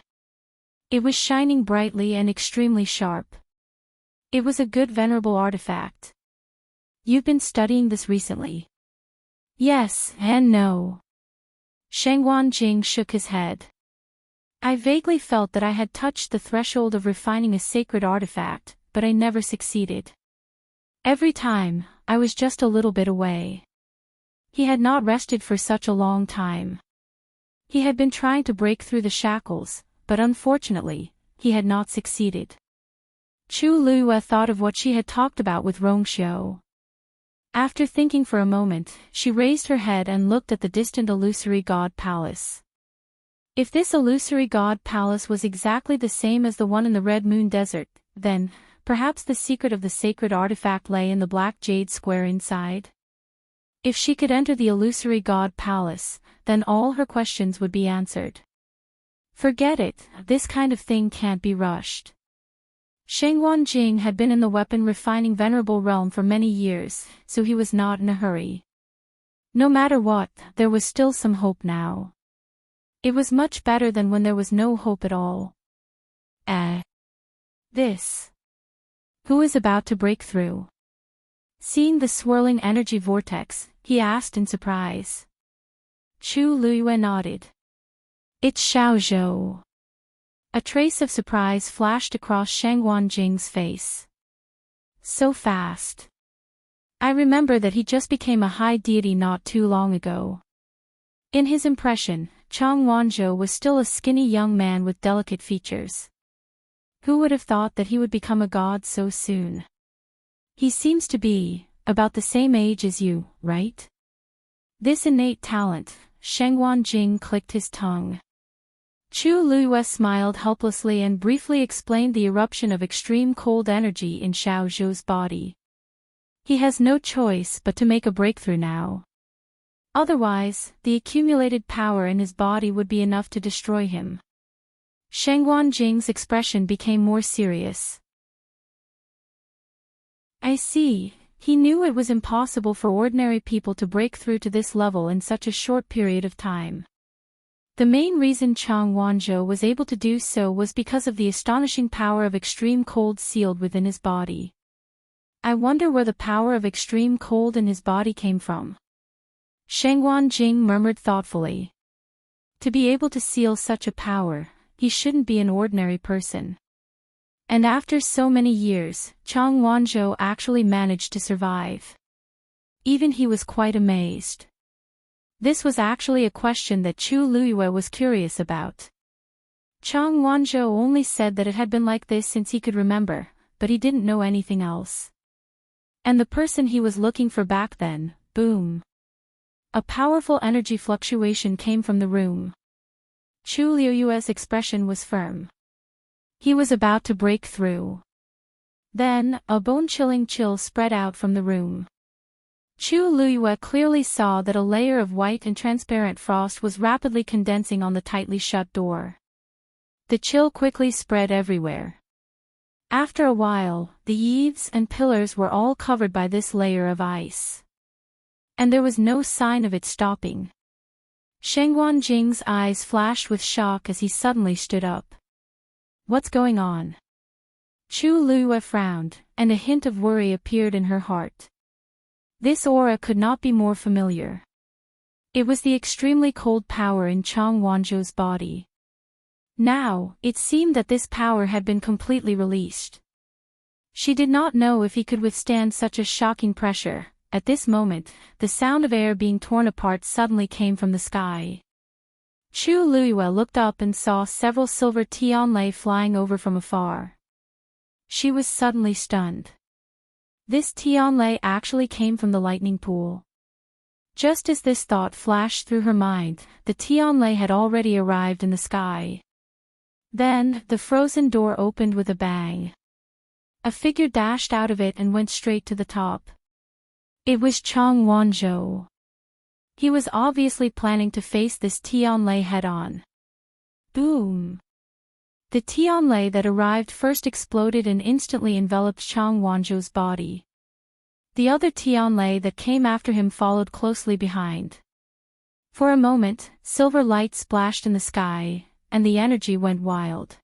It was shining brightly and extremely sharp. It was a good venerable artifact. You've been studying this recently? Yes and no. Sheng Wanjing shook his head. I vaguely felt that I had touched the threshold of refining a sacred artifact, but I never succeeded. Every time, I was just a little bit away. He had not rested for such a long time. He had been trying to break through the shackles, but unfortunately, he had not succeeded. Chu Luiyue thought of what she had talked about with Rongxiu. After thinking for a moment, she raised her head and looked at the distant Illusory God Palace. If this Illusory God Palace was exactly the same as the one in the Red Moon Desert, then, perhaps the secret of the sacred artifact lay in the black jade square inside? If she could enter the Illusory God Palace, then all her questions would be answered. Forget it, this kind of thing can't be rushed. Sheng Wanjing had been in the weapon refining venerable realm for many years, so he was not in a hurry. No matter what, there was still some hope now. It was much better than when there was no hope at all. This. Who is about to break through? Seeing the swirling energy vortex, he asked in surprise. Chu Luiyue nodded. It's Xiao Zhou. A trace of surprise flashed across Sheng Wanjing's face. So fast. I remember that he just became a high deity not too long ago. In his impression, Chang Wanzhou was still a skinny young man with delicate features. Who would have thought that he would become a god so soon? He seems to be about the same age as you, right? This innate talent, Sheng Wanjing clicked his tongue. Chu Luiyue smiled helplessly and briefly explained the eruption of extreme cold energy in Xiao Zhou's body. He has no choice but to make a breakthrough now. Otherwise, the accumulated power in his body would be enough to destroy him. Sheng Wanjing's expression became more serious. I see, he knew it was impossible for ordinary people to break through to this level in such a short period of time. The main reason Chang Wanzhou was able to do so was because of the astonishing power of extreme cold sealed within his body. I wonder where the power of extreme cold in his body came from. Sheng Wanjing murmured thoughtfully. To be able to seal such a power, he shouldn't be an ordinary person. And after so many years, Chang Wanzhou actually managed to survive. Even he was quite amazed. This was actually a question that Chu Luiyue was curious about. Chang Wanzhou only said that it had been like this since he could remember, but he didn't know anything else. And the person he was looking for back then, boom. A powerful energy fluctuation came from the room. Chu Luiyue's expression was firm. He was about to break through. Then, a bone-chilling chill spread out from the room. Chu Luiyue clearly saw that a layer of white and transparent frost was rapidly condensing on the tightly shut door. The chill quickly spread everywhere. After a while, the eaves and pillars were all covered by this layer of ice. And there was no sign of it stopping. Shengguan Jing's eyes flashed with shock as he suddenly stood up. What's going on? Chu Luiyue frowned, and a hint of worry appeared in her heart. This aura could not be more familiar. It was the extremely cold power in Chang Wanzhou's body. Now, it seemed that this power had been completely released. She did not know if he could withstand such a shocking pressure. At this moment, the sound of air being torn apart suddenly came from the sky. Chu Luiyue looked up and saw several silver tianlei flying over from afar. She was suddenly stunned. This tianlei actually came from the lightning pool. Just as this thought flashed through her mind, the tianlei had already arrived in the sky. Then, the frozen door opened with a bang. A figure dashed out of it and went straight to the top. It was Chang Wanzhou. He was obviously planning to face this tianlei head-on. Boom! The tianlei that arrived first exploded and instantly enveloped Chang Wanzhou's body. The other tianlei that came after him followed closely behind. For a moment, silver light splashed in the sky, and the energy went wild.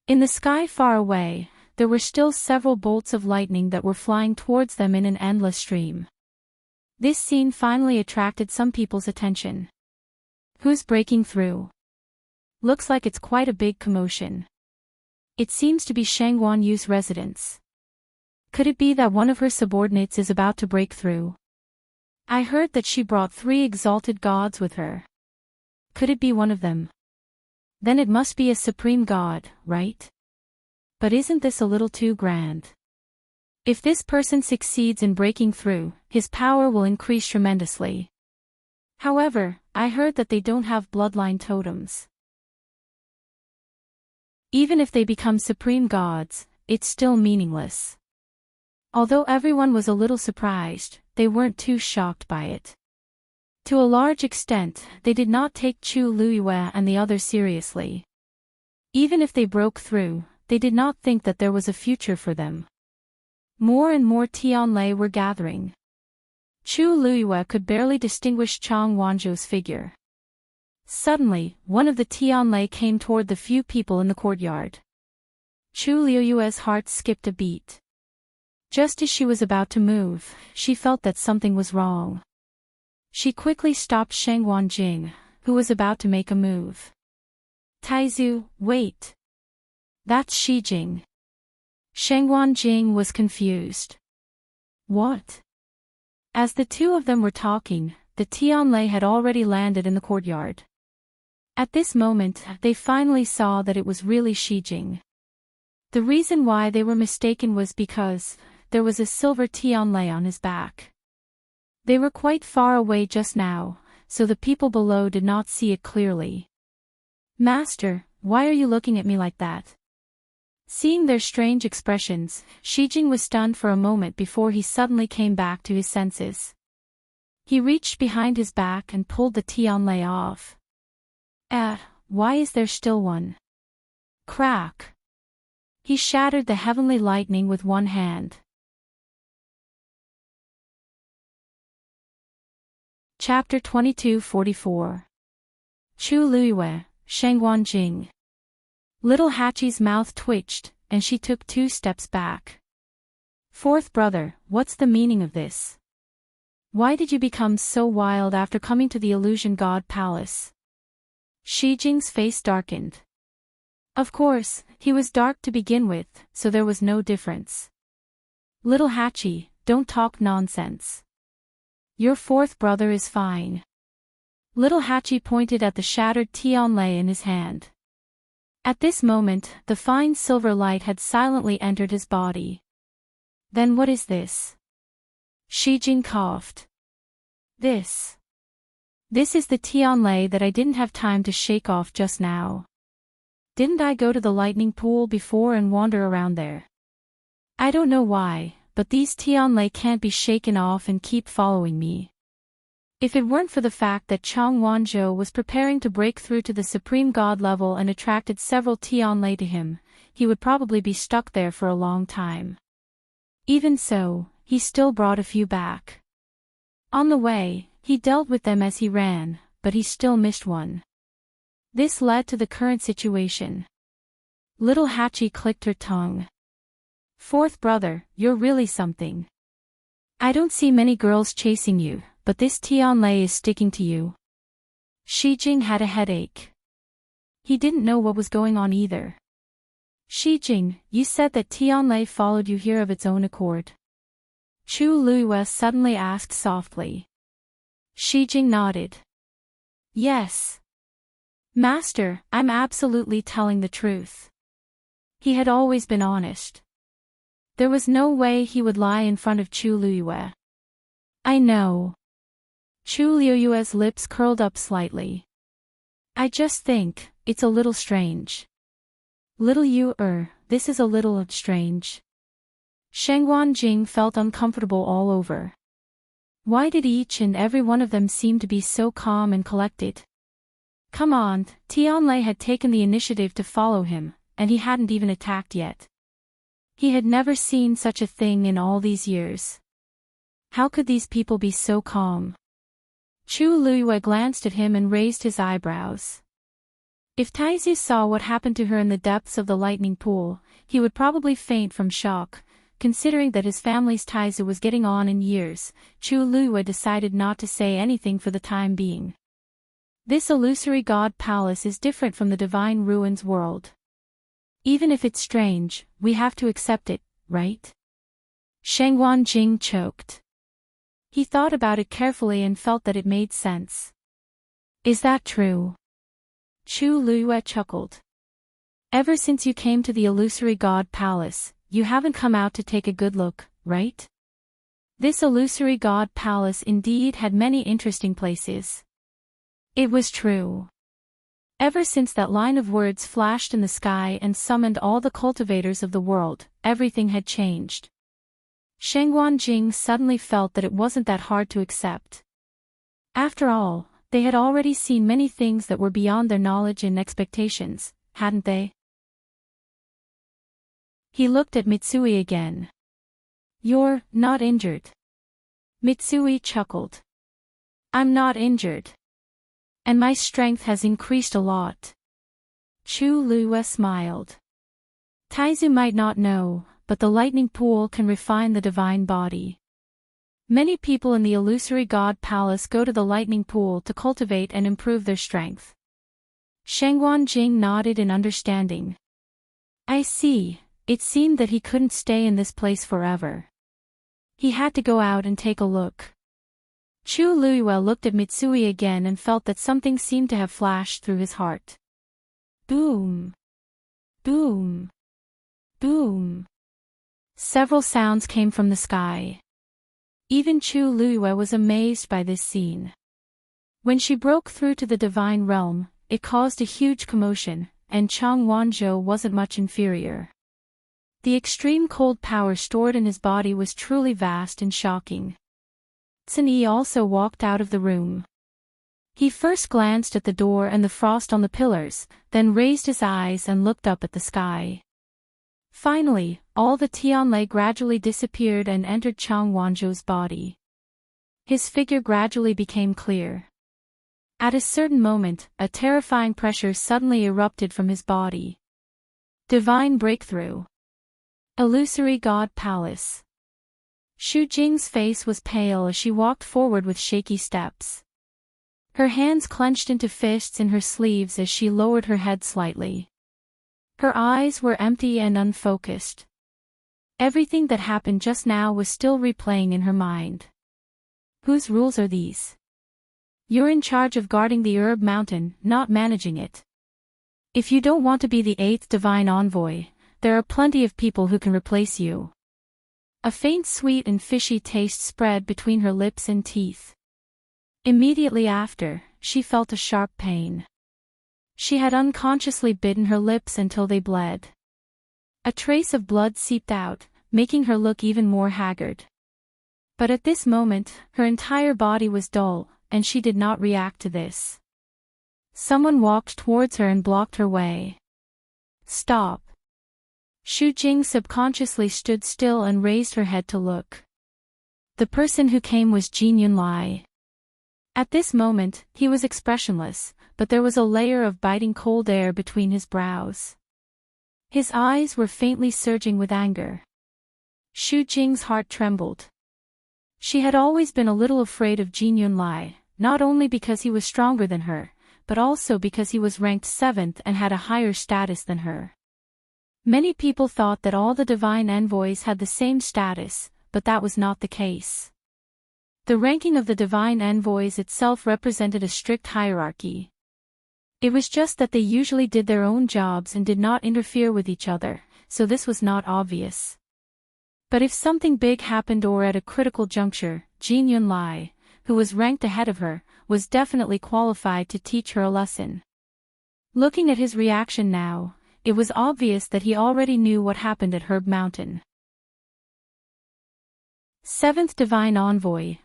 In the sky far away, there were still several bolts of lightning that were flying towards them in an endless stream. This scene finally attracted some people's attention. Who's breaking through? Looks like it's quite a big commotion. It seems to be Shengguan Yu's residence. Could it be that one of her subordinates is about to break through? I heard that she brought 3 exalted gods with her. Could it be one of them? Then it must be a supreme god, right? But isn't this a little too grand? If this person succeeds in breaking through, his power will increase tremendously. However, I heard that they don't have bloodline totems. Even if they become supreme gods, it's still meaningless. Although everyone was a little surprised, they weren't too shocked by it. To a large extent, they did not take Chu Luiyue and the others seriously. Even if they broke through, they did not think that there was a future for them. More and more tianlei were gathering. Chu Luiyue could barely distinguish Chang Wanzhou's figure. Suddenly, one of the tianlei came toward the few people in the courtyard. Chu Luiyue's heart skipped a beat. Just as she was about to move, she felt that something was wrong. She quickly stopped Shengguan Jing, who was about to make a move. Taizu, wait. That's Shi Jing. Shengguan Jing was confused. What? As the two of them were talking, the tianlei had already landed in the courtyard. At this moment, they finally saw that it was really Shi Jing. The reason why they were mistaken was because there was a silver tianlei on his back. They were quite far away just now, so the people below did not see it clearly. Master, why are you looking at me like that? Seeing their strange expressions, Shi Jing was stunned for a moment before he suddenly came back to his senses. He reached behind his back and pulled the tianlei off. Why is there still one? Crack! He shattered the heavenly lightning with one hand. Chapter 2244. Chu Luiyue, Shengguan Jing. Little Hachi's mouth twitched, and she took 2 steps back. Fourth brother, what's the meaning of this? Why did you become so wild after coming to the Illusion God Palace? Shi Jing's face darkened. Of course, he was dark to begin with, so there was no difference. Little Hachi, don't talk nonsense. Your fourth brother is fine. Little Hachi pointed at the shattered Tianlei in his hand. At this moment, the fine silver light had silently entered his body. Then what is this? Shijing coughed. This is the Tianlei that I didn't have time to shake off just now. Didn't I go to the lightning pool before and wander around there? I don't know why, but these Tianlei can't be shaken off and keep following me. If it weren't for the fact that Chang Wanzhou was preparing to break through to the Supreme God level and attracted several Tianlei to him, he would probably be stuck there for a long time. Even so, he still brought a few back. On the way, he dealt with them as he ran, but he still missed one. This led to the current situation. Little Hachi clicked her tongue. Fourth brother, you're really something. I don't see many girls chasing you, but this Tianlei is sticking to you. Shijing had a headache. He didn't know what was going on either. Shijing, you said that Tianlei followed you here of its own accord. Chu Luiyue suddenly asked softly. Shijing nodded. Yes. Master, I'm absolutely telling the truth. He had always been honest. There was no way he would lie in front of Chu Luiyue. I know. Chu Luiyue's lips curled up slightly. I just think, it's a little strange. Little you, this is a little strange. Shengguan Jing felt uncomfortable all over. Why did each and every one of them seem to be so calm and collected? Come on, Tianlei had taken the initiative to follow him, and he hadn't even attacked yet. He had never seen such a thing in all these years. How could these people be so calm? Chu Luiyue glanced at him and raised his eyebrows. If Taizu saw what happened to her in the depths of the lightning pool, he would probably faint from shock. Considering that his family's Taizu was getting on in years, Chu Luiyue decided not to say anything for the time being. This illusory god palace is different from the divine ruins world. Even if it's strange, we have to accept it, right? Shengguan Jing choked. He thought about it carefully and felt that it made sense. Is that true? Chu Luiyue chuckled. Ever since you came to the illusory god palace, you haven't come out to take a good look, right? This illusory god palace indeed had many interesting places. It was true. Ever since that line of words flashed in the sky and summoned all the cultivators of the world, everything had changed. Shengguan Jing suddenly felt that it wasn't that hard to accept. After all, they had already seen many things that were beyond their knowledge and expectations, hadn't they? He looked at Mitsui again. You're not injured. Mitsui chuckled. I'm not injured. And my strength has increased a lot. Chu Luiyue smiled. Taizu might not know, but the lightning pool can refine the divine body. Many people in the illusory god palace go to the lightning pool to cultivate and improve their strength. Shengguan Jing nodded in understanding. I see. It seemed that he couldn't stay in this place forever. He had to go out and take a look. Chu Luiyue looked at Mitsui again and felt that something seemed to have flashed through his heart. Boom! Boom! Boom! Several sounds came from the sky. Even Chu Luiyue was amazed by this scene. When she broke through to the divine realm, it caused a huge commotion, and Chang Wanzhou wasn't much inferior. The extreme cold power stored in his body was truly vast and shocking. Sun Yi also walked out of the room. He first glanced at the door and the frost on the pillars, then raised his eyes and looked up at the sky. Finally, all the Tianlei gradually disappeared and entered Chang Wanzhou's body. His figure gradually became clear. At a certain moment, a terrifying pressure suddenly erupted from his body. Divine breakthrough. Illusory God Palace. Xu Jing's face was pale as she walked forward with shaky steps. Her hands clenched into fists in her sleeves as she lowered her head slightly. Her eyes were empty and unfocused. Everything that happened just now was still replaying in her mind. Whose rules are these? You're in charge of guarding the herb mountain, not managing it. If you don't want to be the 8th divine envoy, there are plenty of people who can replace you. A faint sweet and fishy taste spread between her lips and teeth. Immediately after, she felt a sharp pain. She had unconsciously bitten her lips until they bled. A trace of blood seeped out, making her look even more haggard. But at this moment, her entire body was dull, and she did not react to this. Someone walked towards her and blocked her way. Stop. Shu Jing subconsciously stood still and raised her head to look. The person who came was Jin Yunlai. At this moment, he was expressionless, but there was a layer of biting cold air between his brows. His eyes were faintly surging with anger. Shu Jing's heart trembled. She had always been a little afraid of Jin Yunlai, not only because he was stronger than her, but also because he was ranked 7th and had a higher status than her. Many people thought that all the divine envoys had the same status, but that was not the case. The ranking of the divine envoys itself represented a strict hierarchy. It was just that they usually did their own jobs and did not interfere with each other, so this was not obvious. But if something big happened or at a critical juncture, Jin Yunlai, who was ranked ahead of her, was definitely qualified to teach her a lesson. Looking at his reaction now, it was obvious that he already knew what happened at Herb Mountain. 7th Divine Envoy,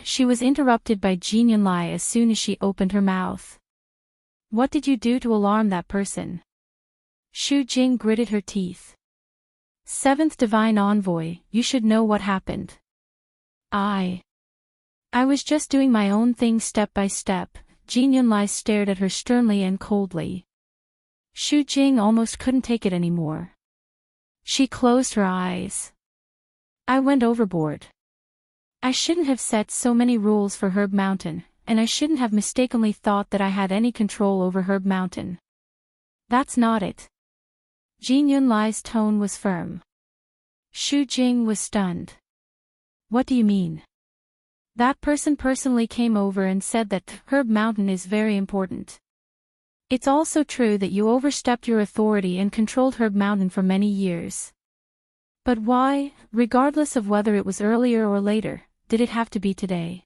she was interrupted by Jin Yunlai as soon as she opened her mouth. What did you do to alarm that person? Shu Jing gritted her teeth. 7th Divine Envoy, you should know what happened. I was just doing my own thing step by step. Jin Yunlai stared at her sternly and coldly. Shu Jing almost couldn't take it anymore. She closed her eyes. I went overboard. I shouldn't have set so many rules for Herb Mountain, and I shouldn't have mistakenly thought that I had any control over Herb Mountain. That's not it. Jin Yunlai's tone was firm. Shu Jing was stunned. What do you mean? That person personally came over and said that Herb Mountain is very important. It's also true that you overstepped your authority and controlled Herb Mountain for many years. But why, regardless of whether it was earlier or later, did it have to be today?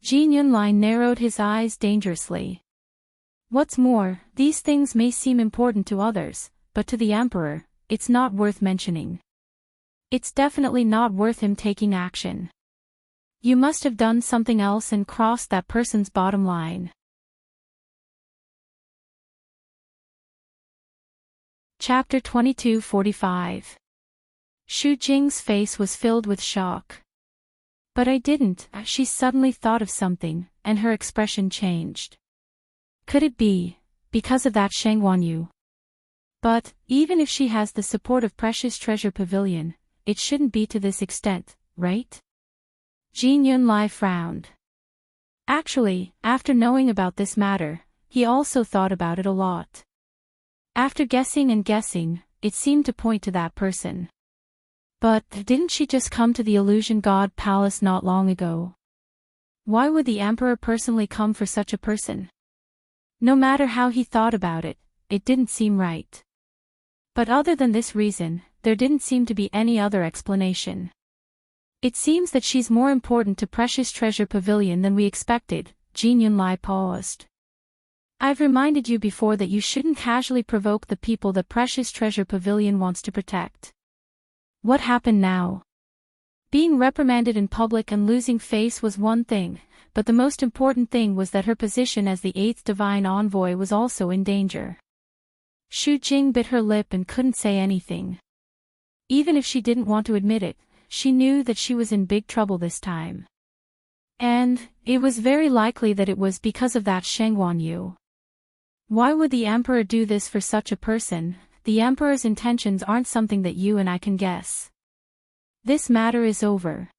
Jin Yunlai narrowed his eyes dangerously. What's more, these things may seem important to others, but to the Emperor, it's not worth mentioning. It's definitely not worth him taking action. You must have done something else and crossed that person's bottom line. Chapter 22:45. Shu Jing's face was filled with shock. But I didn't. She suddenly thought of something, and her expression changed. Could it be because of that Shangguan Yu? But, even if she has the support of Precious Treasure Pavilion, it shouldn't be to this extent, right? Jin Yunlai frowned. Actually, after knowing about this matter, he also thought about it a lot. After guessing and guessing, it seemed to point to that person. But, didn't she just come to the Illusion God Palace not long ago? Why would the Emperor personally come for such a person? No matter how he thought about it, it didn't seem right. But other than this reason, there didn't seem to be any other explanation. It seems that she's more important to Precious Treasure Pavilion than we expected. Jin Yunlai paused. I've reminded you before that you shouldn't casually provoke the people that Precious Treasure Pavilion wants to protect. What happened now? Being reprimanded in public and losing face was one thing, but the most important thing was that her position as the 8th Divine Envoy was also in danger. Shu Jing bit her lip and couldn't say anything. Even if she didn't want to admit it, she knew that she was in big trouble this time. And, it was very likely that it was because of that Shangguan Yu. Why would the Emperor do this for such a person? The Emperor's intentions aren't something that you and I can guess. This matter is over.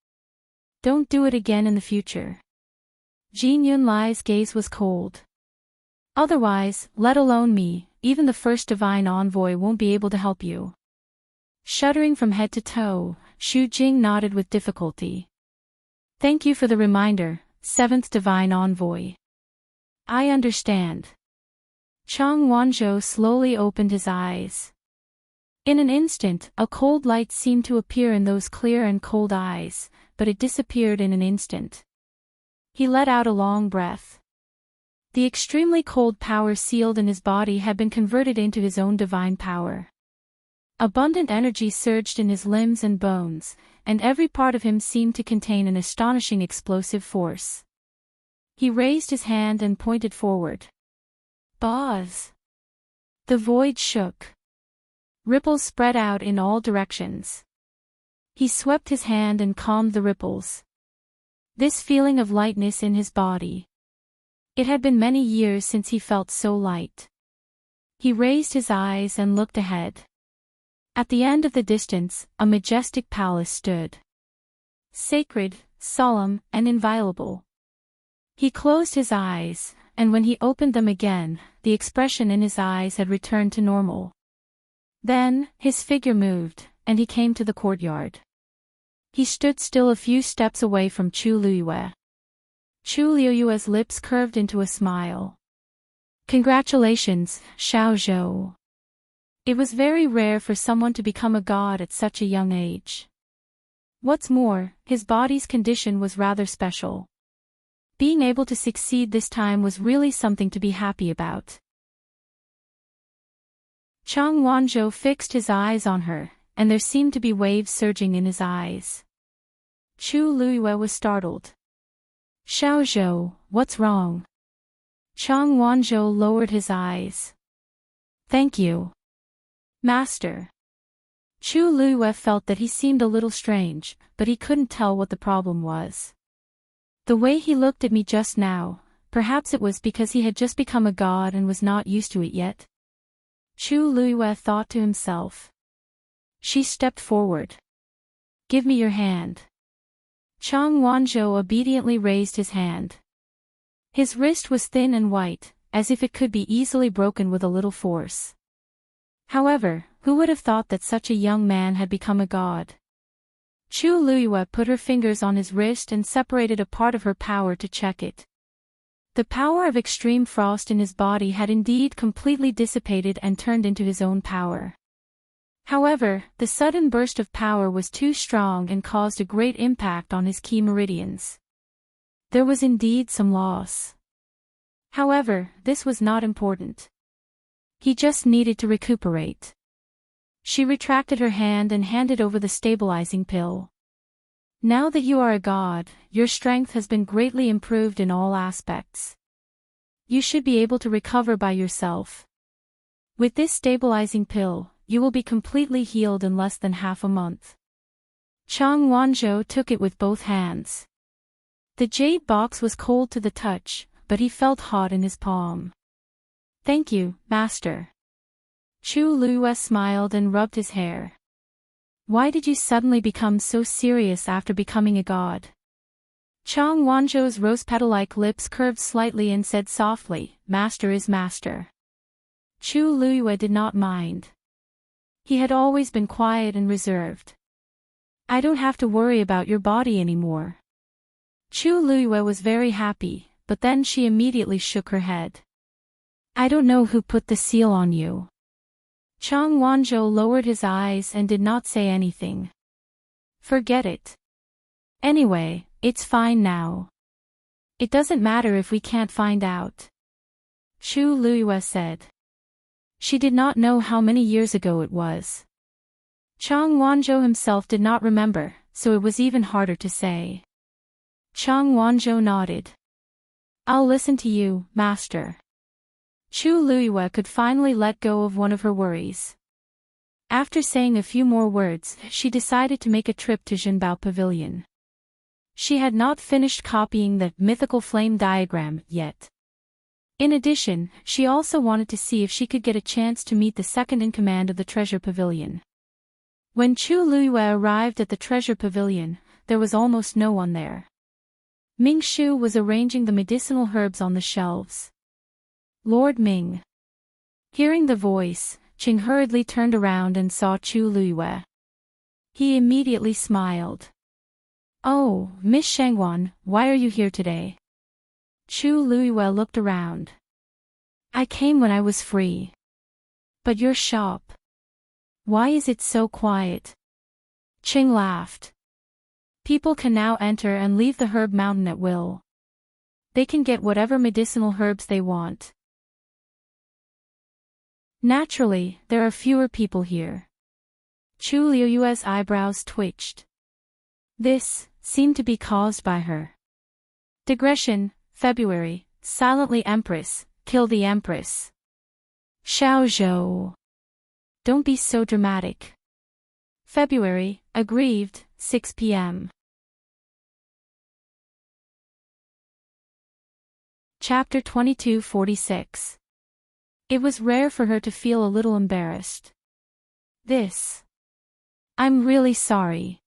Don't do it again in the future. Jin Yunlai's gaze was cold. Otherwise, let alone me, even the first Divine Envoy won't be able to help you. Shuddering from head to toe, Shu Jing nodded with difficulty. Thank you for the reminder. Seventh Divine Envoy. I understand. Chang Wanzhou slowly opened his eyes. In an instant, a cold light seemed to appear in those clear and cold eyes, but it disappeared in an instant. He let out a long breath. The extremely cold power sealed in his body had been converted into his own divine power. Abundant energy surged in his limbs and bones, and every part of him seemed to contain an astonishing explosive force. He raised his hand and pointed forward. Buzz! The void shook. Ripples spread out in all directions. He swept his hand and calmed the ripples. This feeling of lightness in his body. It had been many years since he felt so light. He raised his eyes and looked ahead. At the end of the distance, a majestic palace stood. Sacred, solemn, and inviolable. He closed his eyes, and when he opened them again, the expression in his eyes had returned to normal. Then, his figure moved, and he came to the courtyard. He stood still a few steps away from Chu Liyue. Chu Liyue's lips curved into a smile. Congratulations, Xiao Zhou. It was very rare for someone to become a god at such a young age. What's more, his body's condition was rather special. Being able to succeed this time was really something to be happy about. Chang Wanzhou fixed his eyes on her, and there seemed to be waves surging in his eyes. Chu Liyue was startled. Xiao Zhou, what's wrong? Chang Wanzhou lowered his eyes. Thank you, Master. Chu Liyue felt that he seemed a little strange, but he couldn't tell what the problem was. The way he looked at me just now, perhaps it was because he had just become a god and was not used to it yet. Chu Liyue thought to himself. She stepped forward. Give me your hand. Chang Wanzhou obediently raised his hand. His wrist was thin and white, as if it could be easily broken with a little force. However, who would have thought that such a young man had become a god? Chu Liyue put her fingers on his wrist and separated a part of her power to check it. The power of extreme frost in his body had indeed completely dissipated and turned into his own power. However, the sudden burst of power was too strong and caused a great impact on his key meridians. There was indeed some loss. However, this was not important. He just needed to recuperate. She retracted her hand and handed over the stabilizing pill. Now that you are a god, your strength has been greatly improved in all aspects. You should be able to recover by yourself. With this stabilizing pill, you will be completely healed in less than half a month. Chang Wanzhou took it with both hands. The jade box was cold to the touch, but he felt hot in his palm. Thank you, Master. Chu Liyue smiled and rubbed his hair. Why did you suddenly become so serious after becoming a god? Chang Wanzhou's rose-petal-like lips curved slightly and said softly, Master is master. Chu Liyue did not mind. He had always been quiet and reserved. I don't have to worry about your body anymore. Chu Liyue was very happy, but then she immediately shook her head. I don't know who put the seal on you. Chang Wanzhou lowered his eyes and did not say anything. Forget it. Anyway, it's fine now. It doesn't matter if we can't find out. Chu Liyue said. She did not know how many years ago it was. Chang Wanzhou himself did not remember, so it was even harder to say. Chang Wanzhou nodded. I'll listen to you, Master. Chu Liyue could finally let go of one of her worries. After saying a few more words, she decided to make a trip to Jinbao Pavilion. She had not finished copying the mythical flame diagram yet. In addition, she also wanted to see if she could get a chance to meet the second-in-command of the Treasure Pavilion. When Chu Liyue arrived at the Treasure Pavilion, there was almost no one there. Ming Shu was arranging the medicinal herbs on the shelves. Lord Ming. Hearing the voice, Qing hurriedly turned around and saw Chu Liyue. He immediately smiled. Oh, Miss Shangwan, why are you here today? Chu Luiyue looked around. I came when I was free. But your shop. Why is it so quiet? Qing laughed. People can now enter and leave the herb mountain at will. They can get whatever medicinal herbs they want. Naturally, there are fewer people here. Chu Liuyue's eyebrows twitched. This seemed to be caused by her. Digression, February, silently Empress, kill the Empress. Xiao Zhou. Don't be so dramatic. February, aggrieved, 6 p.m. Chapter 2246. It was rare for her to feel a little embarrassed. I'm really sorry.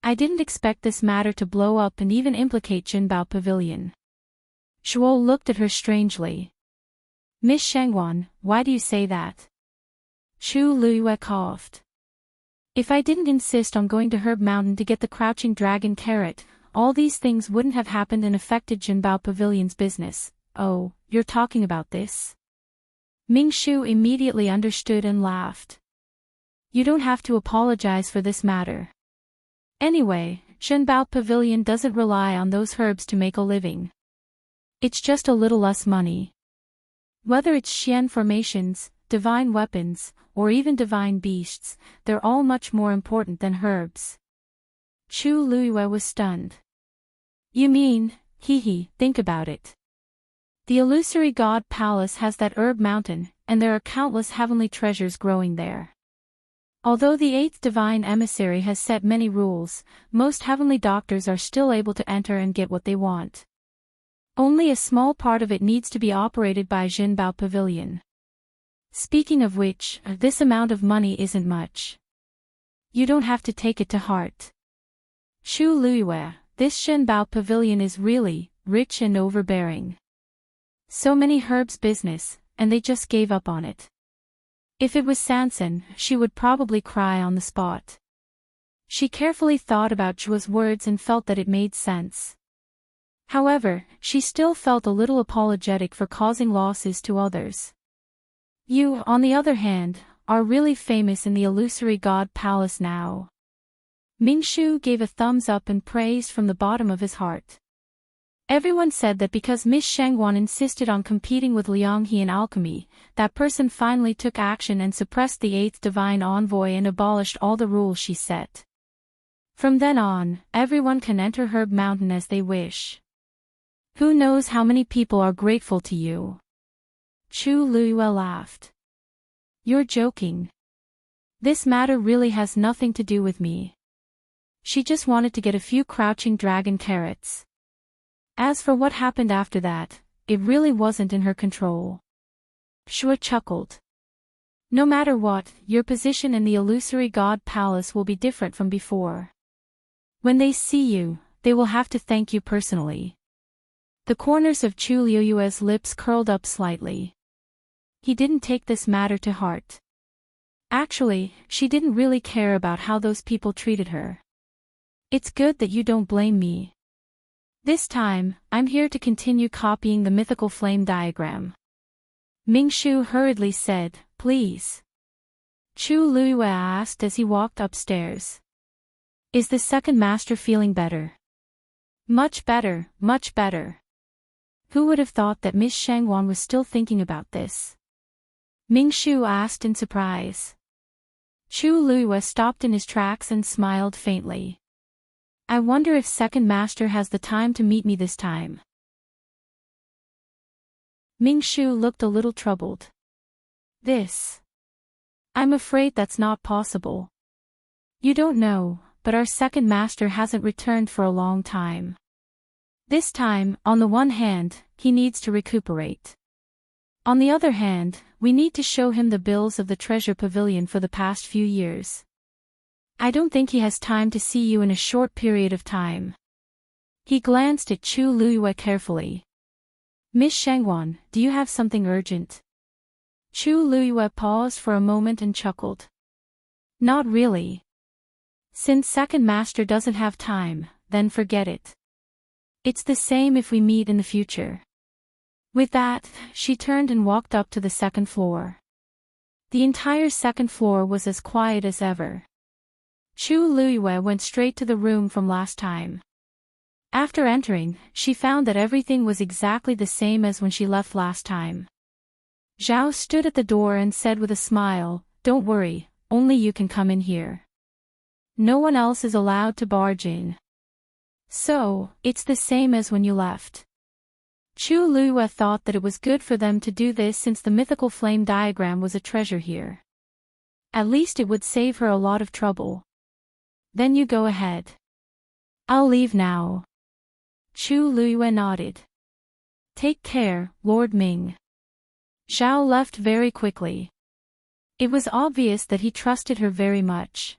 I didn't expect this matter to blow up and even implicate Jinbao Pavilion. Shuo looked at her strangely. Miss Shangwan, why do you say that? Chu Luiyue coughed. If I didn't insist on going to Herb Mountain to get the crouching dragon carrot, all these things wouldn't have happened and affected Jinbao Pavilion's business. Oh, you're talking about this? Ming Shu immediately understood and laughed. You don't have to apologize for this matter. Anyway, Jinbao Pavilion doesn't rely on those herbs to make a living. It's just a little less money. Whether it's Xian formations, divine weapons, or even divine beasts, they're all much more important than herbs. Chu Luiyue was stunned. You mean, think about it. The illusory god palace has that herb mountain, and there are countless heavenly treasures growing there. Although the 8th divine emissary has set many rules, most heavenly doctors are still able to enter and get what they want. Only a small part of it needs to be operated by Jinbao Pavilion. Speaking of which, this amount of money isn't much. You don't have to take it to heart. Chu Luiyue, this Jinbao Pavilion is really rich and overbearing. So many herbs business, and they just gave up on it. If it was Sansan, she would probably cry on the spot. She carefully thought about Zhuo's words and felt that it made sense. However, she still felt a little apologetic for causing losses to others. You, on the other hand, are really famous in the illusory god palace now. Ming Shu gave a thumbs up and praised from the bottom of his heart. Everyone said that because Miss Shangwan insisted on competing with Liang He in alchemy, that person finally took action and suppressed the 8th divine envoy and abolished all the rules she set. From then on, everyone can enter Herb Mountain as they wish. Who knows how many people are grateful to you? Chu Luiyue laughed. You're joking. This matter really has nothing to do with me. She just wanted to get a few crouching dragon carrots. As for what happened after that, it really wasn't in her control. Shuo chuckled. No matter what, your position in the illusory god palace will be different from before. When they see you, they will have to thank you personally. The corners of Chu Liuyue's lips curled up slightly. He didn't take this matter to heart. Actually, she didn't really care about how those people treated her. It's good that you don't blame me. This time, I'm here to continue copying the mythical flame diagram. Ming Shu hurriedly said, please. Chu Luiyue asked as he walked upstairs. Is the second master feeling better? Much better, much better. Who would have thought that Miss Shangwan was still thinking about this? Ming Shu asked in surprise. Chu Luiyue stopped in his tracks and smiled faintly. I wonder if second master has the time to meet me this time. Ming Shu looked a little troubled. I'm afraid that's not possible. You don't know, but our second master hasn't returned for a long time. This time, on the one hand, he needs to recuperate. On the other hand, we need to show him the bills of the treasure pavilion for the past few years. I don't think he has time to see you in a short period of time. He glanced at Chu Luiyue carefully. Miss Shangwan, do you have something urgent? Chu Luiyue paused for a moment and chuckled. Not really. Since second master doesn't have time, then forget it. It's the same if we meet in the future. With that, she turned and walked up to the second floor. The entire second floor was as quiet as ever. Chu Luiyue went straight to the room from last time. After entering, she found that everything was exactly the same as when she left last time. Zhao stood at the door and said with a smile, "Don't worry, only you can come in here. No one else is allowed to barge in. So, it's the same as when you left." Chu Luiyue thought that it was good for them to do this since the mythical flame diagram was a treasure here. At least it would save her a lot of trouble. "Then you go ahead. I'll leave now." Chu Luiyue nodded. "Take care, Lord Ming." Zhao left very quickly. It was obvious that he trusted her very much.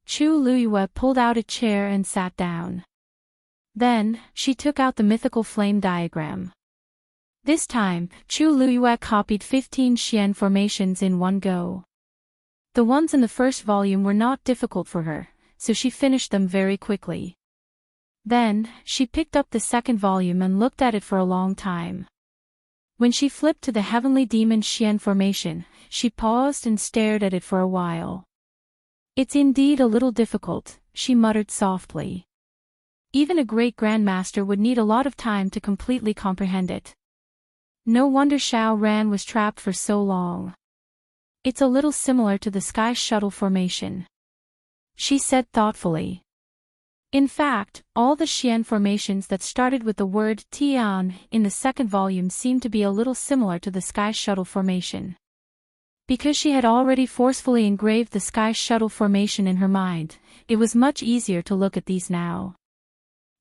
Chu Luiyue pulled out a chair and sat down. Then, she took out the mythical flame diagram. This time, Chu Luiyue copied 15 Xian formations in one go. The ones in the first volume were not difficult for her, so she finished them very quickly. Then, she picked up the second volume and looked at it for a long time. When she flipped to the Heavenly Demon Xian formation, she paused and stared at it for a while. "It's indeed a little difficult," she muttered softly. Even a great grandmaster would need a lot of time to completely comprehend it. No wonder Xiao Ran was trapped for so long. "It's a little similar to the Sky Shuttle formation," she said thoughtfully. In fact, all the Xian formations that started with the word Tian in the second volume seemed to be a little similar to the Sky Shuttle formation. Because she had already forcefully engraved the Sky Shuttle formation in her mind, it was much easier to look at these now.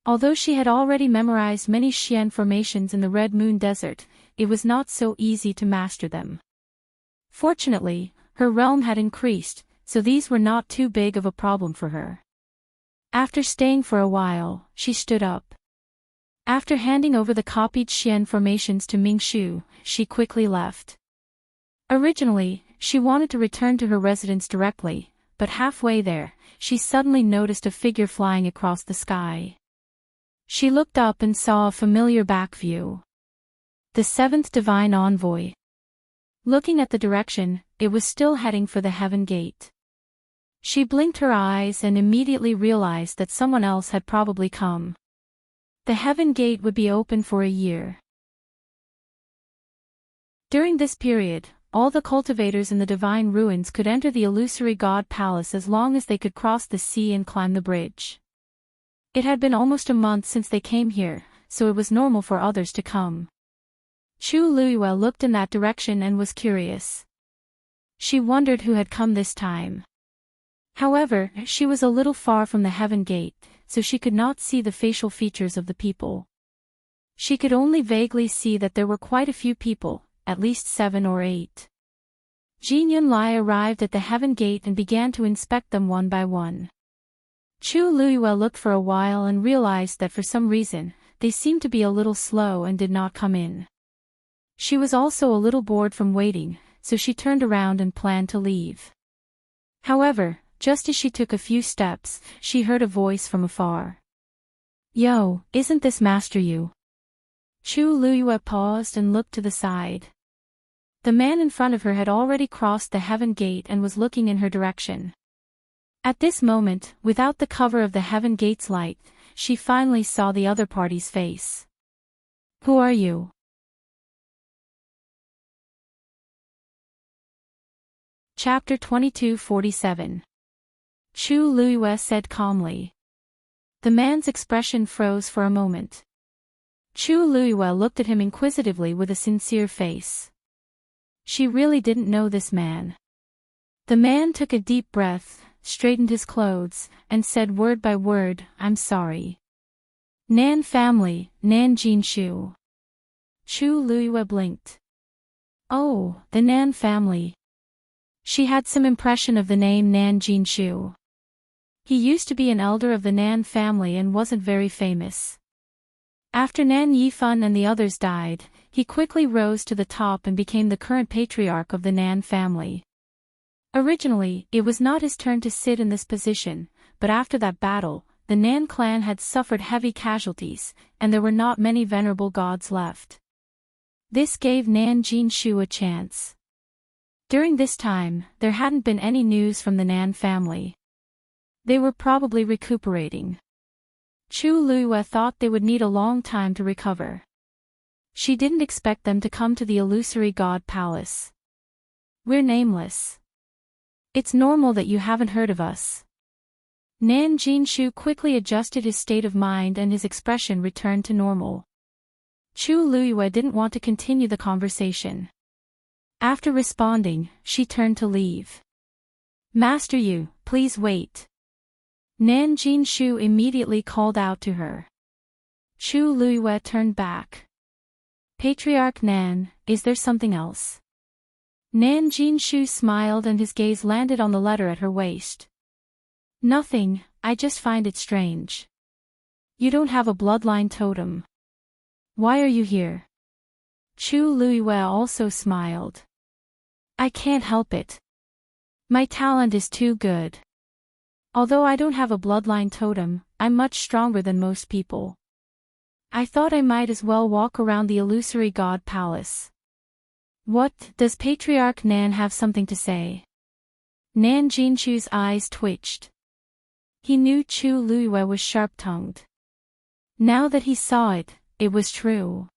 Although she had already memorized many Xian formations in the Red Moon Desert, it was not so easy to master them. Fortunately, her realm had increased, so these were not too big of a problem for her. After staying for a while, she stood up. After handing over the copied Xian formations to Ming Shu, she quickly left. Originally, she wanted to return to her residence directly, but halfway there, she suddenly noticed a figure flying across the sky. She looked up and saw a familiar back view. The seventh divine envoy. Looking at the direction, it was still heading for the Heaven Gate. She blinked her eyes and immediately realized that someone else had probably come. The Heaven Gate would be open for a year. During this period, all the cultivators in the Divine Ruins could enter the illusory God Palace as long as they could cross the sea and climb the bridge. It had been almost a month since they came here, so it was normal for others to come. Chu Luiyue looked in that direction and was curious. She wondered who had come this time. However, she was a little far from the Heaven Gate, so she could not see the facial features of the people. She could only vaguely see that there were quite a few people, at least 7 or 8. Jin Yunlai arrived at the Heaven Gate and began to inspect them one by one. Chu Luiyue looked for a while and realized that for some reason, they seemed to be a little slow and did not come in. She was also a little bored from waiting, so she turned around and planned to leave. However, just as she took a few steps, she heard a voice from afar. "Yo, isn't this Master Yu?" Chu Luiyue paused and looked to the side. The man in front of her had already crossed the Heaven Gate and was looking in her direction. At this moment, without the cover of the Heaven Gate's light, she finally saw the other party's face. "Who are you?" Chapter 2247. Chu Luiyue said calmly. The man's expression froze for a moment. Chu Luiyue looked at him inquisitively with a sincere face. She really didn't know this man. The man took a deep breath, straightened his clothes, and said word by word, "I'm sorry. Nan family, Nan Jinshu." Chu Luiyue blinked. Oh, the Nan family. She had some impression of the name Nan Jinshu. He used to be an elder of the Nan family and wasn't very famous. After Nan Yifan and the others died, he quickly rose to the top and became the current patriarch of the Nan family. Originally, it was not his turn to sit in this position, but after that battle, the Nan clan had suffered heavy casualties, and there were not many venerable gods left. This gave Nan Jinshu a chance. During this time, there hadn't been any news from the Nan family. They were probably recuperating. Chu Luiyue thought they would need a long time to recover. She didn't expect them to come to the illusory god palace. We're nameless. It's normal that you haven't heard of us. Nan Jinshu quickly adjusted his state of mind and his expression returned to normal. Chu Luiyue didn't want to continue the conversation. After responding, she turned to leave. Master Yu, please wait. Nan Jinshu immediately called out to her. Chu Luiyue turned back. Patriarch Nan, is there something else? Nan Jinshu smiled and his gaze landed on the letter at her waist. Nothing, I just find it strange. You don't have a bloodline totem. Why are you here? Chu Luiyue also smiled. I can't help it. My talent is too good. Although I don't have a bloodline totem, I'm much stronger than most people. I thought I might as well walk around the illusory god palace. What, does Patriarch Nan have something to say? Nan Jinshu's eyes twitched. He knew Chu Luiyue was sharp-tongued. Now that he saw it, it was true.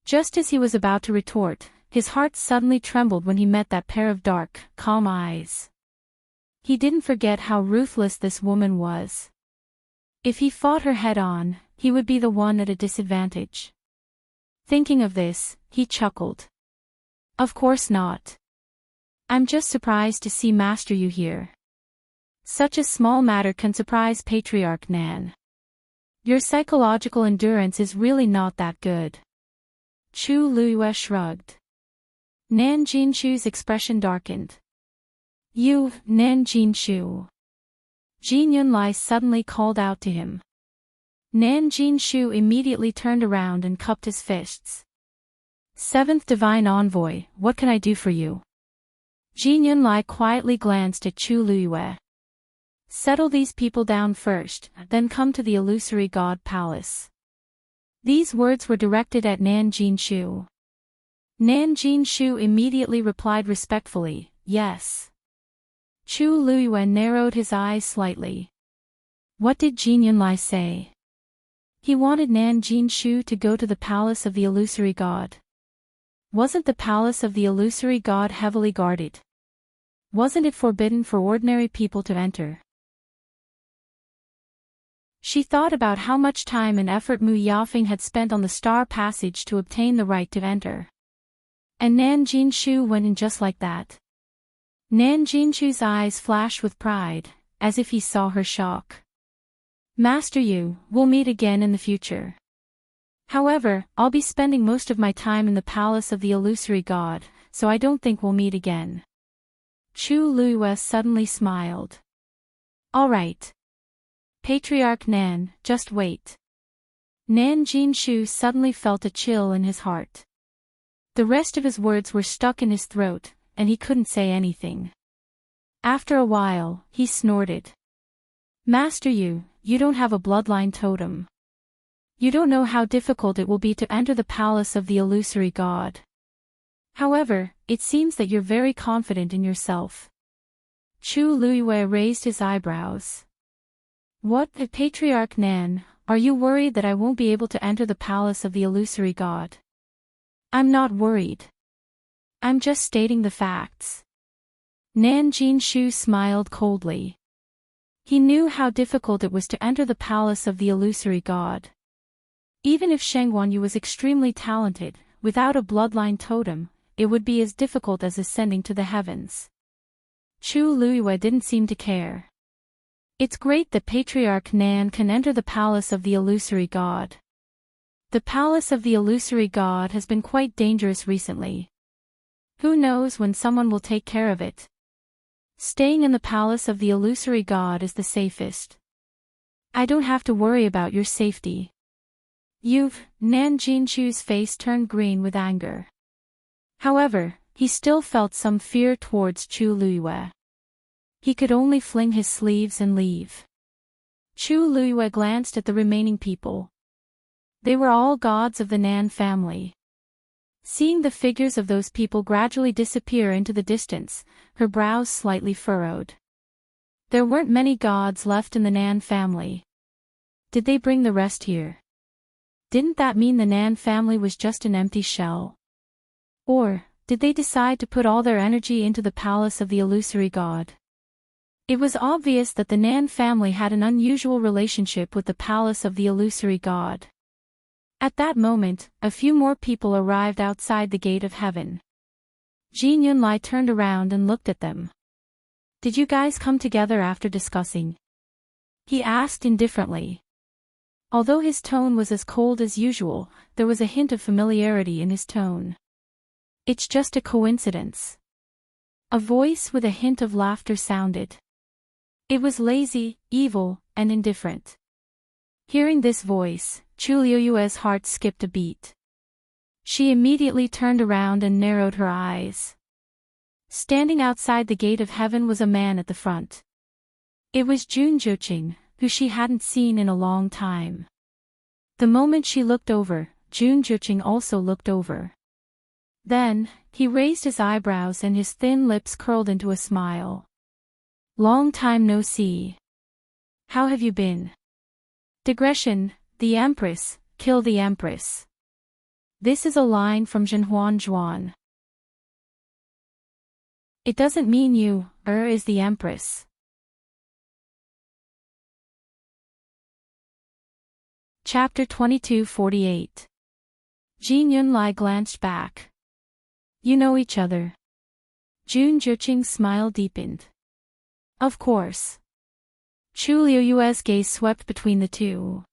Just as he was about to retort, his heart suddenly trembled when he met that pair of dark, calm eyes. He didn't forget how ruthless this woman was. If he fought her head-on, he would be the one at a disadvantage. Thinking of this, he chuckled. Of course not. I'm just surprised to see Master Yu here. Such a small matter can surprise Patriarch Nan. Your psychological endurance is really not that good. Chu Luiyue shrugged. Nan Jinshu's expression darkened. You, Nan Jinshu. Jin Yunlai suddenly called out to him. Nan Jinshu immediately turned around and cupped his fists. Seventh Divine Envoy, what can I do for you? Jin Yunlai quietly glanced at Chu Luiyue. Settle these people down first, then come to the illusory god palace. These words were directed at Nan Jinshu. Nan Jinshu immediately replied respectfully, yes. Chu Luiyue narrowed his eyes slightly. What did Jin Yunlai say? He wanted Nan Jinshu to go to the palace of the illusory god. Wasn't the palace of the illusory god heavily guarded? Wasn't it forbidden for ordinary people to enter? She thought about how much time and effort Mu Yafeng had spent on the star passage to obtain the right to enter. And Nan Jinshu went in just like that. Nan Jinshu's eyes flashed with pride, as if he saw her shock. Master Yu, we'll meet again in the future. However, I'll be spending most of my time in the palace of the illusory god, so I don't think we'll meet again. Chu Luiyue suddenly smiled. All right. Patriarch Nan, just wait. Nan Jinshu suddenly felt a chill in his heart. The rest of his words were stuck in his throat, and he couldn't say anything. After a while, he snorted. Master Yu, you don't have a bloodline totem. You don't know how difficult it will be to enter the palace of the illusory god. However, it seems that you're very confident in yourself. Chu Luiyue raised his eyebrows. What, Patriarch Nan, are you worried that I won't be able to enter the palace of the illusory god? I'm not worried. I'm just stating the facts. Nan Jinshu smiled coldly. He knew how difficult it was to enter the palace of the illusory god. Even if Sheng Wanyu was extremely talented, without a bloodline totem, it would be as difficult as ascending to the heavens. Chu Luiyue didn't seem to care. It's great that Patriarch Nan can enter the palace of the illusory god. The palace of the illusory god has been quite dangerous recently. Who knows when someone will take care of it? Staying in the palace of the illusory god is the safest. I don't have to worry about your safety. Nan Jinshu's face turned green with anger. However, he still felt some fear towards Chu Luiyue. He could only fling his sleeves and leave. Chu Luiyue glanced at the remaining people. They were all gods of the Nan family. Seeing the figures of those people gradually disappear into the distance, her brows slightly furrowed. There weren't many gods left in the Nan family. Did they bring the rest here? Didn't that mean the Nan family was just an empty shell? Or, did they decide to put all their energy into the palace of the illusory god? It was obvious that the Nan family had an unusual relationship with the palace of the illusory god. At that moment, a few more people arrived outside the gate of heaven. Jin Yunlai turned around and looked at them. Did you guys come together after discussing? He asked indifferently. Although his tone was as cold as usual, there was a hint of familiarity in his tone. It's just a coincidence. A voice with a hint of laughter sounded. It was lazy, evil, and indifferent. Hearing this voice, Chu Liuyue's heart skipped a beat. She immediately turned around and narrowed her eyes. Standing outside the gate of heaven was a man at the front. It was Jun Juqing, who she hadn't seen in a long time. The moment she looked over, Jun Juqing also looked over. Then, he raised his eyebrows and his thin lips curled into a smile. Long time no see. How have you been? Digression, the Empress, kill the Empress. This is a line from Zhenhuan Zhuan. It doesn't mean you, is the Empress. Chapter 2248. Jin Yunlai glanced back. You know each other. Jun Juqing's smile deepened. Of course. Chu Liuyue's gaze swept between the two.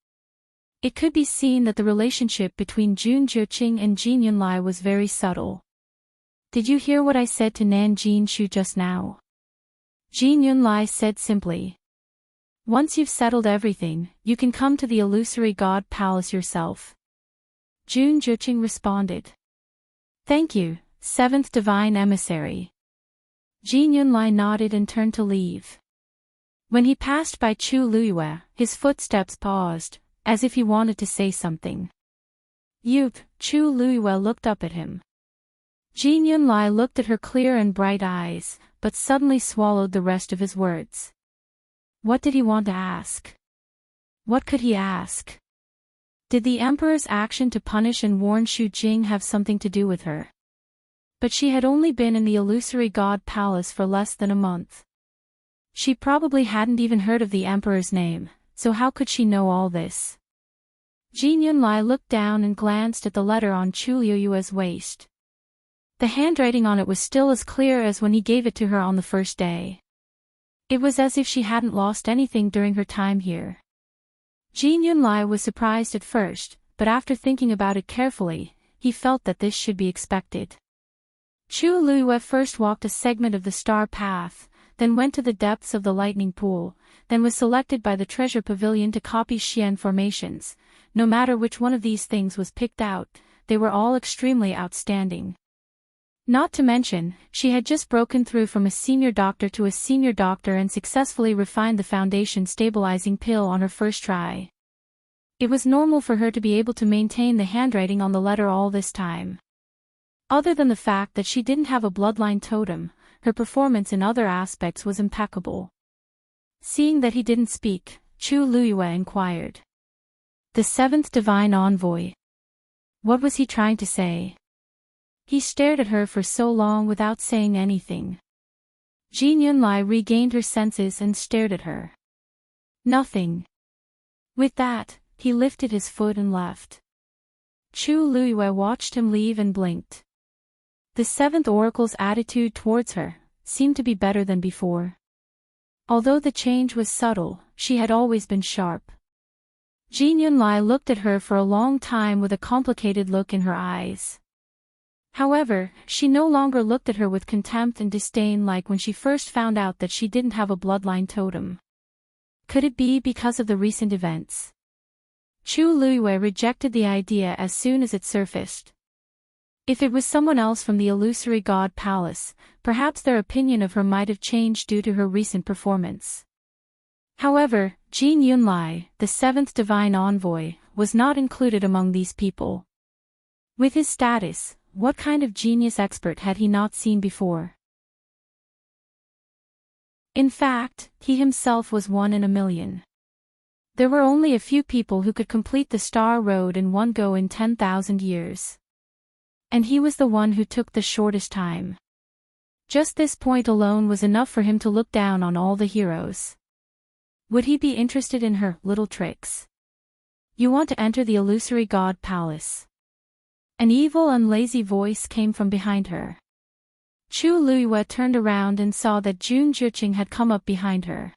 It could be seen that the relationship between Jun Juqing and Jin Yunlai was very subtle. Did you hear what I said to Nan Jinshu just now? Jin Yunlai said simply. Once you've settled everything, you can come to the illusory god palace yourself. Jun Juqing responded. Thank you, seventh divine emissary. Jin Yunlai nodded and turned to leave. When he passed by Chu Luiyue, his footsteps paused, as if he wanted to say something. Youth, Chu Luiyue looked up at him. Jin Yunlai looked at her clear and bright eyes, but suddenly swallowed the rest of his words. What did he want to ask? What could he ask? Did the emperor's action to punish and warn Xu Jing have something to do with her? But she had only been in the illusory god palace for less than a month. She probably hadn't even heard of the emperor's name, so how could she know all this? Jin Yunlai looked down and glanced at the letter on Chu Liuyue's waist. The handwriting on it was still as clear as when he gave it to her on the first day. It was as if she hadn't lost anything during her time here. Jin Yunlai was surprised at first, but after thinking about it carefully, he felt that this should be expected. Chu Luiyue first walked a segment of the star path, then went to the depths of the lightning pool, then was selected by the treasure pavilion to copy Xian formations. No matter which one of these things was picked out, they were all extremely outstanding. Not to mention, she had just broken through from a senior doctor to a senior doctor and successfully refined the foundation stabilizing pill on her first try. It was normal for her to be able to maintain the handwriting on the letter all this time. Other than the fact that she didn't have a bloodline totem, her performance in other aspects was impeccable. Seeing that he didn't speak, Chu Luiyue inquired. The seventh divine envoy. What was he trying to say? He stared at her for so long without saying anything. Jin Yunlai regained her senses and stared at her. Nothing. With that, he lifted his foot and left. Chu Luiyue watched him leave and blinked. The seventh oracle's attitude towards her seemed to be better than before. Although the change was subtle, she had always been sharp. Jin Yunlai looked at her for a long time with a complicated look in her eyes. However, she no longer looked at her with contempt and disdain like when she first found out that she didn't have a bloodline totem. Could it be because of the recent events? Chu Luiyue rejected the idea as soon as it surfaced. If it was someone else from the illusory god palace, perhaps their opinion of her might have changed due to her recent performance. However, Jin Yunlai, the seventh divine envoy, was not included among these people. With his status, what kind of genius expert had he not seen before? In fact, he himself was one in a million. There were only a few people who could complete the Star Road in one go in 10,000 years. And he was the one who took the shortest time. Just this point alone was enough for him to look down on all the heroes. Would he be interested in her little tricks? You want to enter the illusory god palace. An evil and lazy voice came from behind her. Chu Luiyue turned around and saw that Jun Zhiqing had come up behind her.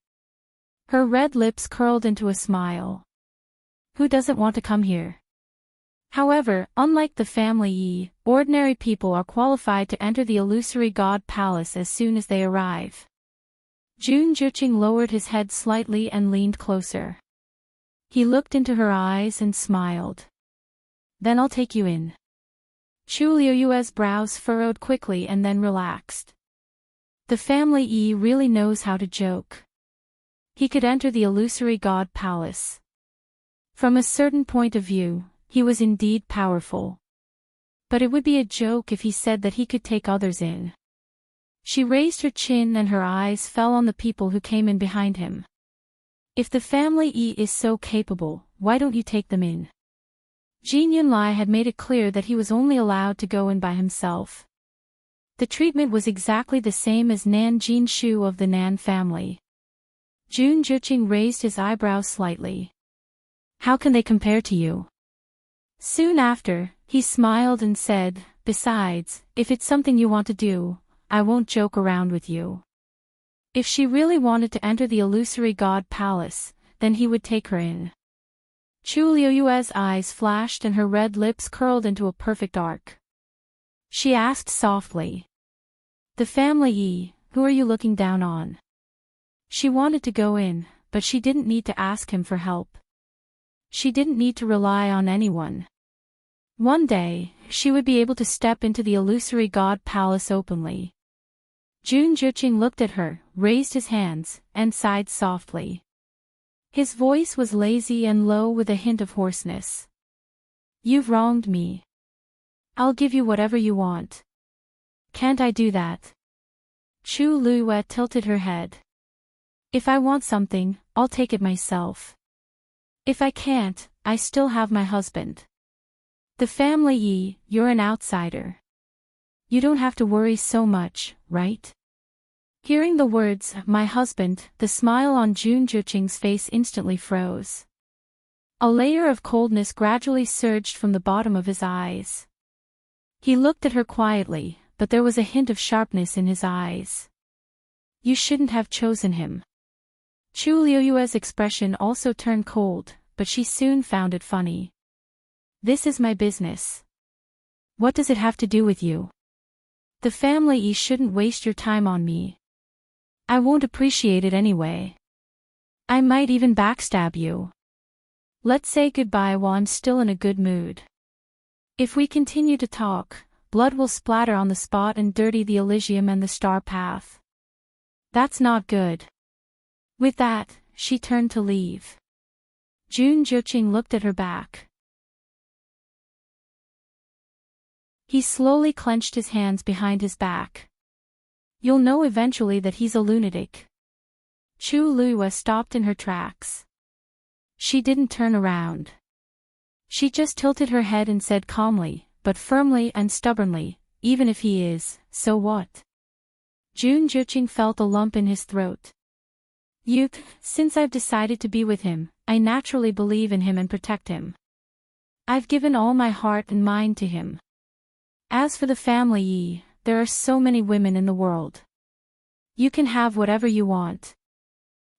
Her red lips curled into a smile. Who doesn't want to come here? However, unlike the family Yi, ordinary people are qualified to enter the illusory god palace as soon as they arrive. Jun Zhiqing lowered his head slightly and leaned closer. He looked into her eyes and smiled. Then I'll take you in. Chu Liuyue's brows furrowed quickly and then relaxed. The family Yi really knows how to joke. He could enter the illusory god palace. From a certain point of view, he was indeed powerful. But it would be a joke if he said that he could take others in. She raised her chin and her eyes fell on the people who came in behind him. If the family Yi is so capable, why don't you take them in? Jin Yunlai had made it clear that he was only allowed to go in by himself. The treatment was exactly the same as Nan Jinshu of the Nan family. Jun Zhiqing raised his eyebrows slightly. How can they compare to you? Soon after, he smiled and said, besides, if it's something you want to do, I won't joke around with you. If she really wanted to enter the illusory god palace, then he would take her in. Chu Liuyue's eyes flashed and her red lips curled into a perfect arc. She asked softly. The family Yi, who are you looking down on? She wanted to go in, but she didn't need to ask him for help. She didn't need to rely on anyone. One day, she would be able to step into the illusory god palace openly. Jun Zhiqing looked at her, raised his hands, and sighed softly. His voice was lazy and low with a hint of hoarseness. You've wronged me. I'll give you whatever you want. Can't I do that? Chu Luiyue tilted her head. If I want something, I'll take it myself. If I can't, I still have my husband. The family Yi, you're an outsider. You don't have to worry so much, right? Hearing the words, my husband, the smile on Jun Zhiqing's face instantly froze. A layer of coldness gradually surged from the bottom of his eyes. He looked at her quietly, but there was a hint of sharpness in his eyes. You shouldn't have chosen him. Chu Liuyue's expression also turned cold, but she soon found it funny. This is my business. What does it have to do with you? The family Yi shouldn't waste your time on me. I won't appreciate it anyway. I might even backstab you. Let's say goodbye while I'm still in a good mood. If we continue to talk, blood will splatter on the spot and dirty the Elysium and the star path. That's not good. With that, she turned to leave. Jun Zhiqing looked at her back. He slowly clenched his hands behind his back. You'll know eventually that he's a lunatic. Chu Luiyue stopped in her tracks. She didn't turn around. She just tilted her head and said calmly, but firmly and stubbornly, even if he is, so what? Jun Zhiqing felt a lump in his throat. Since I've decided to be with him, I naturally believe in him and protect him. I've given all my heart and mind to him. As for the family Yi, there are so many women in the world. You can have whatever you want.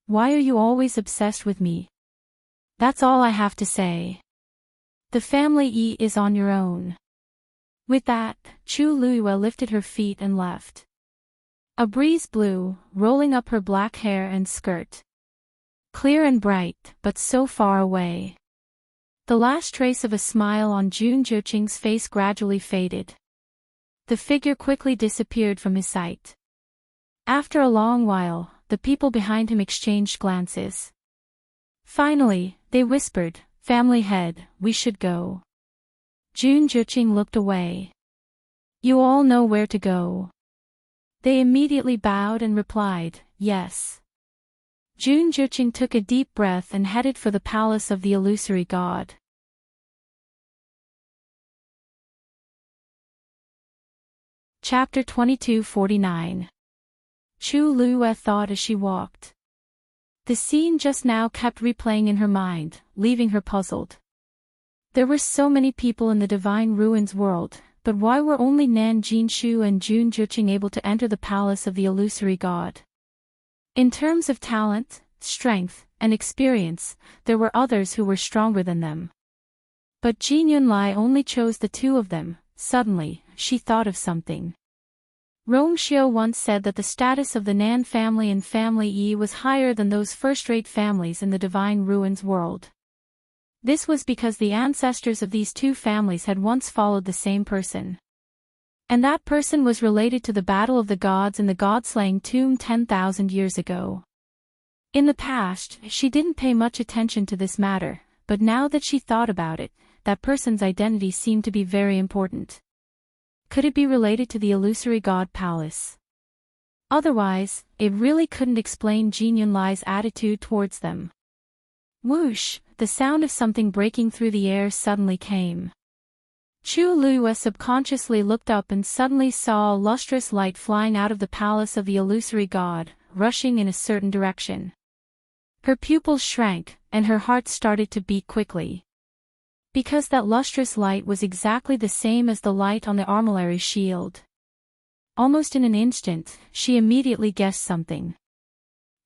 Why are you always obsessed with me? That's all I have to say. The family Yi is on your own. With that, Chu Luiyue lifted her feet and left. A breeze blew, rolling up her black hair and skirt. Clear and bright, but so far away. The last trace of a smile on Jun Zhiqing's face gradually faded. The figure quickly disappeared from his sight. After a long while, the people behind him exchanged glances. Finally, they whispered, "Family head, we should go." Jun Juqing looked away. "You all know where to go." They immediately bowed and replied, "Yes." Jun Juqing took a deep breath and headed for the palace of the illusory god. Chapter 2249. Chu Lue thought as she walked. The scene just now kept replaying in her mind, leaving her puzzled. There were so many people in the Divine Ruins world, but why were only Nan Jinshu and Jun Juqing able to enter the palace of the illusory god? In terms of talent, strength, and experience, there were others who were stronger than them. But Jin Yunlai only chose the two of them. Suddenly, she thought of something. Rong Xiu once said that the status of the Nan family and Family Yi was higher than those first-rate families in the Divine Ruins world. This was because the ancestors of these two families had once followed the same person. And that person was related to the Battle of the Gods in the God-slaying tomb 10,000 years ago. In the past, she didn't pay much attention to this matter, but now that she thought about it, that person's identity seemed to be very important. Could it be related to the illusory god palace? Otherwise, it really couldn't explain Jin Yunlai's attitude towards them. Whoosh, the sound of something breaking through the air suddenly came. Chu Lue subconsciously looked up and suddenly saw a lustrous light flying out of the palace of the illusory god, rushing in a certain direction. Her pupils shrank, and her heart started to beat quickly. Because that lustrous light was exactly the same as the light on the armillary shield. Almost in an instant, she immediately guessed something.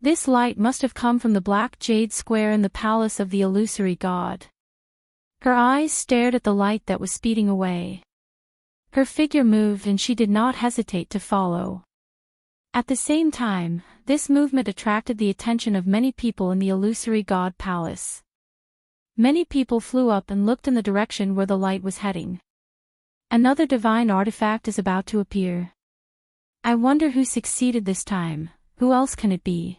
This light must have come from the black jade square in the palace of the illusory god. Her eyes stared at the light that was speeding away. Her figure moved and she did not hesitate to follow. At the same time, this movement attracted the attention of many people in the illusory god palace. Many people flew up and looked in the direction where the light was heading. Another divine artifact is about to appear. I wonder who succeeded this time. Who else can it be?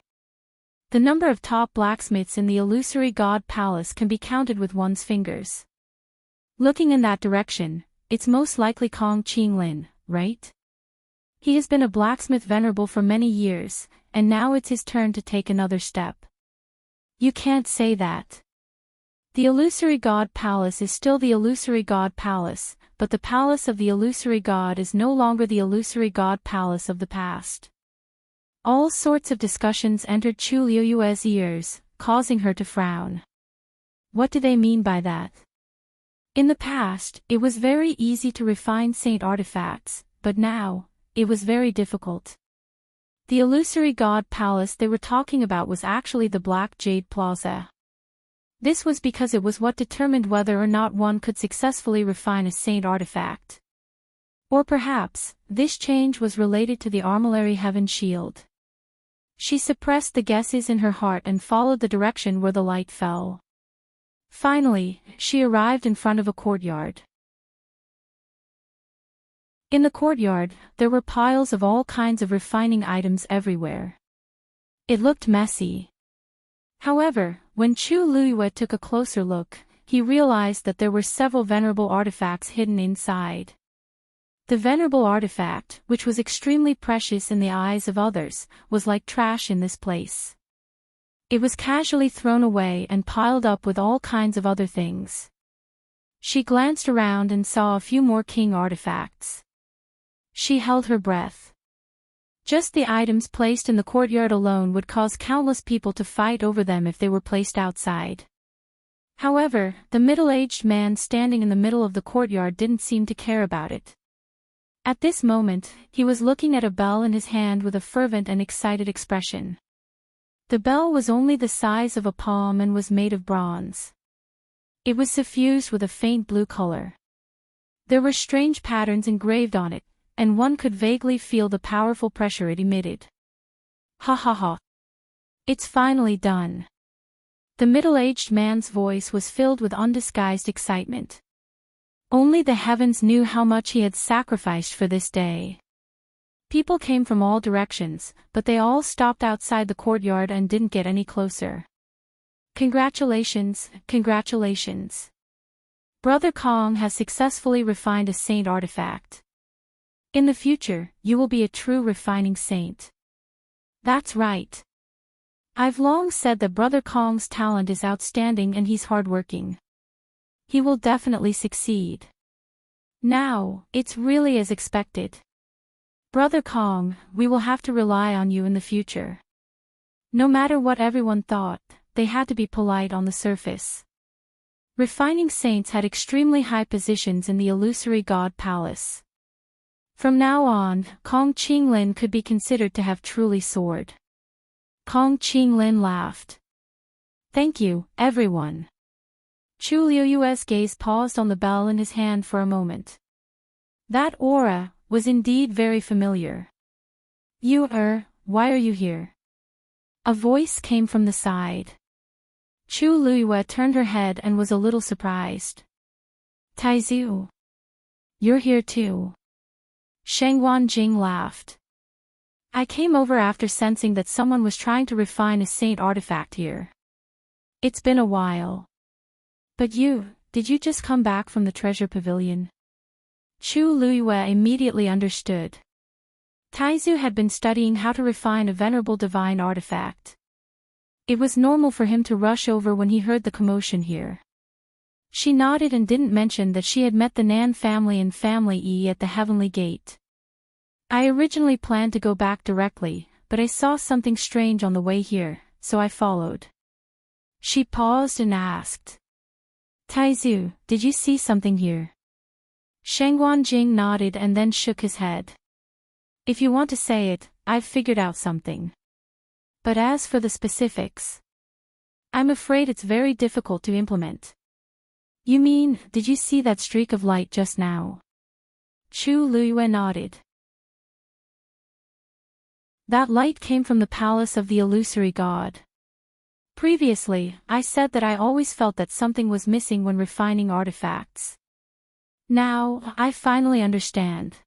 The number of top blacksmiths in the illusory god palace can be counted with one's fingers. Looking in that direction, it's most likely Kong Qinglin, right? He has been a blacksmith venerable for many years, and now it's his turn to take another step. You can't say that. The illusory god palace is still the illusory god palace, but the palace of the illusory god is no longer the illusory god palace of the past. All sorts of discussions entered Chu Liuyue's ears, causing her to frown. What do they mean by that? In the past, it was very easy to refine saint artifacts, but now, it was very difficult. The illusory god palace they were talking about was actually the Black Jade Plaza. This was because it was what determined whether or not one could successfully refine a saint artifact. Or perhaps, this change was related to the armillary heaven shield. She suppressed the guesses in her heart and followed the direction where the light fell. Finally, she arrived in front of a courtyard. In the courtyard, there were piles of all kinds of refining items everywhere. It looked messy. However, when Chu Lue took a closer look, he realized that there were several venerable artifacts hidden inside. The venerable artifact, which was extremely precious in the eyes of others, was like trash in this place. It was casually thrown away and piled up with all kinds of other things. She glanced around and saw a few more king artifacts. She held her breath. Just the items placed in the courtyard alone would cause countless people to fight over them if they were placed outside. However, the middle-aged man standing in the middle of the courtyard didn't seem to care about it. At this moment, he was looking at a bell in his hand with a fervent and excited expression. The bell was only the size of a palm and was made of bronze. It was suffused with a faint blue color. There were strange patterns engraved on it, and one could vaguely feel the powerful pressure it emitted. Ha ha ha. It's finally done. The middle-aged man's voice was filled with undisguised excitement. Only the heavens knew how much he had sacrificed for this day. People came from all directions, but they all stopped outside the courtyard and didn't get any closer. Congratulations, congratulations. Brother Kong has successfully refined a saint artifact. In the future, you will be a true refining saint. That's right. I've long said that Brother Kong's talent is outstanding and he's hardworking. He will definitely succeed. Now, it's really as expected. Brother Kong, we will have to rely on you in the future. No matter what everyone thought, they had to be polite on the surface. Refining saints had extremely high positions in the illusory god palace. From now on, Kong Qinglin could be considered to have truly soared. Kong Qinglin laughed. Thank you, everyone. Chu Liuyue's gaze paused on the bell in his hand for a moment. That aura was indeed very familiar. Why are you here? A voice came from the side. Chu Liyue turned her head and was a little surprised. Taizu. You're here too. Shangguan Jing laughed. I came over after sensing that someone was trying to refine a saint artifact here. It's been a while. But did you just come back from the treasure pavilion? Chu Liyue immediately understood. Taizu had been studying how to refine a venerable divine artifact. It was normal for him to rush over when he heard the commotion here. She nodded and didn't mention that she had met the Nan family and Family E at the Heavenly Gate. I originally planned to go back directly, but I saw something strange on the way here, so I followed. She paused and asked. Taizu, did you see something here? Shangguan Jing nodded and then shook his head. If you want to say it, I've figured out something. But as for the specifics, I'm afraid it's very difficult to implement. You mean, did you see that streak of light just now? Chu Liyue nodded. That light came from the palace of the illusory god. Previously, I said that I always felt that something was missing when refining artifacts. Now, I finally understand.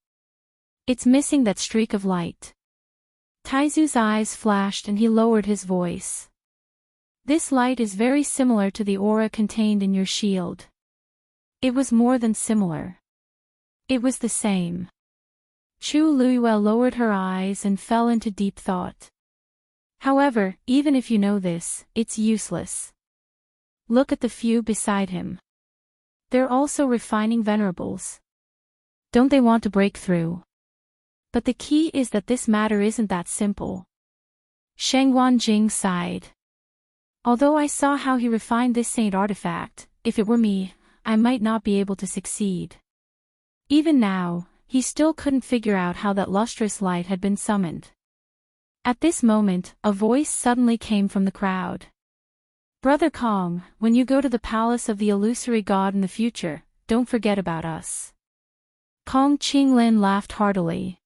It's missing that streak of light. Taizu's eyes flashed and he lowered his voice. This light is very similar to the aura contained in your shield. It was more than similar. It was the same. Chu Liyue lowered her eyes and fell into deep thought. However, even if you know this, it's useless. Look at the few beside him. They're also refining venerables. Don't they want to break through? But the key is that this matter isn't that simple. Shangguan Jing sighed. Although I saw how he refined this saint artifact, if it were me, I might not be able to succeed. Even now, he still couldn't figure out how that lustrous light had been summoned. At this moment, a voice suddenly came from the crowd. Brother Kong, when you go to the palace of the illusory god in the future, don't forget about us. Kong Qinglin laughed heartily.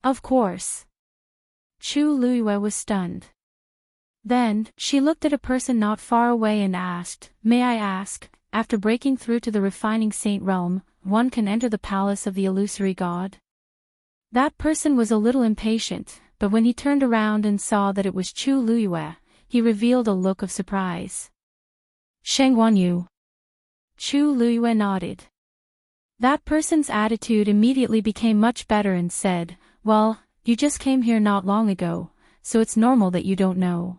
Of course. Chu Liyue was stunned. Then, she looked at a person not far away and asked, May I ask, after breaking through to the refining saint realm, one can enter the palace of the illusory god? That person was a little impatient, but when he turned around and saw that it was Chu Liyue, he revealed a look of surprise. Shangguan Yu. Chu Liyue nodded. That person's attitude immediately became much better and said, Well, you just came here not long ago, so it's normal that you don't know.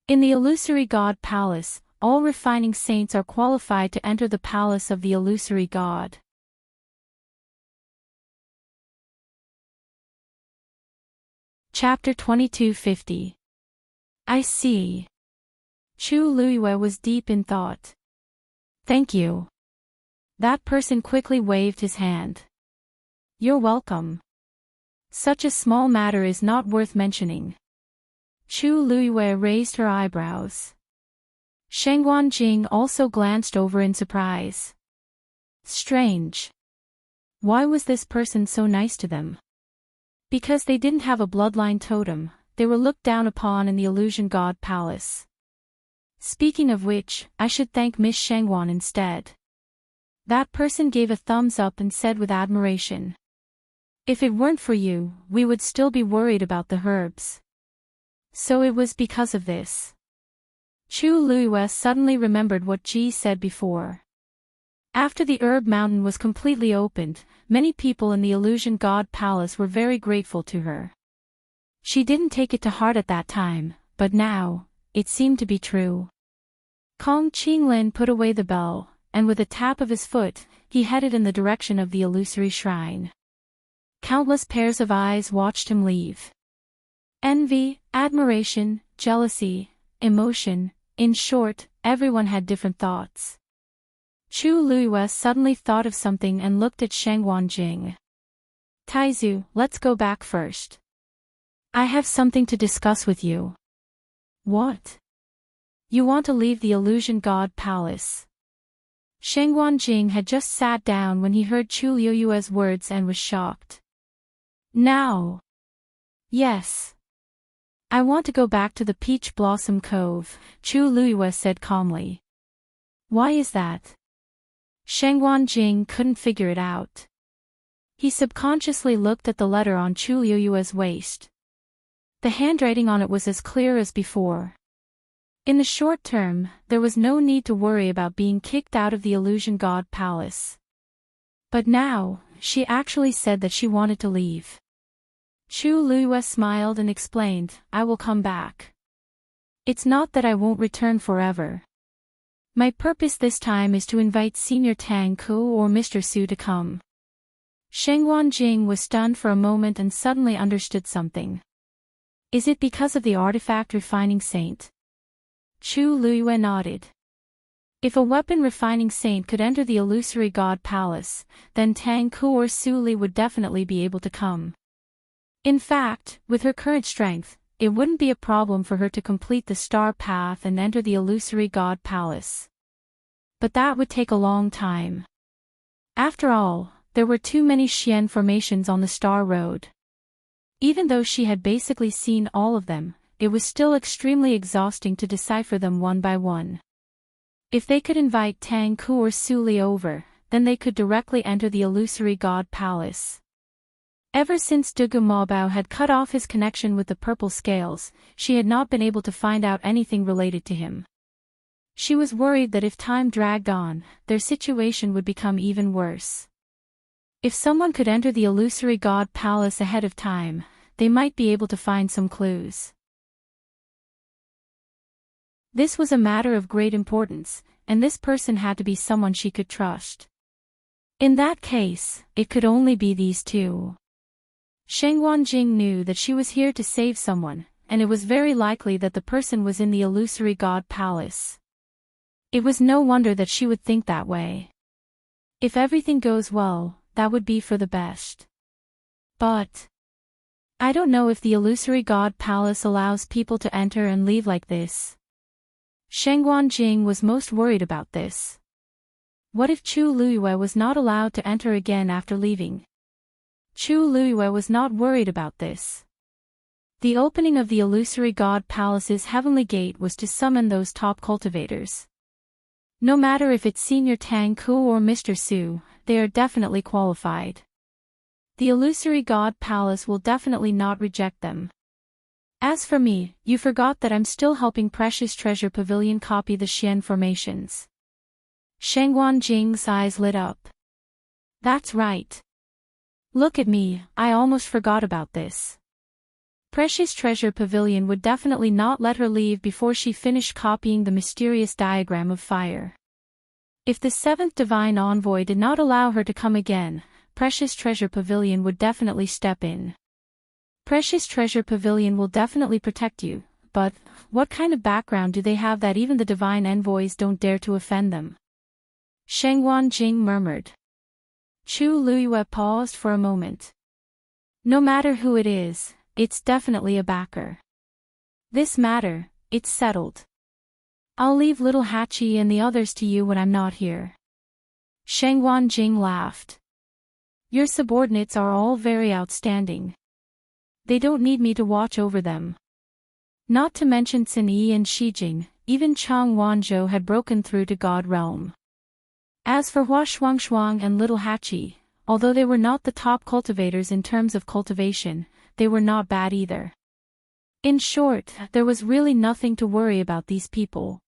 In the illusory god palace, all refining saints are qualified to enter the palace of the illusory god. Chapter 2250. I see. Chu Liyue was deep in thought. Thank you. That person quickly waved his hand. You're welcome. Such a small matter is not worth mentioning. Chu Liyue raised her eyebrows. Shangguan Jing also glanced over in surprise. Strange. Why was this person so nice to them? Because they didn't have a bloodline totem, they were looked down upon in the illusion god palace. Speaking of which, I should thank Miss Shangguan instead. That person gave a thumbs up and said with admiration. If it weren't for you, we would still be worried about the herbs. So it was because of this. Chu Luiyue suddenly remembered what Ji said before. After the Herb Mountain was completely opened, many people in the Illusion God Palace were very grateful to her. She didn't take it to heart at that time, but now, it seemed to be true. Kong Qinglin put away the bell, and with a tap of his foot, he headed in the direction of the illusory shrine. Countless pairs of eyes watched him leave. Envy, admiration, jealousy, emotion, in short, everyone had different thoughts. Chu Luiyue suddenly thought of something and looked at Sheng Wanjing. Taizu, let's go back first. I have something to discuss with you. What? You want to leave the Illusion God Palace? Sheng Wanjing had just sat down when he heard Chu Luiyue's words and was shocked. Now? Yes. I want to go back to the Peach Blossom Cove, Chu Luiyue said calmly. Why is that? Sheng Wanjing couldn't figure it out. He subconsciously looked at the letter on Chu Luiyue's waist. The handwriting on it was as clear as before. In the short term, there was no need to worry about being kicked out of the Illusion God Palace. But now, she actually said that she wanted to leave. Chu Luiyue smiled and explained, I will come back. It's not that I won't return forever. My purpose this time is to invite Senior Tang Ku or Mr. Su to come. Sheng Wanjing was stunned for a moment and suddenly understood something. Is it because of the artifact refining saint? Chu Luiyue nodded. If a weapon refining saint could enter the illusory god palace, then Tang Ku or Su Li would definitely be able to come. In fact, with her current strength, it wouldn't be a problem for her to complete the star path and enter the illusory god palace. But that would take a long time. After all, there were too many Xian formations on the star road. Even though she had basically seen all of them, it was still extremely exhausting to decipher them one by one. If they could invite Tang Ku or Su Li over, then they could directly enter the illusory god palace. Ever since Dugu Maobao had cut off his connection with the purple scales, she had not been able to find out anything related to him. She was worried that if time dragged on, their situation would become even worse. If someone could enter the illusory god palace ahead of time, they might be able to find some clues. This was a matter of great importance, and this person had to be someone she could trust. In that case, it could only be these two. Sheng Wanjing knew that she was here to save someone, and it was very likely that the person was in the illusory god palace. It was no wonder that she would think that way. If everything goes well, that would be for the best. But I don't know if the illusory god palace allows people to enter and leave like this. Sheng Wanjing was most worried about this. What if Chu Luiyue was not allowed to enter again after leaving? Chu Luiyue was not worried about this. The opening of the illusory god palace's heavenly gate was to summon those top cultivators. No matter if it's Senior Tang Ku or Mr. Su, they are definitely qualified. The illusory god palace will definitely not reject them. As for me, you forgot that I'm still helping Precious Treasure Pavilion copy the Xian formations. Sheng Wanjing's eyes lit up. That's right. Look at me, I almost forgot about this. Precious Treasure Pavilion would definitely not let her leave before she finished copying the mysterious diagram of fire. If the seventh divine envoy did not allow her to come again, Precious Treasure Pavilion would definitely step in. Precious Treasure Pavilion will definitely protect you, but what kind of background do they have that even the divine envoys don't dare to offend them? Sheng Wanjing murmured. Chu Luiyue paused for a moment. No matter who it is, it's definitely a backer. This matter, it's settled. I'll leave little Hachi and the others to you when I'm not here. Sheng Wanjing laughed. Your subordinates are all very outstanding. They don't need me to watch over them. Not to mention Xin Yi and Shijing, even Chang Wanzhou had broken through to God Realm. As for Hua Shuangshuang and Little Hachi, although they were not the top cultivators in terms of cultivation, they were not bad either. In short, there was really nothing to worry about these people.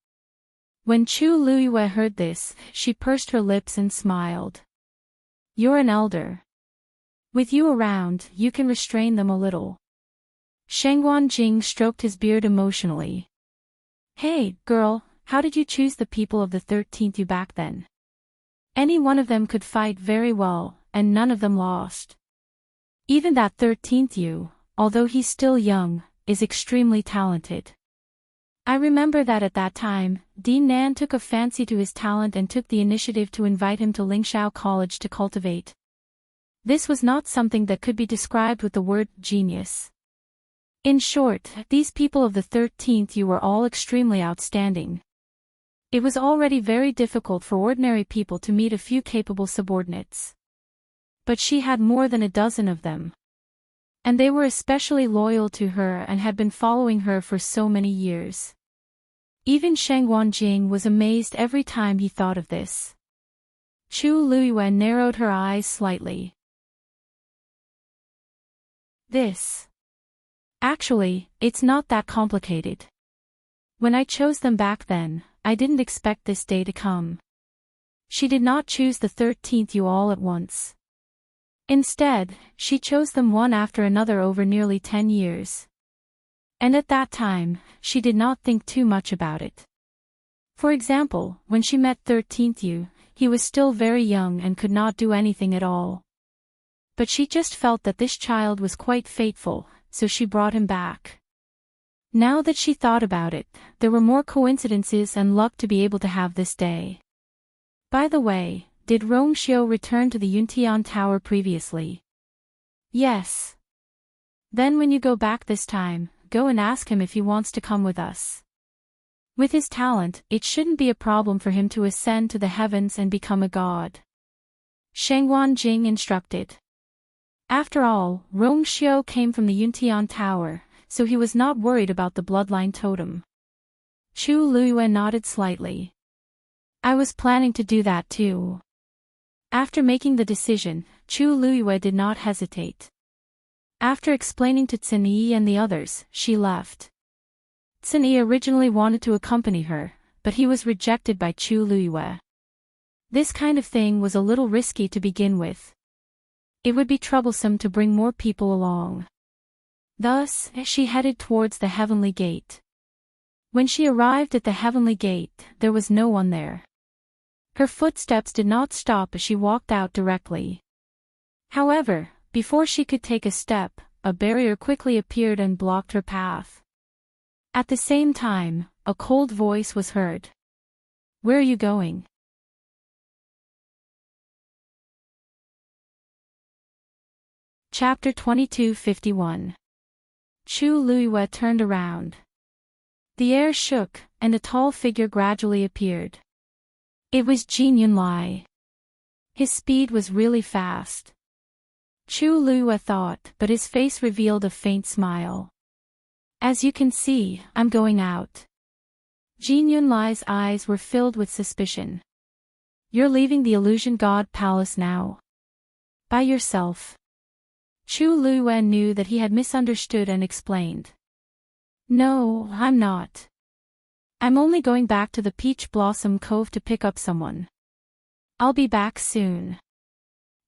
When Chu Luiyue heard this, she pursed her lips and smiled. You're an elder. With you around, you can restrain them a little. Shengguan Jing stroked his beard emotionally. Hey, girl, how did you choose the people of the 13th Yu back then? Any one of them could fight very well, and none of them lost. Even that 13th Yu, although he's still young, is extremely talented. I remember that at that time, Dean Nan took a fancy to his talent and took the initiative to invite him to Lingxiao College to cultivate. This was not something that could be described with the word genius. In short, these people of the 13th Yu were all extremely outstanding. It was already very difficult for ordinary people to meet a few capable subordinates. But she had more than a dozen of them. And they were especially loyal to her and had been following her for so many years. Even Shengguan Jing was amazed every time he thought of this. Chu Luiyue narrowed her eyes slightly. Actually, it's not that complicated. When I chose them back then, I didn't expect this day to come. She did not choose the 13th Yu all at once. Instead, she chose them one after another over nearly 10 years. And at that time, she did not think too much about it. For example, when she met 13th Yu, he was still very young and could not do anything at all. But she just felt that this child was quite faithful, so she brought him back. Now that she thought about it, there were more coincidences and luck to be able to have this day. By the way, did Rongxiu return to the Yuntian Tower previously? Yes. Then when you go back this time, go and ask him if he wants to come with us. With his talent, it shouldn't be a problem for him to ascend to the heavens and become a god. Shengguan Jing instructed. After all, Rongxiu came from the Yuntian Tower, so he was not worried about the bloodline totem. Chu Luiyue nodded slightly. I was planning to do that too. After making the decision, Chu Luiyue did not hesitate. After explaining to Cin Yi and the others, she left. Cin Yi originally wanted to accompany her, but he was rejected by Chu Luiyue. This kind of thing was a little risky to begin with. It would be troublesome to bring more people along. Thus, she headed towards the Heavenly Gate. When she arrived at the Heavenly Gate, there was no one there. Her footsteps did not stop as she walked out directly. However, before she could take a step, a barrier quickly appeared and blocked her path. At the same time, a cold voice was heard. Where are you going? Chapter 2251. Chu Luiyue turned around. The air shook, and a tall figure gradually appeared. It was Jin Yunlai. His speed was really fast. Chu Luiyue thought, but his face revealed a faint smile. As you can see, I'm going out. Jin Yunlai's eyes were filled with suspicion. You're leaving the Illusion God Palace now? By yourself? Chu Luiyue knew that he had misunderstood and explained. No, I'm not. I'm only going back to the Peach Blossom Cove to pick up someone. I'll be back soon.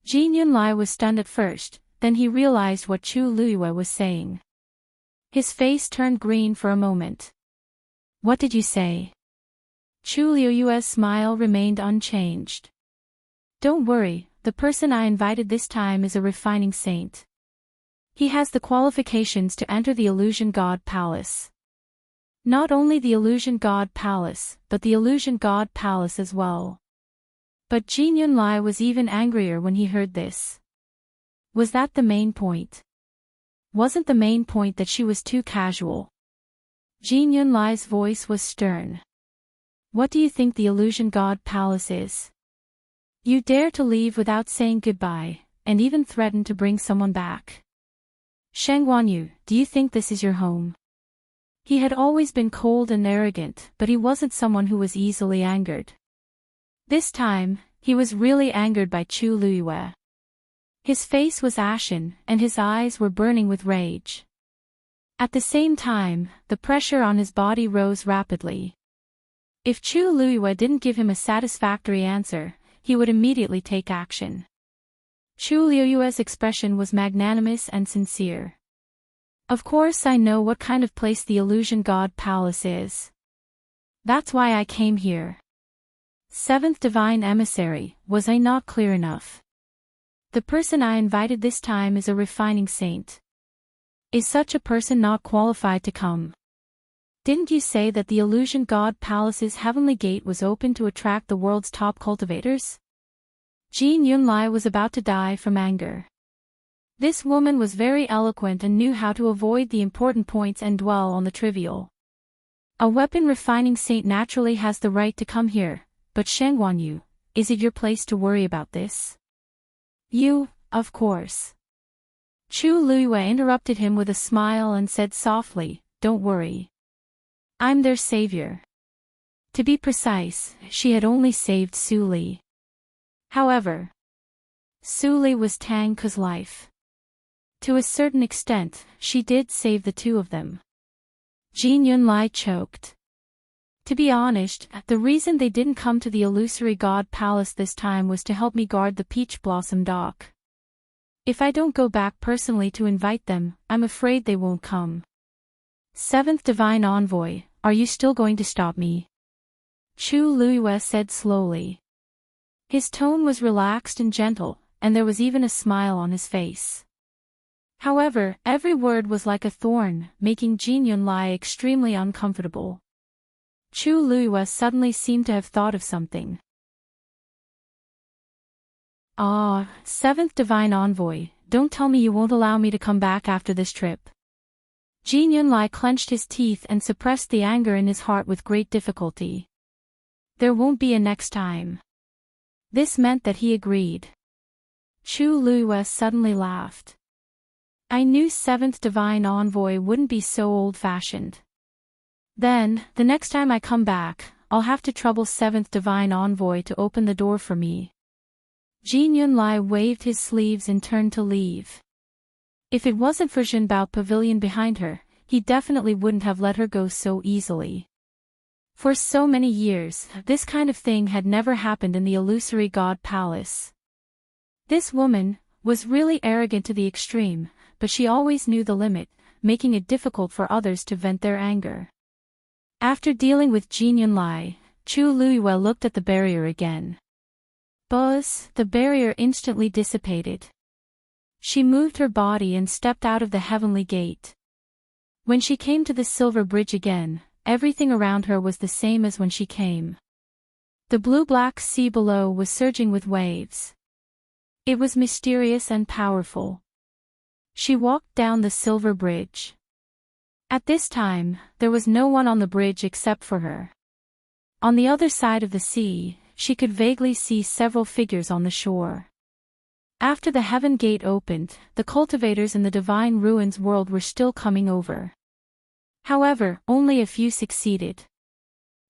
Jin Yunlai was stunned at first, then he realized what Chu Luiyue was saying. His face turned green for a moment. What did you say? Chu Luiyue's smile remained unchanged. Don't worry, the person I invited this time is a refining saint. He has the qualifications to enter the Illusion God Palace. Not only the Illusion God Palace, but the Illusion God Palace as well. But Jin Yunlai was even angrier when he heard this. Was that the main point? Wasn't the main point that she was too casual? Jin Yunlai's voice was stern. What do you think the Illusion God Palace is? You dare to leave without saying goodbye, and even threaten to bring someone back. Shengguan Yu, do you think this is your home? He had always been cold and arrogant, but he wasn't someone who was easily angered. This time, he was really angered by Chu Luiyue. His face was ashen, and his eyes were burning with rage. At the same time, the pressure on his body rose rapidly. If Chu Luiyue didn't give him a satisfactory answer, he would immediately take action. Chu Luiyue's expression was magnanimous and sincere. Of course I know what kind of place the Illusion God Palace is. That's why I came here. Seventh Divine Emissary, was I not clear enough? The person I invited this time is a refining saint. Is such a person not qualified to come? Didn't you say that the Illusion God Palace's heavenly gate was open to attract the world's top cultivators? Jin Yunlai was about to die from anger. This woman was very eloquent and knew how to avoid the important points and dwell on the trivial. A weapon refining saint naturally has the right to come here, but Sheng Guanyu, is it your place to worry about this? You, of course. Chu Luiyue interrupted him with a smile and said softly, don't worry. I'm their savior. To be precise, she had only saved Su Li. However, Su Li was Tang Ke's life. To a certain extent, she did save the two of them. Jin Yunlai choked. To be honest, the reason they didn't come to the Illusory God Palace this time was to help me guard the Peach Blossom Dock. If I don't go back personally to invite them, I'm afraid they won't come. Seventh Divine Envoy, are you still going to stop me? Chu Luiyue said slowly. His tone was relaxed and gentle, and there was even a smile on his face. However, every word was like a thorn, making Jin Yunlai extremely uncomfortable. Chu Luiyue suddenly seemed to have thought of something. Ah, Seventh Divine Envoy, don't tell me you won't allow me to come back after this trip. Jin Yunlai clenched his teeth and suppressed the anger in his heart with great difficulty. There won't be a next time. This meant that he agreed. Chu Luiyue suddenly laughed. I knew Seventh Divine Envoy wouldn't be so old-fashioned. Then, the next time I come back, I'll have to trouble Seventh Divine Envoy to open the door for me. Jin Yunlai waved his sleeves and turned to leave. If it wasn't for Jinbao Pavilion behind her, he definitely wouldn't have let her go so easily. For so many years, this kind of thing had never happened in the Illusory God Palace. This woman was really arrogant to the extreme, but she always knew the limit, making it difficult for others to vent their anger. After dealing with Jin Yunlai, Chu Luiyue looked at the barrier again. Buzz, the barrier instantly dissipated. She moved her body and stepped out of the heavenly gate. When she came to the silver bridge again, everything around her was the same as when she came. The blue-black sea below was surging with waves. It was mysterious and powerful. She walked down the silver bridge. At this time, there was no one on the bridge except for her. On the other side of the sea, she could vaguely see several figures on the shore. After the heaven gate opened, the cultivators in the Divine Ruins world were still coming over. However, only a few succeeded.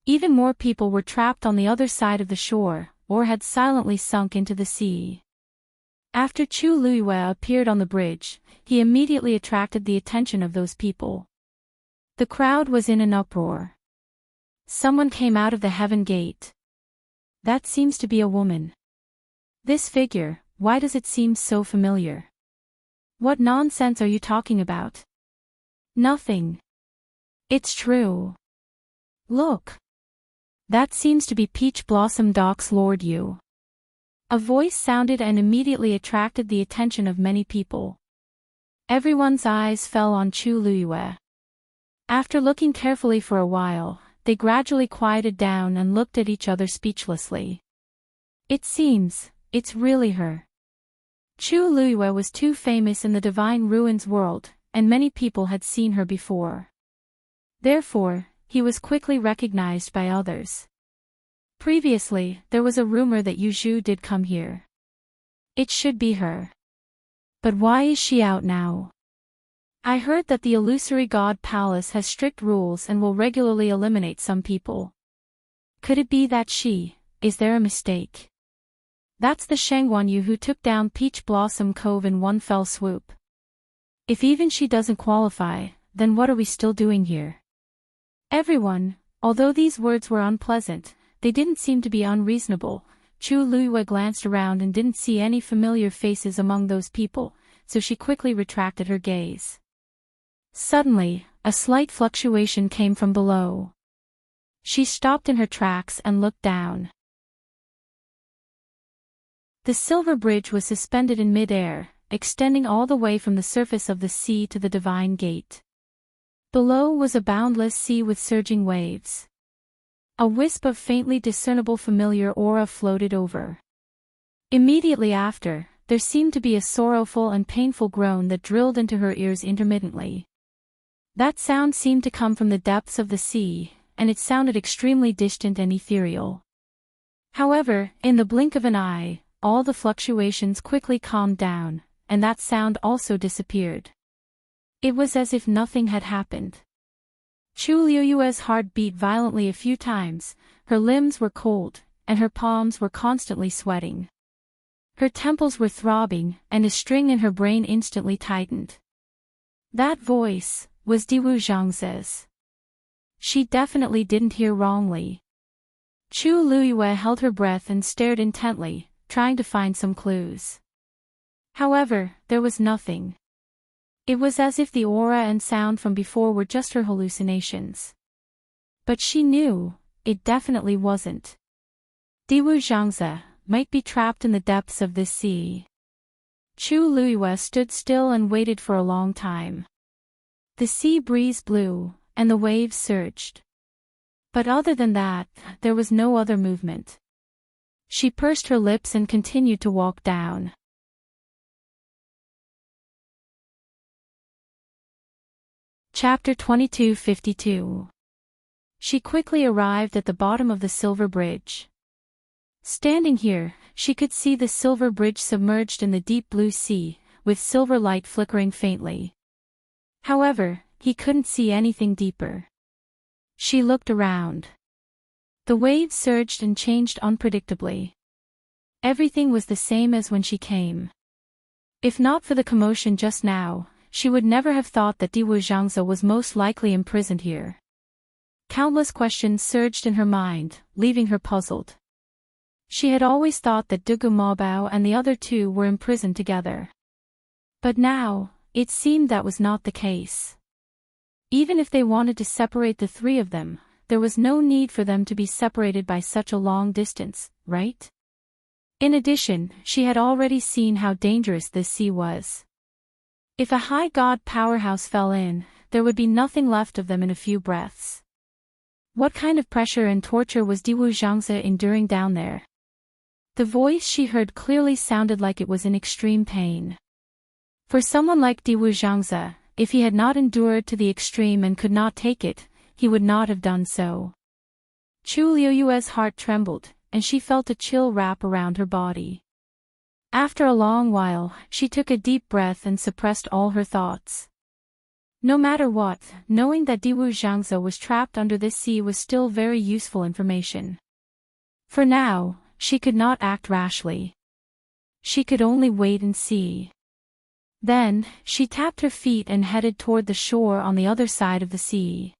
Even more people were trapped on the other side of the shore, or had silently sunk into the sea. After Chu Luiyue appeared on the bridge, he immediately attracted the attention of those people. The crowd was in an uproar. Someone came out of the heaven gate. That seems to be a woman. This figure, why does it seem so familiar? What nonsense are you talking about? Nothing. It's true. Look. That seems to be Peach Blossom Dock's Lord Yu. A voice sounded and immediately attracted the attention of many people. Everyone's eyes fell on Chu Luiyue. After looking carefully for a while, they gradually quieted down and looked at each other speechlessly. It seems, it's really her. Chu Luiyue was too famous in the Divine Ruins world, and many people had seen her before. Therefore, he was quickly recognized by others. Previously, there was a rumor that Yu Zhu did come here. It should be her. But why is she out now? I heard that the Illusory God Palace has strict rules and will regularly eliminate some people. Could it be that is there a mistake? That's the Sheng Guanyu who took down Peach Blossom Cove in one fell swoop. If even she doesn't qualify, then what are we still doing here? Everyone, although these words were unpleasant, they didn't seem to be unreasonable. Chu Liyue glanced around and didn't see any familiar faces among those people, so she quickly retracted her gaze. Suddenly, a slight fluctuation came from below. She stopped in her tracks and looked down. The silver bridge was suspended in mid-air, extending all the way from the surface of the sea to the divine gate. Below was a boundless sea with surging waves. A wisp of faintly discernible familiar aura floated over. Immediately after, there seemed to be a sorrowful and painful groan that drilled into her ears intermittently. That sound seemed to come from the depths of the sea, and it sounded extremely distant and ethereal. However, in the blink of an eye, all the fluctuations quickly calmed down, and that sound also disappeared. It was as if nothing had happened. Chu Liyue's heart beat violently a few times, her limbs were cold, and her palms were constantly sweating. Her temples were throbbing, and a string in her brain instantly tightened. That voice was Diwu Zhangze's. She definitely didn't hear wrongly. Chu Liyue held her breath and stared intently, trying to find some clues. However, there was nothing. It was as if the aura and sound from before were just her hallucinations. But she knew, it definitely wasn't. Diwu Zhangze might be trapped in the depths of this sea. Chu Liyue stood still and waited for a long time. The sea breeze blew, and the waves surged. But other than that, there was no other movement. She pursed her lips and continued to walk down. Chapter 2252. She quickly arrived at the bottom of the silver bridge. Standing here, she could see the silver bridge submerged in the deep blue sea, with silver light flickering faintly. However, he couldn't see anything deeper. She looked around. The waves surged and changed unpredictably. Everything was the same as when she came. If not for the commotion just now, she would never have thought that Diwu Zhangze was most likely imprisoned here. Countless questions surged in her mind, leaving her puzzled. She had always thought that Dugu Maobao and the other two were imprisoned together. But now, it seemed that was not the case. Even if they wanted to separate the three of them, there was no need for them to be separated by such a long distance, right? In addition, she had already seen how dangerous this sea was. If a high god powerhouse fell in, there would be nothing left of them in a few breaths. What kind of pressure and torture was Diwu Zhangze enduring down there? The voice she heard clearly sounded like it was in extreme pain. For someone like Diwu Zhangze, if he had not endured to the extreme and could not take it, he would not have done so. Chu Liyue's heart trembled, and she felt a chill wrap around her body. After a long while, she took a deep breath and suppressed all her thoughts. No matter what, knowing that Diwu Zhangze was trapped under this sea was still very useful information. For now, she could not act rashly. She could only wait and see. Then, she tapped her feet and headed toward the shore on the other side of the sea.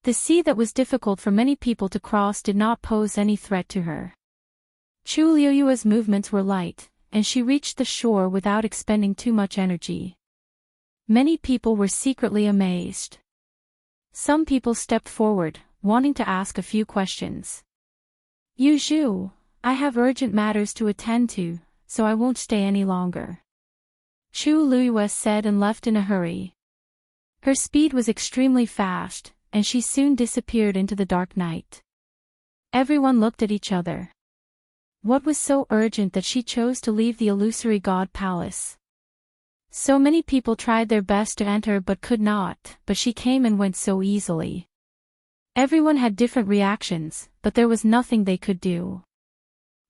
The sea that was difficult for many people to cross did not pose any threat to her. Chu Liyue's movements were light, and she reached the shore without expending too much energy. Many people were secretly amazed. Some people stepped forward, wanting to ask a few questions. "Yu Zhu, I have urgent matters to attend to, so I won't stay any longer," Chu Liyue said and left in a hurry. Her speed was extremely fast, and she soon disappeared into the dark night. Everyone looked at each other. What was so urgent that she chose to leave the illusory god palace? So many people tried their best to enter but could not, but she came and went so easily. Everyone had different reactions, but there was nothing they could do.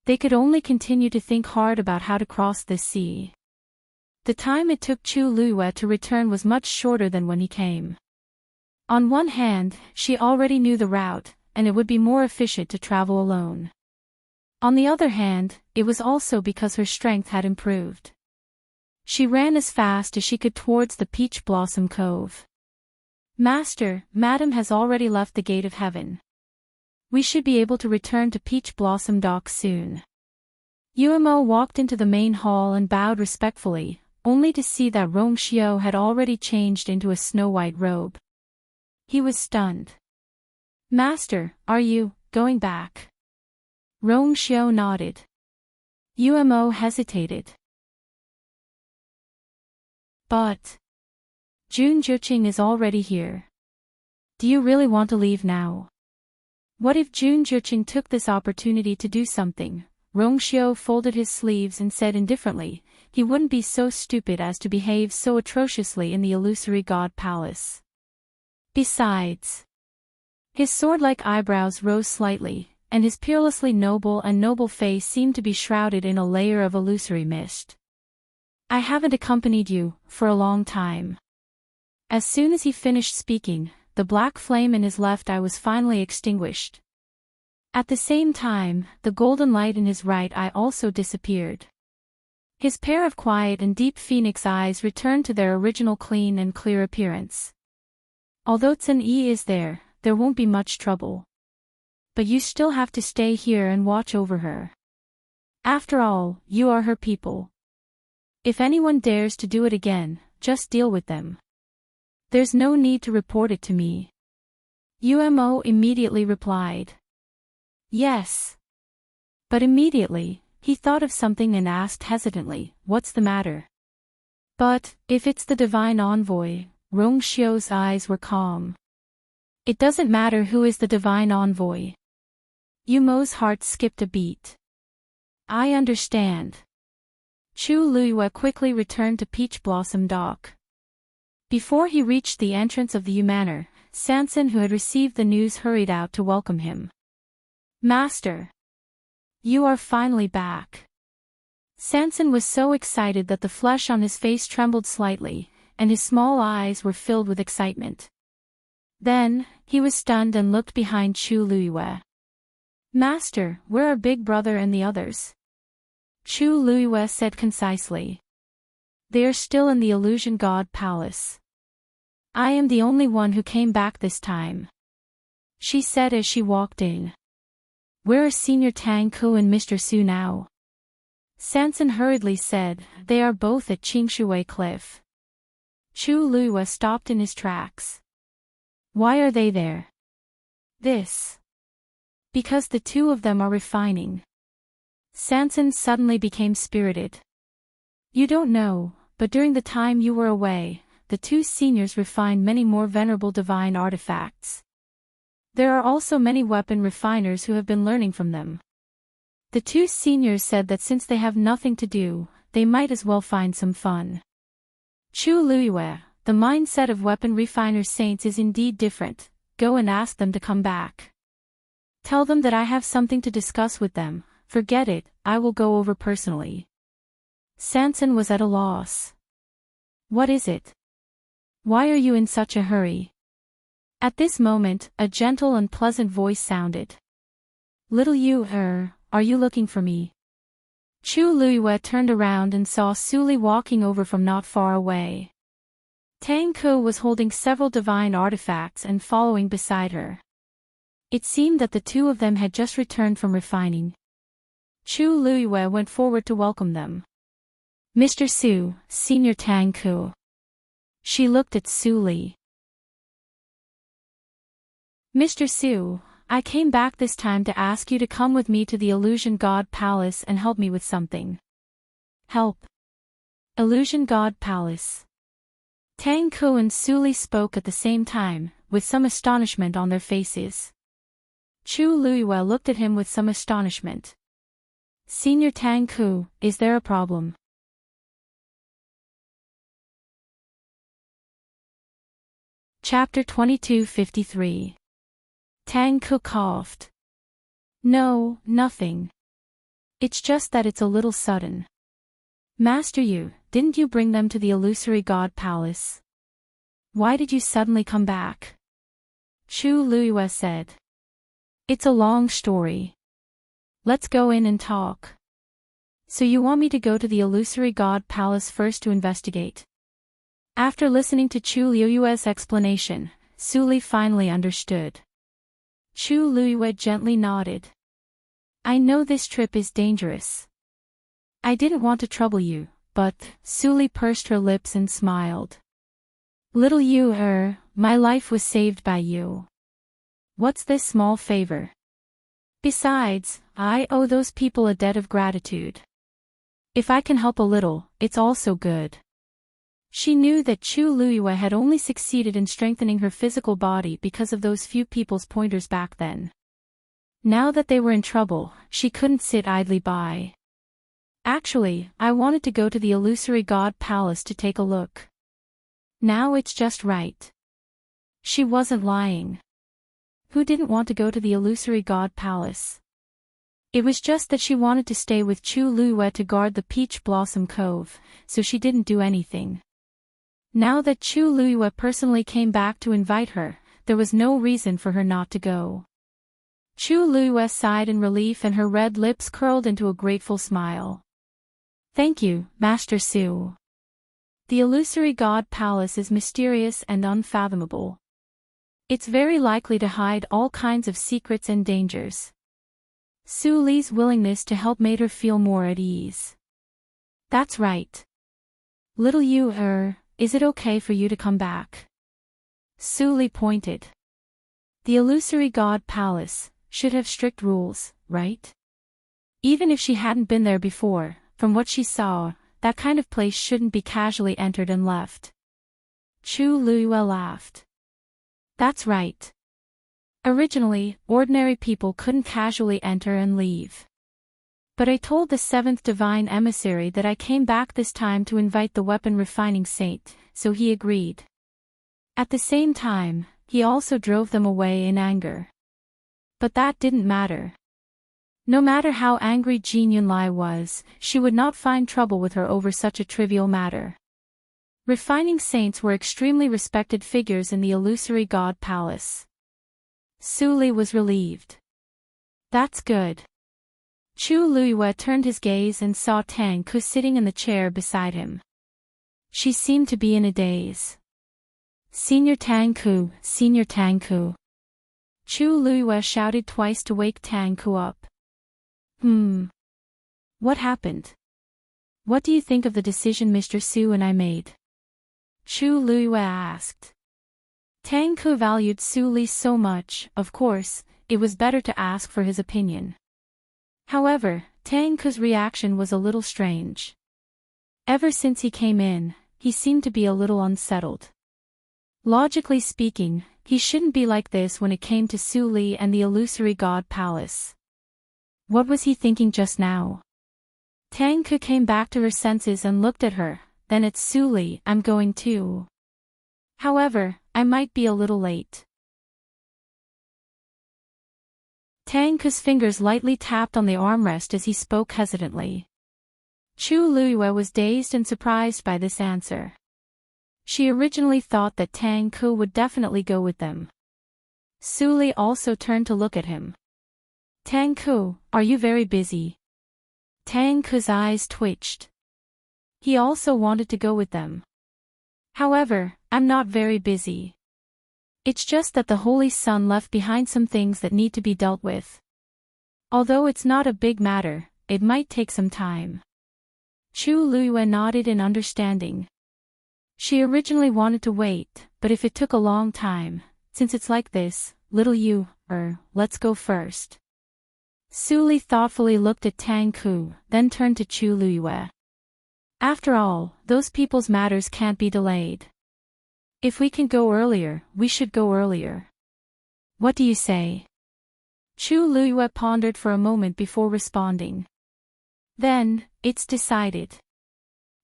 They could only continue to think hard about how to cross this sea. The time it took Chu Liyue to return was much shorter than when he came. On one hand, she already knew the route, and it would be more efficient to travel alone. On the other hand, it was also because her strength had improved. She ran as fast as she could towards the Peach Blossom Cove. Master, Madam has already left the gate of heaven. We should be able to return to Peach Blossom Dock soon. Umo walked into the main hall and bowed respectfully, only to see that Rongxiu had already changed into a snow-white robe. He was stunned. Master, are you going back? Rongxiu nodded. Umo hesitated. But Jun Juqing is already here. Do you really want to leave now? What if Jun Juqing took this opportunity to do something? Rongxiu folded his sleeves and said indifferently, he wouldn't be so stupid as to behave so atrociously in the illusory god palace. Besides, his sword-like eyebrows rose slightly, and his peerlessly noble face seemed to be shrouded in a layer of illusory mist. I haven't accompanied you for a long time. As soon as he finished speaking, the black flame in his left eye was finally extinguished. At the same time, the golden light in his right eye also disappeared. His pair of quiet and deep phoenix eyes returned to their original clean and clear appearance. Although Tsun Yi is there won't be much trouble. But you still have to stay here and watch over her. After all, you are her people. If anyone dares to do it again, just deal with them. There's no need to report it to me. Umo immediately replied. Yes. But immediately, he thought of something and asked hesitantly, what's the matter? But, if it's the divine envoy, Rongxiu's eyes were calm. It doesn't matter who is the divine envoy. Umo's heart skipped a beat. I understand. Chu Luiyue quickly returned to Peach Blossom Dock. Before he reached the entrance of the U Manor, Sanson, who had received the news, hurried out to welcome him. Master! You are finally back. Sanson was so excited that the flesh on his face trembled slightly, and his small eyes were filled with excitement. Then, he was stunned and looked behind Chu Luiyue. Master, where are Big Brother and the others? Chu Luiyue said concisely. They are still in the Illusion God Palace. I am the only one who came back this time, she said as she walked in. Where are Senior Tang Ku and Mr. Su now? Sanson hurriedly said, they are both at Qingshui Cliff. Chu Luiyue stopped in his tracks. Why are they there? Because the two of them are refining. Sanson suddenly became spirited. You don't know, but during the time you were away, the two seniors refined many more venerable divine artifacts. There are also many weapon refiners who have been learning from them. The two seniors said that since they have nothing to do, they might as well find some fun. Chu Luiyue, the mindset of weapon refiner saints is indeed different. Go and ask them to come back. Tell them that I have something to discuss with them. Forget it, I will go over personally. Sanson was at a loss. What is it? Why are you in such a hurry? At this moment, a gentle and pleasant voice sounded. Little you, are you looking for me? Chu Luiyue turned around and saw Suli walking over from not far away. Tang Ku was holding several divine artifacts and following beside her. It seemed that the two of them had just returned from refining. Chu Luiyue went forward to welcome them. Mr. Su, Senior Tang Ku. She looked at Suli. Mr. Su, I came back this time to ask you to come with me to the Illusion God Palace and help me with something. Help. Illusion God Palace. Tang Ku and Suli spoke at the same time, with some astonishment on their faces. Chu Luiyue looked at him with some astonishment. Senior Tang Ku, is there a problem? Chapter 2253. Tang Ku coughed. No, nothing. It's just that it's a little sudden. Master Yu, didn't you bring them to the illusory god palace? Why did you suddenly come back? Chu Luiyue said. It's a long story. Let's go in and talk. So you want me to go to the illusory god palace first to investigate? After listening to Chu Luiyue's explanation, Su finally understood. Chu Liyue gently nodded. I know this trip is dangerous. I didn't want to trouble you, but, Su pursed her lips and smiled. Little you, my life was saved by you. What's this small favor? Besides, I owe those people a debt of gratitude. If I can help a little, it's also good. She knew that Chu Liyue had only succeeded in strengthening her physical body because of those few people's pointers back then. Now that they were in trouble, she couldn't sit idly by. Actually, I wanted to go to the illusory god palace to take a look. Now it's just right. She wasn't lying. Who didn't want to go to the illusory god palace? It was just that she wanted to stay with Chu Liyue to guard the Peach Blossom Cove, so she didn't do anything. Now that Chu Liyue personally came back to invite her, there was no reason for her not to go. Chu Liyue sighed in relief and her red lips curled into a grateful smile. Thank you, Master Su. The illusory god palace is mysterious and unfathomable. It's very likely to hide all kinds of secrets and dangers. Su Li's willingness to help made her feel more at ease. That's right. Little you, is it okay for you to come back? Su Li pointed. The illusory god palace should have strict rules, right? Even if she hadn't been there before, from what she saw, that kind of place shouldn't be casually entered and left. Chu Liyue laughed. That's right. Originally, ordinary people couldn't casually enter and leave. But I told the seventh divine emissary that I came back this time to invite the weapon refining saint, so he agreed. At the same time, he also drove them away in anger. But that didn't matter. No matter how angry Jin Yunlai was, she would not find trouble with her over such a trivial matter. Refining saints were extremely respected figures in the illusory god palace. Su Li was relieved. That's good. Chu Liyue turned his gaze and saw Tang Ku sitting in the chair beside him. She seemed to be in a daze. Senior Tang Ku, Senior Tang Ku. Chu Liyue shouted twice to wake Tang Ku up. What happened? What do you think of the decision Mr. Su and I made? Chu Liyue asked. Tang Ku valued Su Li so much, of course, it was better to ask for his opinion. However, Tang Ku's reaction was a little strange. Ever since he came in, he seemed to be a little unsettled. Logically speaking, he shouldn't be like this when it came to Su Li and the illusory god palace. What was he thinking just now? Tang Ku came back to her senses and looked at her, then at Su Li. I'm going too. However, I might be a little late. Tang Ku's fingers lightly tapped on the armrest as he spoke hesitantly. Chu Liyue was dazed and surprised by this answer. She originally thought that Tang Ku would definitely go with them. Su Li also turned to look at him. Tang Ku, are you very busy? Tang Ku's eyes twitched. He also wanted to go with them. However, I'm not very busy. It's just that the Holy Sun left behind some things that need to be dealt with. Although it's not a big matter, it might take some time. Chu Liyue nodded in understanding. She originally wanted to wait, but if it took a long time, since it's like this, little you, let's go first. Su Li thoughtfully looked at Tang Ku, then turned to Chu Liyue. After all, those people's matters can't be delayed. If we can go earlier, we should go earlier. What do you say? Chu Liyue pondered for a moment before responding. Then, it's decided.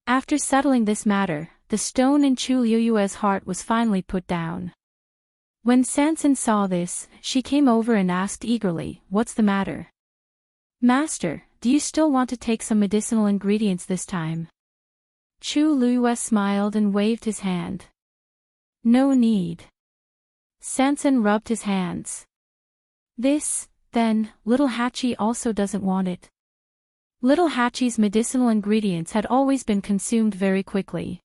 After settling this matter, the stone in Chu Liyue's heart was finally put down. When Sansan saw this, she came over and asked eagerly, "What's the matter?" "Master, do you still want to take some medicinal ingredients this time?" Chu Liyue smiled and waved his hand. "No need." Sansan rubbed his hands. Then, little Hachi also doesn't want it. Little Hachi's medicinal ingredients had always been consumed very quickly.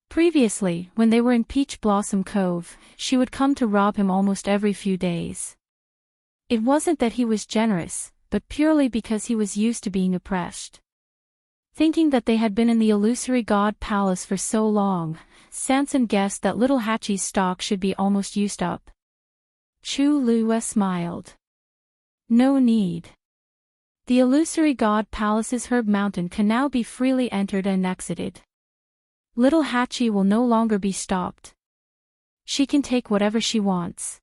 Previously, when they were in Peach Blossom Cove, she would come to rob him almost every few days. It wasn't that he was generous, but purely because he was used to being oppressed. Thinking that they had been in the illusory god palace for so long, Sanson guessed that little Hachi's stock should be almost used up. Chu Liyue smiled. No need. The illusory god palace's herb mountain can now be freely entered and exited. Little Hachi will no longer be stopped. She can take whatever she wants.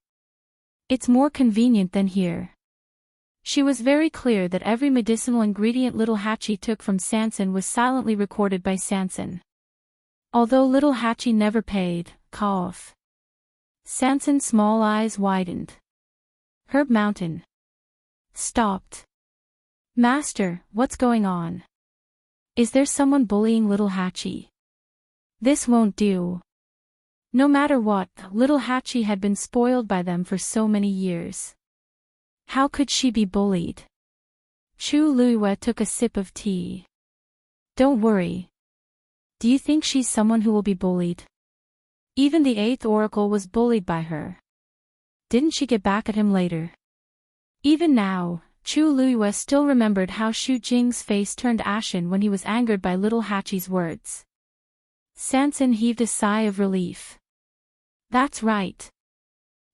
It's more convenient than here. She was very clear that every medicinal ingredient little Hachi took from Sanson was silently recorded by Sanson. Although little Hachi never paid, cough. Sanson's small eyes widened. Herb Mountain. Stopped. Master, what's going on? Is there someone bullying little Hachi? This won't do. No matter what, little Hachi had been spoiled by them for so many years. How could she be bullied? Chu Liyue took a sip of tea. Don't worry. Do you think she's someone who will be bullied? Even the 8th Oracle was bullied by her. Didn't she get back at him later? Even now, Chu Liyue still remembered how Xu Jing's face turned ashen when he was angered by little Hachi's words. Sanson heaved a sigh of relief. That's right.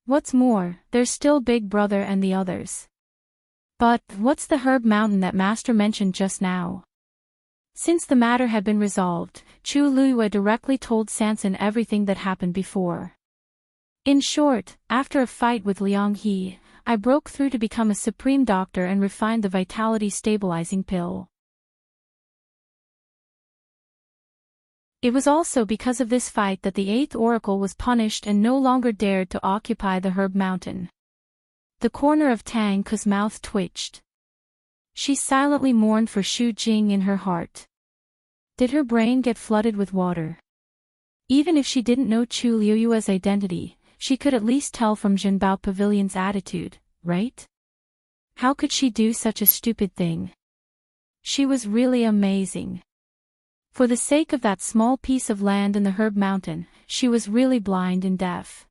What's more, there's still Big Brother and the others. But, what's the herb mountain that Master mentioned just now? Since the matter had been resolved, Chu Liyue directly told Sanson everything that happened before. In short, after a fight with Liang He, I broke through to become a supreme doctor and refined the vitality stabilizing pill. It was also because of this fight that the 8th Oracle was punished and no longer dared to occupy the herb mountain. The corner of Tang Ke's mouth twitched. She silently mourned for Xu Jing in her heart. Did her brain get flooded with water? Even if she didn't know Chu Liyue's identity, she could at least tell from Zhenbao Pavilion's attitude, right? How could she do such a stupid thing? She was really amazing. For the sake of that small piece of land in the herb mountain, she was really blind and deaf.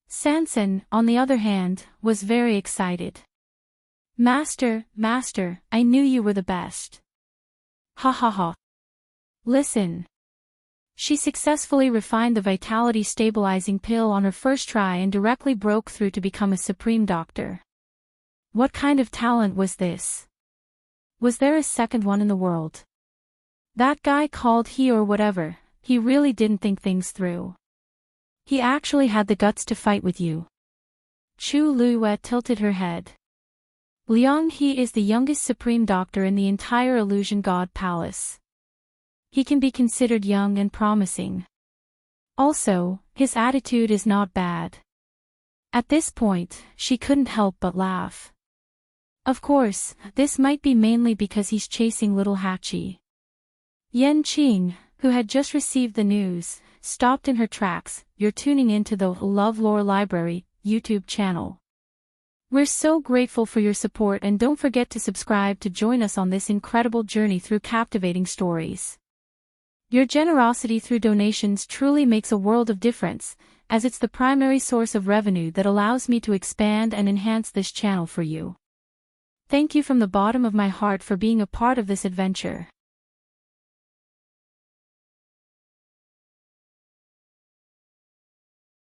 Sanson, on the other hand, was very excited. Master, I knew you were the best. Ha ha ha. Listen. She successfully refined the vitality stabilizing pill on her first try and directly broke through to become a supreme doctor. What kind of talent was this? Was there a second one in the world? That guy called he or whatever, he really didn't think things through. He actually had the guts to fight with you. Chu Liyue tilted her head. Liang He is the youngest supreme doctor in the entire Illusion God Palace. He can be considered young and promising. Also, his attitude is not bad. At this point, she couldn't help but laugh. Of course, this might be mainly because he's chasing little Hachi. Yan Qing, who had just received the news, stopped in her tracks. You're tuning into the LoveLore Library YouTube channel. We're so grateful for your support and don't forget to subscribe to join us on this incredible journey through captivating stories. Your generosity through donations truly makes a world of difference, as it's the primary source of revenue that allows me to expand and enhance this channel for you. Thank you from the bottom of my heart for being a part of this adventure.